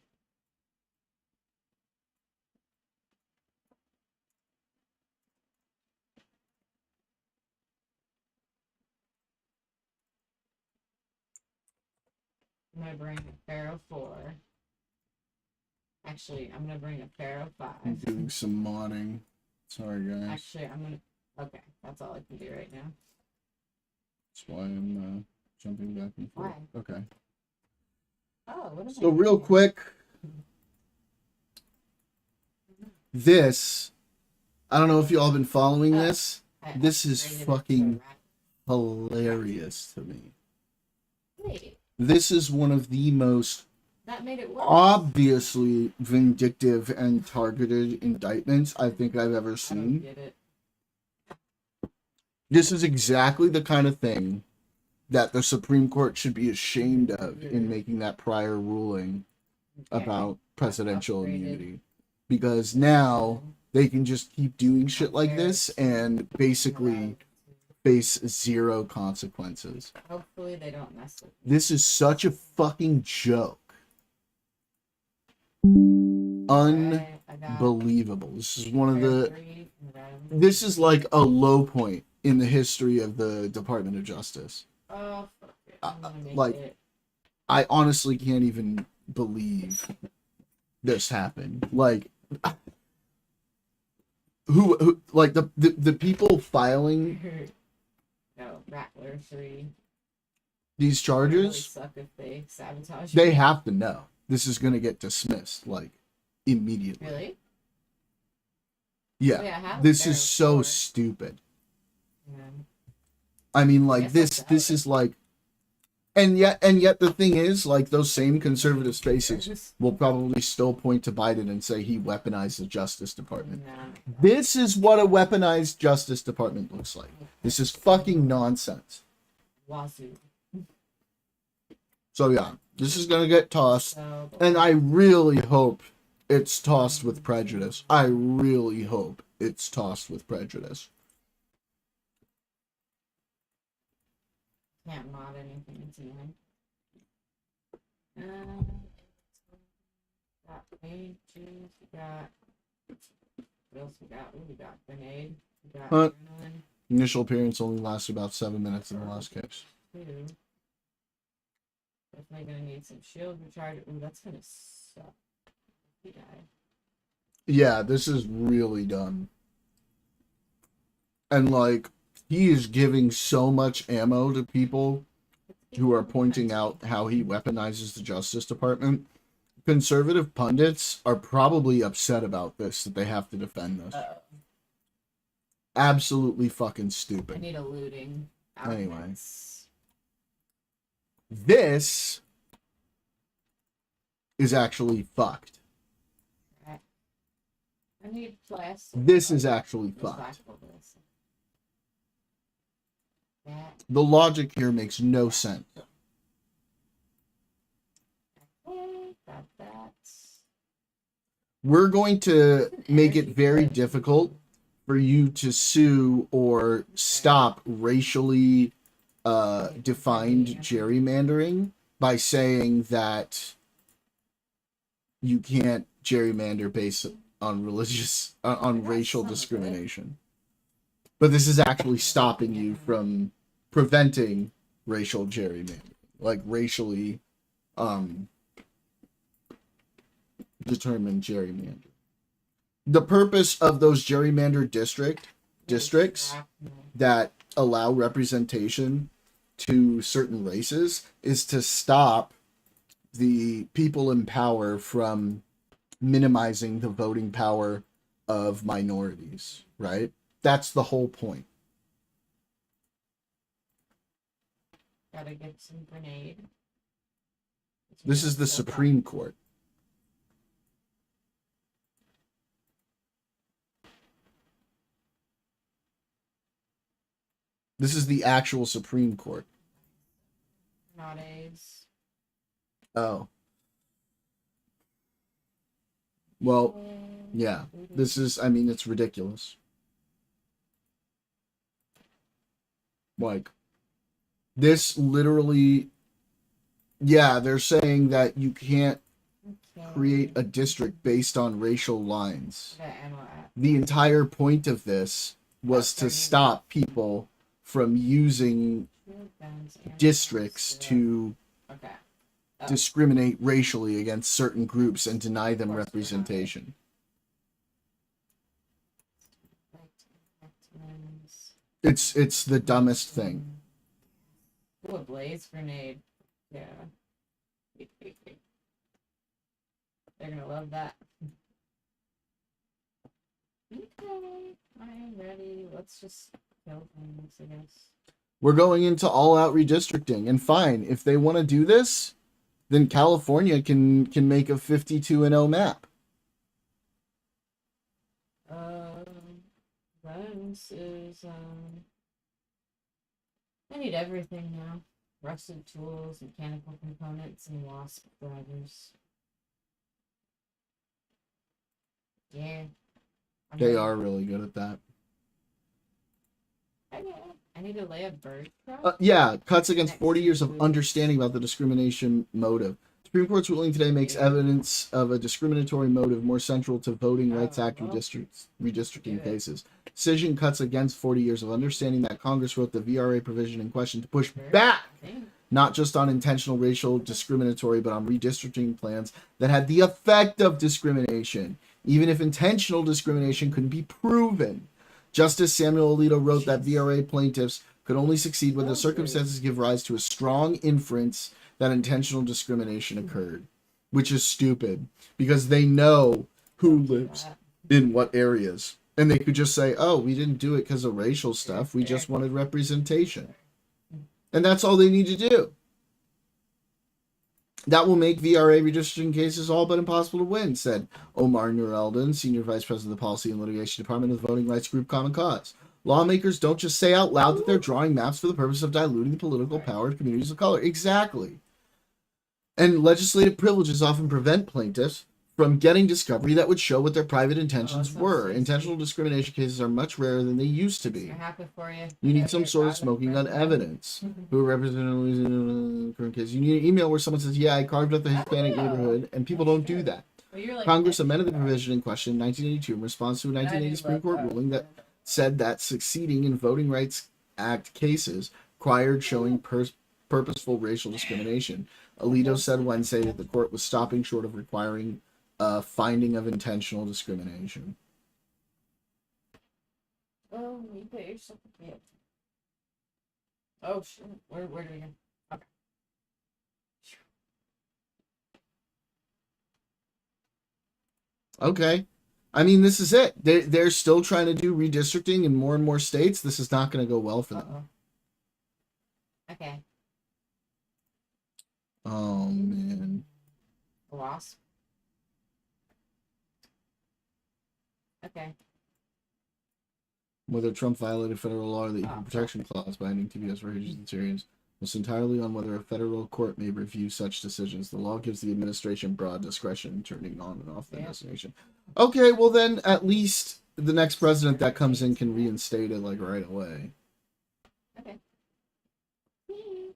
I'm gonna bring a pair of 4. Actually, I'm gonna bring a pair of 5. I'm doing some modding. Sorry, guys. Actually, I'm gonna. Okay, that's all I can do right now. That's why I'm jumping back and forth. Why? Okay. Oh, what am So I real doing? quick, this, I don't know if you all been following this. This is fucking hilarious to me. Wait, This is one of the most that made it worse. obviously vindictive and targeted indictments I think I've ever I don't seen. get it. This is exactly the kind of thing that the Supreme Court should be ashamed of in making that prior ruling about presidential immunity. Because now they can just keep doing shit like this and basically face 0 consequences. Hopefully they don't mess with me. This is such a fucking joke. Unbelievable. This is one of the. This is like a low point in the history of the Department of Justice. Oh, fuck it. I'm gonna make Like, it. I honestly can't even believe this happened. Like, who like the people filing No, Rattler 3. these It would really charges, suck if they sabotage they me. have to know this is going to get dismissed like immediately. Really? Yeah, Yeah, I have this a is pair of so 4. stupid. Yeah. I mean, I like guess this. I'll sell This it. is like, and yet the thing is, like, those same conservative spaces will probably still point to Biden and say he weaponized the Justice Department. This is what a weaponized Justice Department looks like. This is fucking nonsense. Wazoo. So yeah, this is gonna get tossed, and I really hope it's tossed with prejudice. I really hope it's tossed with prejudice. Can't mod anything into mine. Got pages. We got. What else we got? Ooh, we got grenade. We got adrenaline. Initial appearance only lasted about 7 minutes in the last case. 2. Definitely gonna need some shield recharge. Ooh, that's gonna suck. He died. Yeah, this is really dumb. And like, he is giving so much ammo to people who are pointing out how he weaponizes the Justice Department. Conservative pundits are probably upset about this, that they have to defend this. Absolutely fucking I stupid. need a looting. Anyway. Outfits. This is actually fucked. I need plastic. This is actually fucked. Recycle this. That. The logic here makes no sense. Okay, got that. We're going to make it very difficult for you to sue or stop racially defined gerrymandering by saying that you can't gerrymander based on religious on racial discrimination. But this is actually stopping you from preventing racial gerrymandering, like racially determined gerrymandering. The purpose of those gerrymandered districts that allow representation to certain races is to stop the people in power from minimizing the voting power of minorities, right? That's the whole point. Gotta get some grenade. This is the Supreme Court. This is the actual Supreme Court. not AIDS. Oh. Well, yeah. This is, I mean, it's ridiculous. Like, this literally, yeah, they're saying that you can't create a district based on racial lines. The entire point of this was to stop people from using districts to discriminate racially against certain groups and deny them representation. It's the dumbest thing. Ooh, a blaze grenade. Yeah. They're gonna love that. Okay, I am ready. Let's just kill things, I guess. We're going into all-out redistricting, and fine, if they want to do this, then California can make a 52-0 map. Guns is I need everything now. Rusted tools, mechanical components, and wasp drivers. Yeah. They are really good at that. I need to lay a bird trap. Yeah, cuts against 40 years of understanding about the discrimination motive. Supreme Court's ruling today makes evidence of a discriminatory motive more central to Voting Rights Act redistricting cases. Decision cuts against 40 years of understanding that Congress wrote the VRA provision in question to push back, not just on intentional racial discriminatory, but on redistricting plans that had the effect of discrimination, even if intentional discrimination couldn't be proven. Justice Samuel Alito wrote that VRA plaintiffs could only succeed when the circumstances give rise to a strong inference that intentional discrimination occurred, which is stupid because they know who lives in what areas. And they could just say, oh, we didn't do it because of racial stuff. We just wanted representation. And that's all they need to do. That will make VRA redistricting cases all but impossible to win, said Omar Nur Eldon, Senior Vice President of the Policy and Litigation Department of the voting rights group Common Cause. Lawmakers don't just say out loud that they're drawing maps for the purpose of diluting the political power of communities of color. Exactly. And legislative privileges often prevent plaintiffs from getting discovery that would show what their private intentions were. Intentional discrimination cases are much rarer than they used to be. Happy for you. You need some sort of smoking gun evidence. Who represented in the current case? You need an email where someone says, yeah, I carved up the Hispanic neighborhood, and people don't do that. Congress amended the provision in question in 1982 in response to a 1980 Supreme Court ruling that said that succeeding in Voting Rights Act cases required showing purposeful racial discrimination. Alito said Wednesday that the court was stopping short of requiring a finding of intentional discrimination. Oh, you put yourself in. Oh, shit. Where do we go? Okay. Okay. I mean, this is it. They're still trying to do redistricting in more and more states. This is not going to go well for them. Okay. Oh, man. Wasp. Okay. Whether Trump violated federal law or the Equal Protection Clause by ending TBS for Haitians and Syrians was entirely on whether a federal court may review such decisions. The law gives the administration broad discretion in turning on and off the destination. Okay, well then at least the next president that comes in can reinstate it like right away. Okay.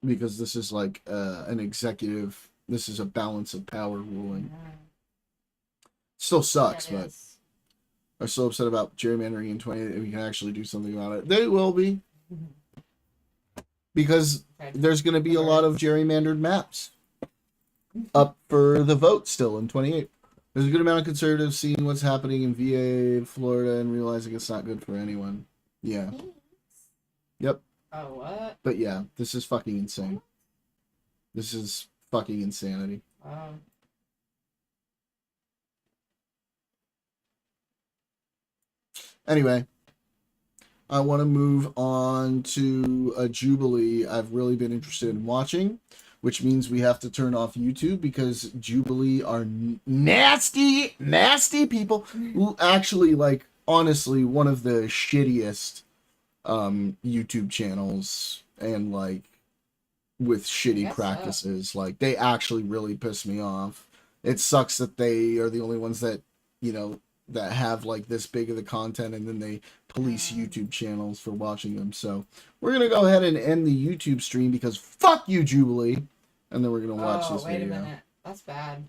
Because this is like an executive, this is a balance of power ruling. Still sucks, but are so upset about gerrymandering in 20 we can actually do something about it. They will be. Because there's going to be a lot of gerrymandered maps up for the vote still in 28. There's a good amount of conservatives seeing what's happening in VA, Florida, and realizing it's not good for anyone. Yeah. Yep. Oh, what? But yeah, this is fucking insane. This is fucking insanity. Anyway, I want to move on to a Jubilee I've really been interested in watching, which means we have to turn off YouTube because Jubilee are nasty, nasty people. Actually, like, honestly, one of the shittiest YouTube channels and, like, with shitty guess so. practices. Like, they actually really piss me off. It sucks that they are the only ones that, you know, that have like this big of the content, and then they police YouTube channels for watching them. So we're gonna go ahead and end the YouTube stream because fuck you, Jubilee, and then we're gonna watch this wait video. a minute. That's bad.